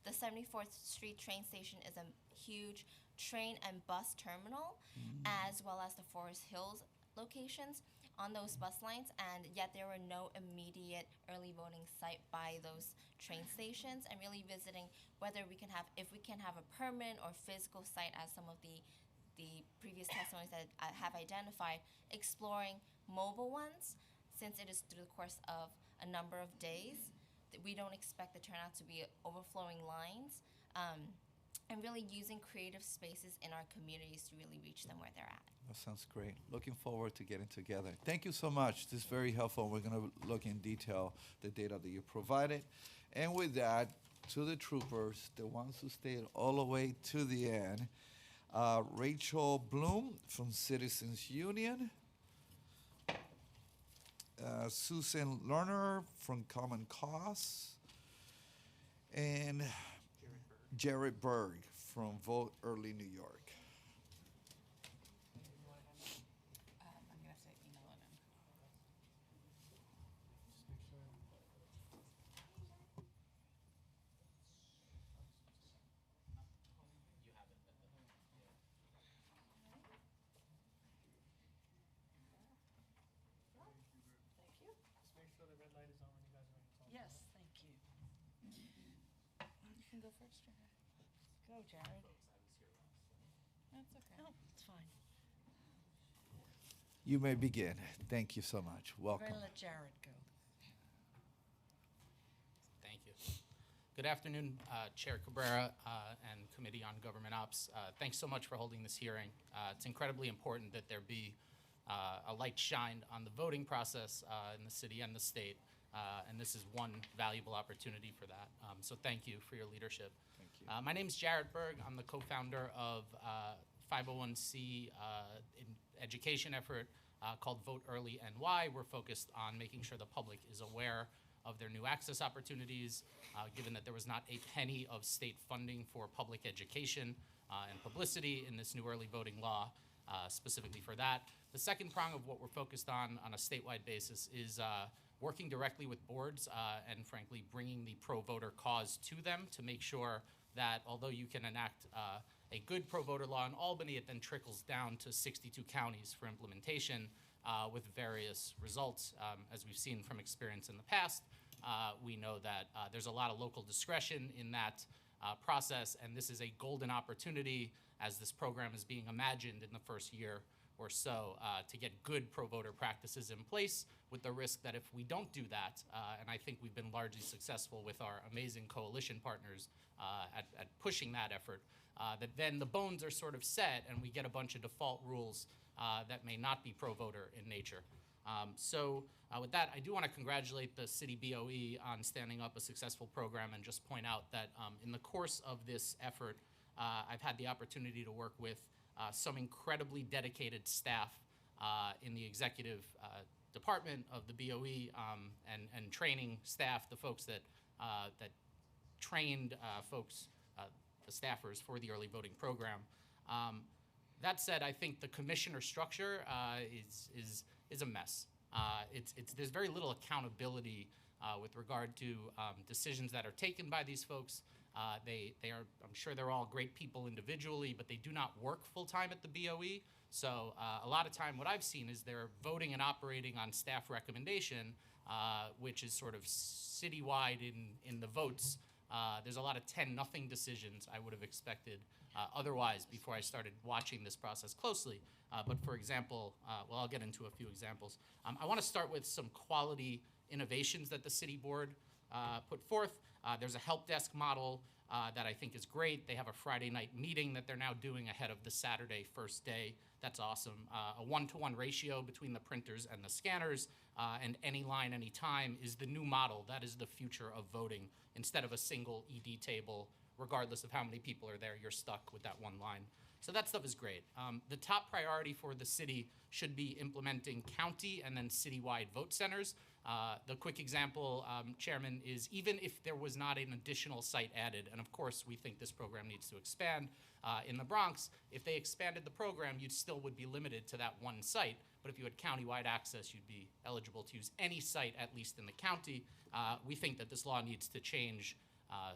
The 74th Street train station is a huge train and bus terminal, as well as the Forest Hills locations on those bus lines, and yet there were no immediate early voting site by those train stations, and really visiting whether we can have, if we can have a permanent or physical site, as some of the previous testimonies that I have identified, exploring mobile ones, since it is through the course of a number of days. We don't expect the turnout to be overflowing lines, and really using creative spaces in our communities to really reach them where they're at. That sounds great. Looking forward to getting together. Thank you so much. This is very helpful. We're going to look in detail the data that you provided. And with that, to the troopers, the ones who stayed all the way to the end, Rachel Bloom from Citizens Union, Susan Lerner from Common Cause, and Jared Berg from Vote Early New York. I'm gonna have to email it in. Yes, thank you. You can go first, Jared. Go, Jared. That's okay. No, it's fine. You may begin. Thank you so much. We're Welcome. gonna let Jared go. Thank you. Good afternoon, Chair Cabrera and Committee on Government Ops. Thanks so much for holding this hearing. It's incredibly important that there be a light shined on the voting process in the city and the state, and this is one valuable opportunity for that. So thank you for your leadership. Thank you. My name is Jared Berg. I'm the co-founder of 501c education effort called Vote Early NY. We're focused on making sure the public is aware of their new access opportunities, given that there was not a penny of state funding for public education and publicity in this new early voting law, specifically for that. The second prong of what we're focused on a statewide basis is working directly with boards and frankly bringing the pro-voter cause to them to make sure that although you can enact a good pro-voter law in Albany, it then trickles down to 62 counties for implementation with various results. As we've seen from experience in the past, we know that there's a lot of local discretion in that process, and this is a golden opportunity as this program is being imagined in the first year or so to get good pro-voter practices in place, with the risk that if we don't do that, and I think we've been largely successful with our amazing coalition partners at pushing that effort, that then the bones are sort of set and we get a bunch of default rules that may not be pro-voter in nature. With that, I do want to congratulate the City BOE on standing up a successful program and just point out that in the course of this effort, I've had the opportunity to work with some incredibly dedicated staff in the executive department of the BOE and training staff, the folks that trained folks, the staffers for the early voting program. That said, I think the commissioner structure is a mess. There's very little accountability with regard to decisions that are taken by these folks. They are, I'm sure they're all great people individually, but they do not work full-time at the BOE. So a lot of time what I've seen is they're voting and operating on staff recommendation, which is sort of citywide in the votes. There's a lot of 10-0 decisions I would have expected otherwise before I started watching this process closely. But for example, well, I'll get into a few examples. I want to start with some quality innovations that the city board put forth. There's a help desk model that I think is great. They have a Friday night meeting that they're now doing ahead of the Saturday first day. That's awesome. A 1-to-1 ratio between the printers and the scanners, and any line, any time is the new model. That is the future of voting. Instead of a single ED table, regardless of how many people are there, you're stuck with that one line. So that stuff is great. The top priority for the city should be implementing county and then citywide vote centers. The quick example, Chairman, is even if there was not an additional site added, and of course we think this program needs to expand in the Bronx, if they expanded the program, you still would be limited to that one site. But if you had countywide access, you'd be eligible to use any site, at least in the county. We think that this law needs to change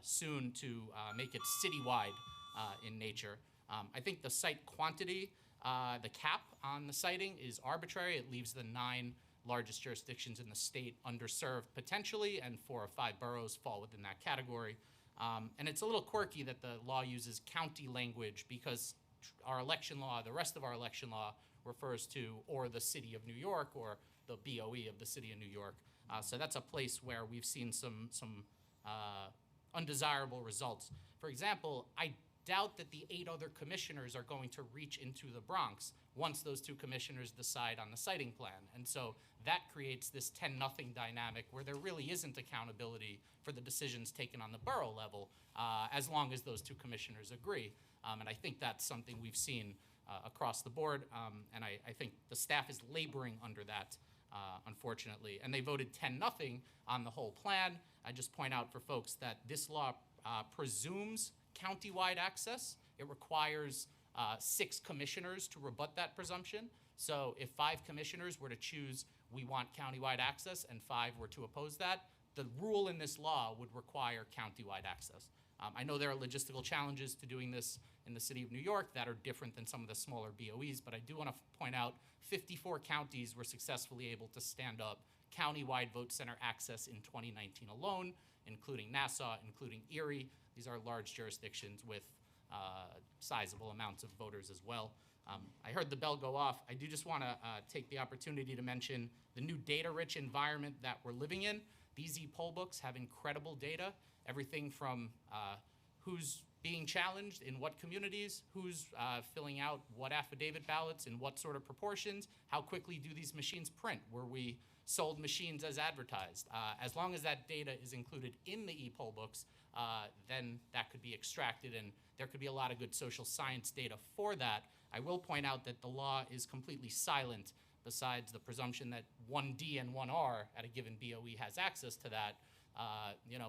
soon to make it citywide in nature. I think the site quantity, the cap on the siting is arbitrary. It leaves the 9 largest jurisdictions in the state underserved potentially, and 4 or 5 boroughs fall within that category. And it's a little quirky that the law uses county language because our election law, the rest of our election law, refers to or the city of New York or the BOE of the city of New York. So that's a place where we've seen some undesirable results. For example, I doubt that the 8 other commissioners are going to reach into the Bronx once those 2 commissioners decide on the siting plan. And so that creates this 10-0 dynamic where there really isn't accountability for the decisions taken on the borough level as long as those 2 commissioners agree. And I think that's something we've seen across the board, and I think the staff is laboring under that, unfortunately. And they voted 10-0 on the whole plan. I just point out for folks that this law presumes countywide access. It requires 6 commissioners to rebut that presumption. So if 5 commissioners were to choose we want countywide access and 5 were to oppose that, the rule in this law would require countywide access. I know there are logistical challenges to doing this in the city of New York that are different than some of the smaller BOEs, but I do want to point out 54 counties were successfully able to stand up countywide vote center access in 2019 alone, including Nassau, including Erie. These are large jurisdictions with sizable amounts of voters as well. I heard the bell go off. I do just want to take the opportunity to mention the new data-rich environment that we're living in. These e-poll books have incredible data, everything from who's being challenged in what communities, who's filling out what affidavit ballots in what sort of proportions, how quickly do these machines print, were we sold machines as advertised. As long as that data is included in the e-poll books, then that could be extracted, and there could be a lot of good social science data for that. I will point out that the law is completely silent, besides the presumption that one D and one R at a given BOE has access to that.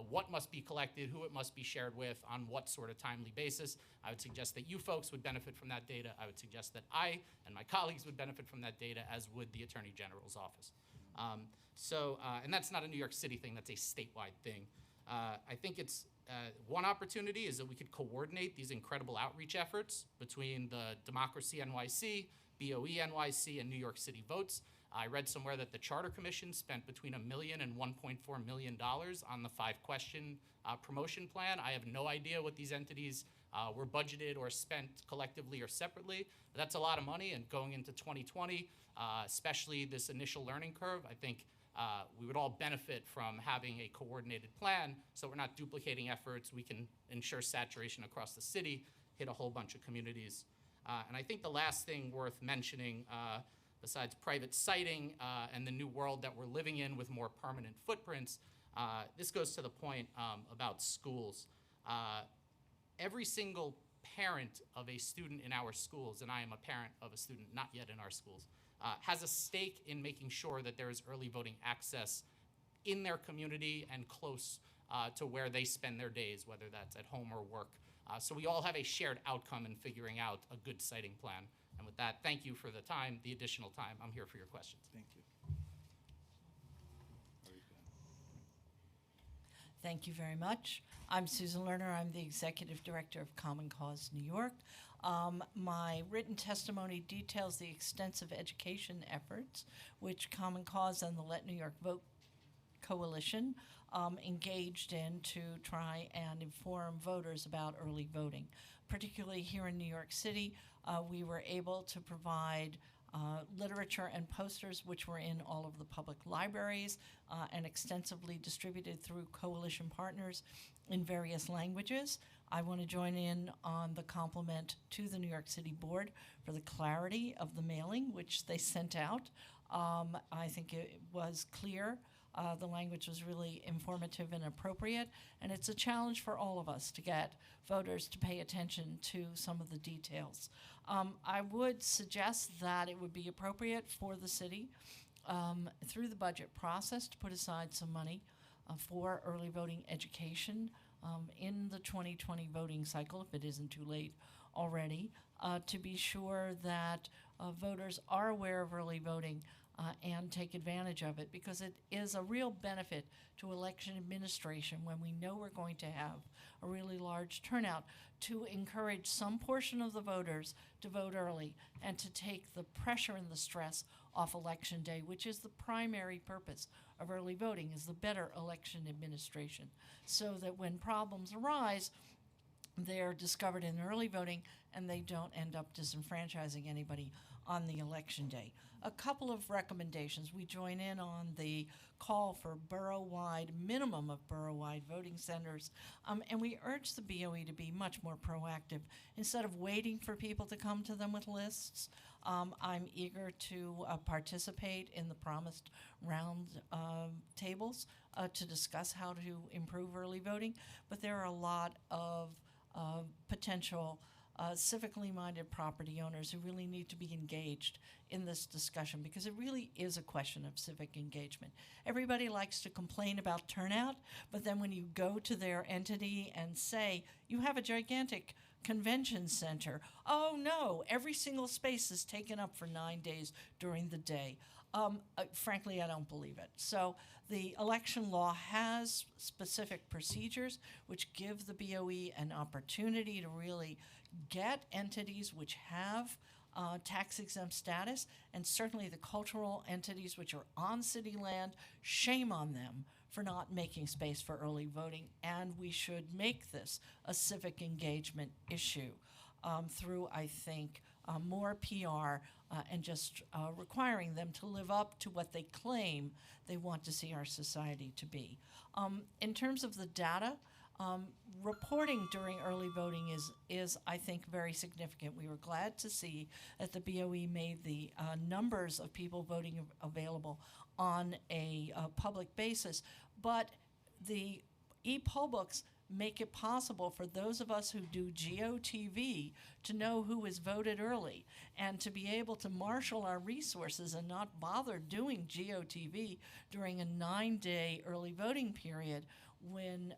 What must be collected, who it must be shared with, on what sort of timely basis. I would suggest that you folks would benefit from that data. I would suggest that I and my colleagues would benefit from that data, as would the Attorney General's office. And that's not a New York City thing, that's a statewide thing. I think it's one opportunity is that we could coordinate these incredible outreach efforts between the Democracy NYC, BOE NYC, and New York City Votes. I read somewhere that the Charter Commission spent between $1 million and $1.4 million on the 5-question promotion plan. I have no idea what these entities were budgeted or spent collectively or separately. But that's a lot of money, and going into 2020, especially this initial learning curve, I think we would all benefit from having a coordinated plan, so we're not duplicating efforts. We can ensure saturation across the city, hit a whole bunch of communities. And I think the last thing worth mentioning, besides private siting and the new world that we're living in with more permanent footprints, this goes to the point about schools. Every single parent of a student in our schools, and I am a parent of a student not yet in our schools, has a stake in making sure that there is early voting access in their community and close to where they spend their days, whether that's at home or work. So we all have a shared outcome in figuring out a good siting plan. And with that, thank you for the time, the additional time. I'm here for your questions. Thank you. Thank you very much. I'm Susan Lerner. I'm the Executive Director of Common Cause New York. My written testimony details the extensive education efforts which Common Cause and the Let New York Vote Coalition engaged in to try and inform voters about early voting. Particularly here in New York City, we were able to provide literature and posters which were in all of the public libraries and extensively distributed through coalition partners in various languages. I want to join in on the compliment to the New York City Board for the clarity of the mailing which they sent out. I think it was clear. The language was really informative and appropriate, and it's a challenge for all of us to get voters to pay attention to some of the details. I would suggest that it would be appropriate for the city through the budget process to put aside some money for early voting education in the 2020 voting cycle, if it isn't too late already, to be sure that voters are aware of early voting and take advantage of it, because it is a real benefit to election administration when we know we're going to have a really large turnout, to encourage some portion of the voters to vote early and to take the pressure and the stress off election day, which is the primary purpose of early voting, is the better election administration, so that when problems arise, they're discovered in early voting and they don't end up disenfranchising anybody on the election day. A couple of recommendations. We join in on the call for borough-wide, minimum of borough-wide voting centers, and we urge the BOE to be much more proactive. Instead of waiting for people to come to them with lists, I'm eager to participate in the promised round tables to discuss how to improve early voting, but there are a lot of potential civically minded property owners who really need to be engaged in this discussion, because it really is a question of civic engagement. Everybody likes to complain about turnout, but then when you go to their entity and say, you have a gigantic convention center, oh no, every single space is taken up for 9 days during the day. Frankly, I don't believe it. So the election law has specific procedures which give the BOE an opportunity to really get entities which have tax-exempt status, and certainly the cultural entities which are on city land, shame on them for not making space for early voting, and we should make this a civic engagement issue through, I think, more PR, and just requiring them to live up to what they claim they want to see our society to be. In terms of the data, reporting during early voting is, I think, very significant. We were glad to see that the BOE made the numbers of people voting available on a public basis, but the e-poll books make it possible for those of us who do GOTV to know who has voted early and to be able to marshal our resources and not bother doing GOTV during a 9-day early voting period when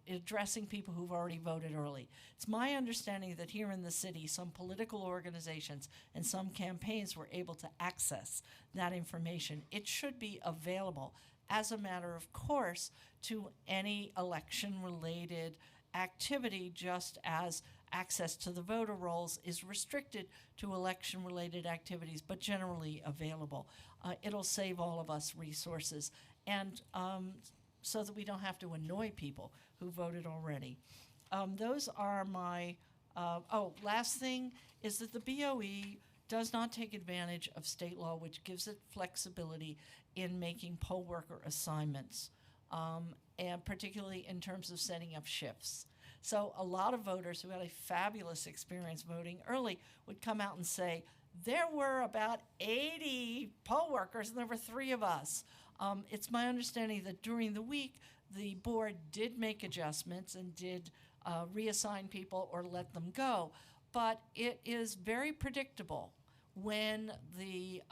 addressing people who've already voted early. It's my understanding that here in the city, some political organizations and some campaigns were able to access that information. It should be available as a matter of course to any election-related activity, just as access to the voter rolls is restricted to election-related activities, but generally available. It'll save all of us resources, and so that we don't have to annoy people who voted already. Those are my, last thing is that the BOE does not take advantage of state law, which gives it flexibility in making poll worker assignments, and particularly in terms of setting up shifts. So a lot of voters who had a fabulous experience voting early would come out and say, there were about 80 poll workers and there were 3 of us. It's my understanding that during the week, the board did make adjustments and did reassign people or let them go. But it is very predictable when the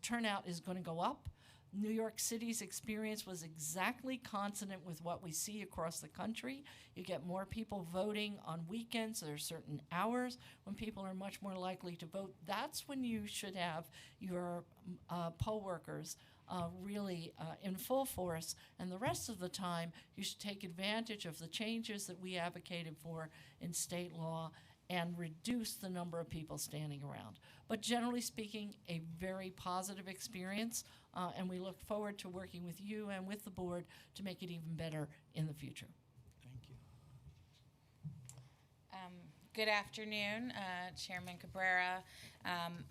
turnout is going to go up. New York City's experience was exactly consonant with what we see across the country. You get more people voting on weekends. There are certain hours when people are much more likely to vote. That's when you should have your poll workers really in full force, and the rest of the time you should take advantage of the changes that we advocated for in state law and reduce the number of people standing around. But generally speaking, a very positive experience, and we look forward to working with you and with the board to make it even better in the future. Thank you. Good afternoon, Chairman Cabrera.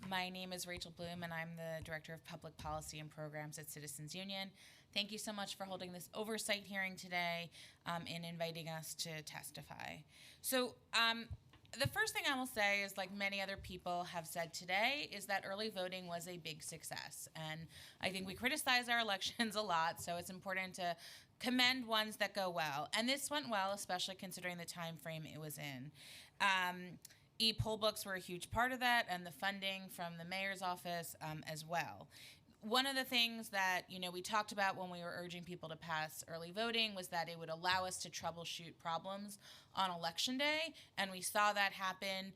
My name is Rachel Bloom, and I'm the Director of Public Policy and Programs at Citizens Union. Thank you so much for holding this oversight hearing today and inviting us to testify. So, the first thing I will say is, like many other people have said today, is that early voting was a big success. And I think we criticize our elections a lot, so it's important to commend ones that go well. And this went well, especially considering the time frame it was in. E-poll books were a huge part of that, and the funding from the mayor's office as well. One of the things that, we talked about when we were urging people to pass early voting was that it would allow us to troubleshoot problems on Election Day, and we saw that happen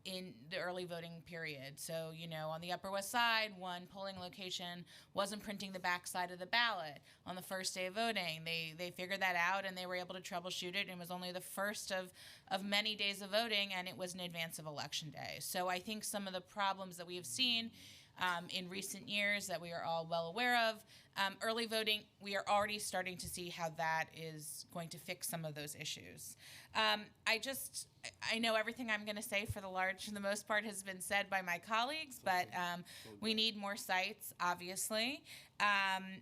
in the early voting period. So, on the Upper West Side, one polling location wasn't printing the backside of the ballot on the first day of voting. They figured that out, and they were able to troubleshoot it. It was only the first of many days of voting, and it was in advance of Election Day. So I think some of the problems that we have seen in recent years that we are all well aware of. Early voting, we are already starting to see how that is going to fix some of those issues. I know everything I'm going to say for the most part has been said by my colleagues, but we need more sites, obviously.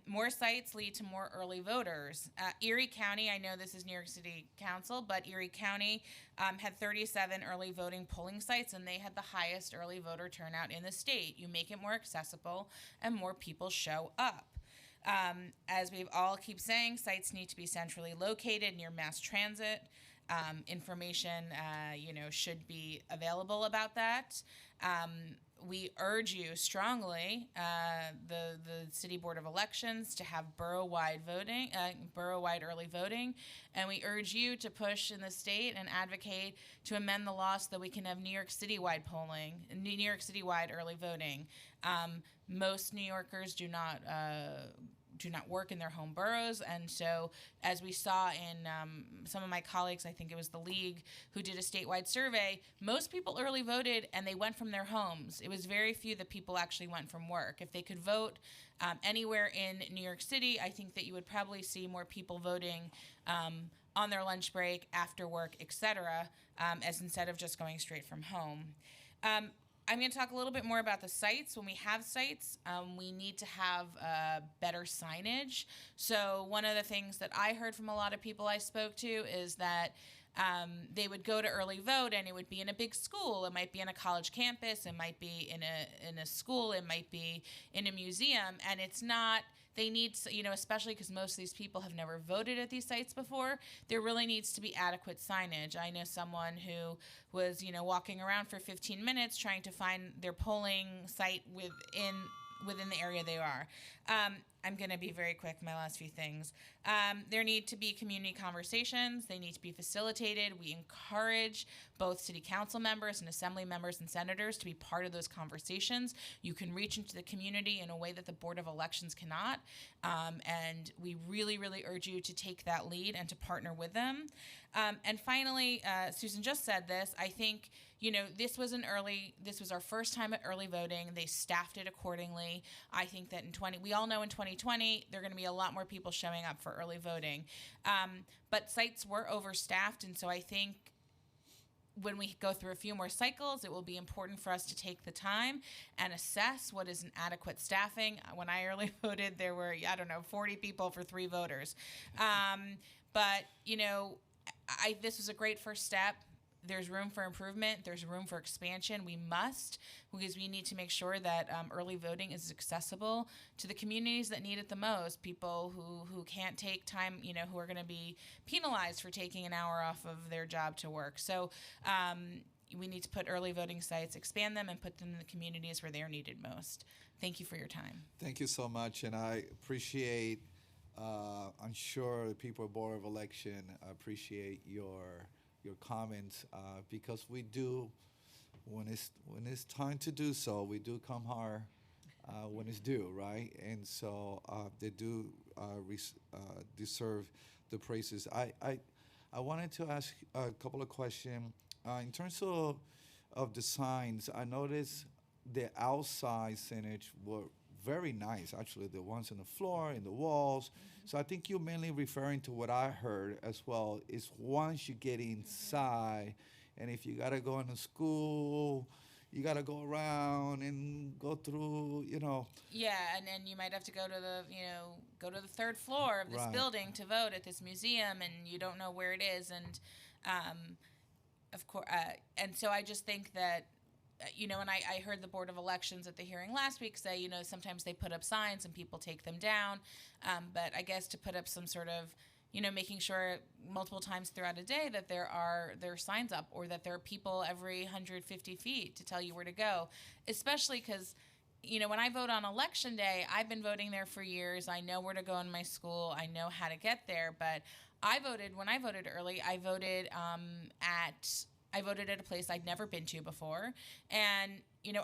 More sites lead to more early voters. Erie County, I know this is New York City Council, but Erie County had 37 early voting polling sites, and they had the highest early voter turnout in the state. You make it more accessible, and more people show up. As we all keep saying, sites need to be centrally located near mass transit. Information, should be available about that. We urge you strongly, the City Board of Elections, to have borough-wide early voting, and we urge you to push in the state and advocate to amend the law so that we can have New York City-wide polling, New York City-wide early voting. Most New Yorkers do not work in their home boroughs, and so as we saw in some of my colleagues, I think it was the League, who did a statewide survey, most people early voted and they went from their homes. It was very few that people actually went from work. If they could vote anywhere in New York City, I think that you would probably see more people voting on their lunch break, after work, etc., as instead of just going straight from home. I'm going to talk a little bit more about the sites. When we have sites, we need to have better signage. So one of the things that I heard from a lot of people I spoke to is that they would go to early vote and it would be in a big school. It might be in a college campus. It might be in a school. It might be in a museum. And it's not, they need, especially because most of these people have never voted at these sites before, there really needs to be adequate signage. I know someone who was, walking around for 15 minutes trying to find their polling site within the area they are. I'm going to be very quick, my last few things. There need to be community conversations. They need to be facilitated. We encourage both city council members and assembly members and senators to be part of those conversations. You can reach into the community in a way that the Board of Elections cannot. And we really, really urge you to take that lead and to partner with them. And finally, Susan just said this, I think, this was our first time at early voting. They staffed it accordingly. I think that we all know in 2020, there are going to be a lot more people showing up for early voting. But sites were overstaffed, and so I think when we go through a few more cycles, it will be important for us to take the time and assess what is an adequate staffing. When I early voted, there were, 40 people for 3 voters. But, this was a great first step. There's room for improvement. There's room for expansion. Because we need to make sure that early voting is accessible to the communities that need it the most. People who can't take time, who are going to be penalized for taking an hour off of their job to work. So we need to put early voting sites, expand them, and put them in the communities where they are needed most. Thank you for your time. Thank you so much, and I appreciate. I'm sure the people at Board of Election appreciate your comments because we do, when it's time to do so, we do come hard when it's due, right? And so they do deserve the praises. I wanted to ask a couple of questions. In terms of the signs, I noticed the outside signage were very nice, actually, the ones on the floor, in the walls. So I think you're mainly referring to what I heard as well, is once you get inside, and if you got to go into school, you got to go around and go through, Yeah, and then you might have to go to the third floor of this building to vote at this museum, and you don't know where it is. And, of course, and so I just think that, and I heard the Board of Elections at the hearing last week say, sometimes they put up signs and people take them down. But I guess to put up some sort of, making sure multiple times throughout a day that there are signs up, or that there are people every 150 feet to tell you where to go, especially because, when I vote on election day, I've been voting there for years. I know where to go in my school. I know how to get there. But when I voted early, I voted at a place I'd never been to before. And,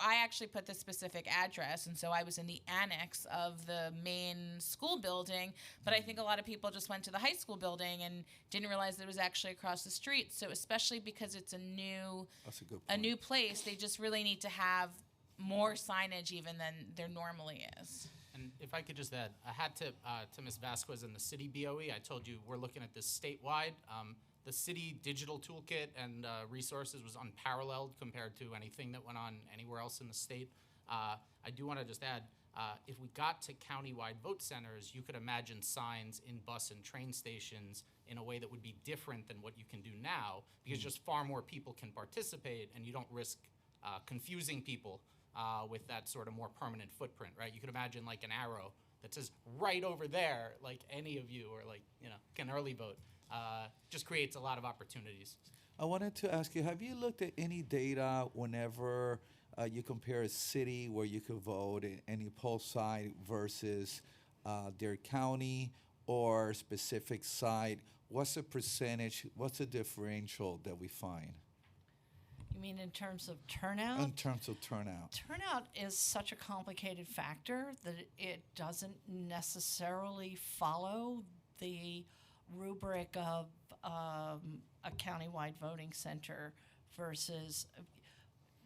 I actually put the specific address. And so I was in the annex of the main school building. But I think a lot of people just went to the high school building and didn't realize that it was actually across the street. So especially because it's a new place, they just really need to have more signage even than there normally is. And if I could just add, I had to Ms. Vasquez and the city BOE, I told you we're looking at this statewide. The city digital toolkit and resources was unparalleled compared to anything that went on anywhere else in the state. I do want to just add, if we got to countywide vote centers, you could imagine signs in bus and train stations in a way that would be different than what you can do now, because just far more people can participate and you don't risk confusing people with that sort of more permanent footprint, right? You could imagine like an arrow that says right over there, like any of you, or can early vote. Just creates a lot of opportunities. I wanted to ask you, have you looked at any data whenever you compare a city where you could vote in any poll site versus their county or specific site? What's the percentage, what's the differential that we find? You mean in terms of turnout? In terms of turnout. Turnout is such a complicated factor that it doesn't necessarily follow the rubric of a countywide voting center versus.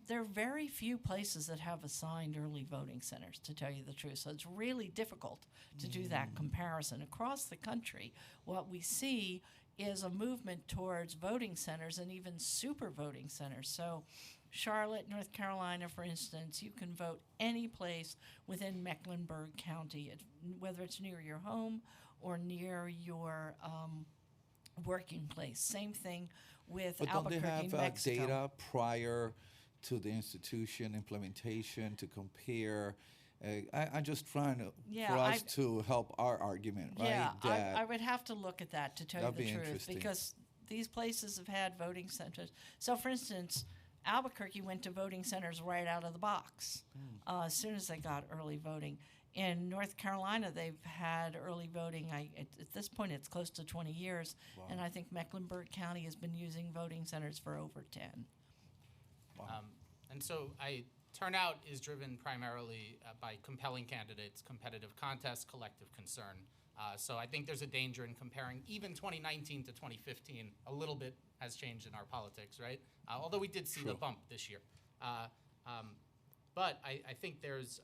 There are very few places that have assigned early voting centers, to tell you the truth. So it's really difficult to do that comparison. Across the country, what we see is a movement towards voting centers and even super voting centers. So Charlotte, North Carolina, for instance, you can vote any place within Mecklenburg County, whether it's near your home or near your working place. Same thing with But don't they Albuquerque, have Mexico. data prior to the institution implementation to compare? I'm just trying to, for us to help our argument, right? Yeah, that I would have to look at that to tell you that'd the be truth, interesting. because these places have had voting centers. So, for instance, Albuquerque went to voting centers right out of the box as soon as they got early voting. In North Carolina, they've had early voting. At this point, it's close to 20 years, and I think Mecklenburg County has been using voting centers for over 10. And so turnout is driven primarily by compelling candidates, competitive contests, collective concern. So I think there's a danger in comparing even 2019 to 2015. A little bit has changed in our politics, right? Although we did see the bump this year. But I think there's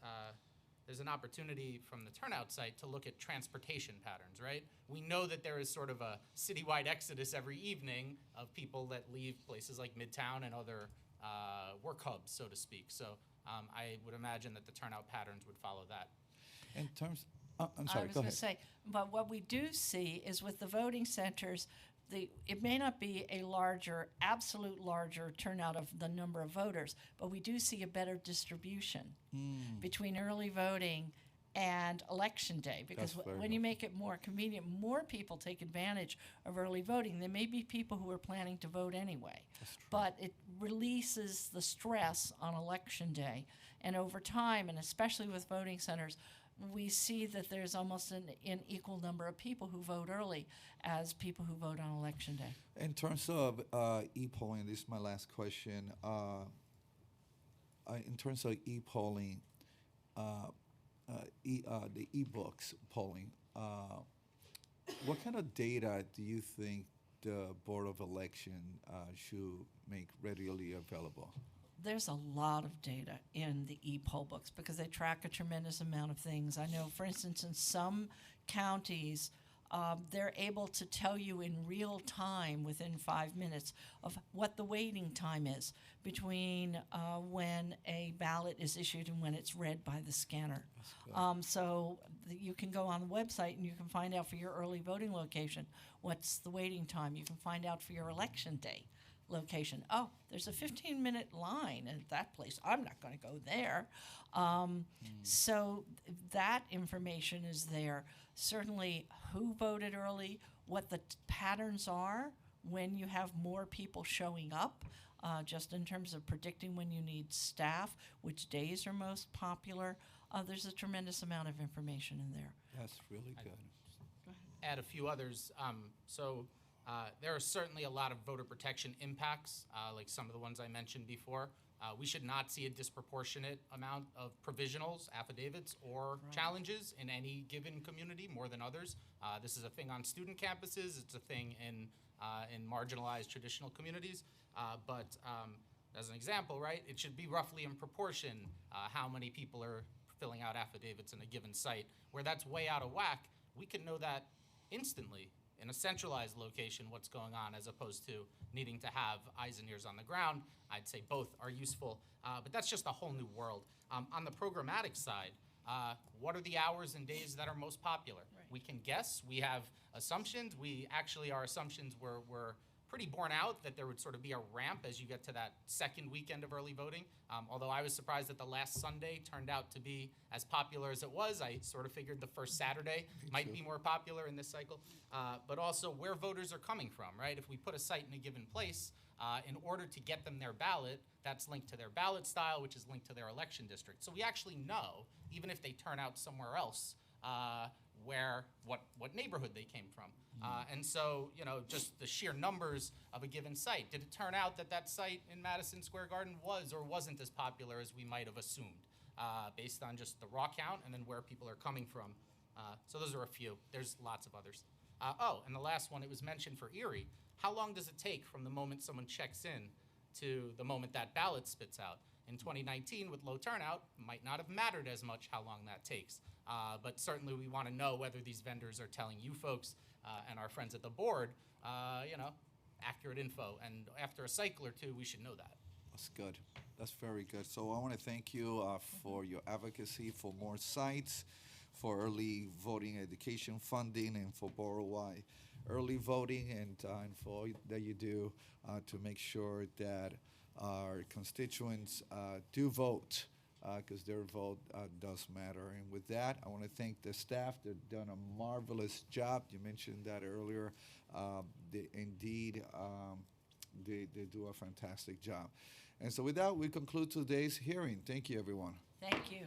an opportunity from the turnout site to look at transportation patterns, right? We know that there is sort of a citywide exodus every evening of people that leave places like Midtown and other work hubs, so to speak. So I would imagine that the turnout patterns would follow that. In terms, I'm sorry, I was go going ahead. to say, but what we do see is with the voting centers, it may not be a absolute larger turnout of the number of voters, but we do see a better distribution between early voting and election day, because when you make it more convenient, more people take advantage of early voting. There may be people who are planning to vote anyway, but it releases the stress on election day. And over time, and especially with voting centers, we see that there's almost an equal number of people who vote early as people who vote on election day. In terms of e-polling, this is my last question. In terms of e-polling, the e-books polling, what kind of data do you think the Board of Election should make readily available? There's a lot of data in the e-poll books because they track a tremendous amount of things. I know, for instance, in some counties, they're able to tell you in real time within 5 minutes of what the waiting time is between when a ballot is issued and when it's read by the scanner. So you can go on the website and you can find out for your early voting location what's the waiting time. You can find out for your election day location. Oh, there's a 15-minute line at that place. I'm not going to go there. So that information is there. Certainly who voted early, what the patterns are when you have more people showing up, just in terms of predicting when you need staff, which days are most popular. There's a tremendous amount of information in there. That's really good. Add a few others. There are certainly a lot of voter protection impacts, like some of the ones I mentioned before. We should not see a disproportionate amount of provisionals, affidavits, or challenges in any given community more than others. This is a thing on student campuses. It's a thing in marginalized traditional communities. But as an example, right, it should be roughly in proportion how many people are filling out affidavits in a given site. Where that's way out of whack, we can know that instantly in a centralized location what's going on, as opposed to needing to have eyes and ears on the ground. I'd say both are useful, but that's just a whole new world. On the programmatic side, what are the hours and days that are most popular? We can guess. We have assumptions. Our assumptions were pretty borne out that there would sort of be a ramp as you get to that second weekend of early voting. Although I was surprised that the last Sunday turned out to be as popular as it was. I sort of figured the first Saturday might be more popular in this cycle. But also where voters are coming from, right? If we put a site in a given place, in order to get them their ballot, that's linked to their ballot style, which is linked to their election district. So we actually know, even if they turn out somewhere else, what neighborhood they came from. And so, just the sheer numbers of a given site. Did it turn out that site in Madison Square Garden was or wasn't as popular as we might have assumed, based on just the raw count and then where people are coming from? So those are a few. There's lots of others. And the last one, it was mentioned for Erie. How long does it take from the moment someone checks in to the moment that ballot spits out? In 2019, with low turnout, might not have mattered as much how long that takes. But certainly we want to know whether these vendors are telling you folks and our friends at the board, accurate info. And after a cycle or two, we should know that. That's good. That's very good. So I want to thank you for your advocacy for more sites, for early voting education funding, and for Borough-wide early voting, and for all that you do to make sure that our constituents do vote, because their vote does matter. And with that, I want to thank the staff. They've done a marvelous job. You mentioned that earlier. Indeed, they do a fantastic job. And so with that, we conclude today's hearing. Thank you, everyone. Thank you.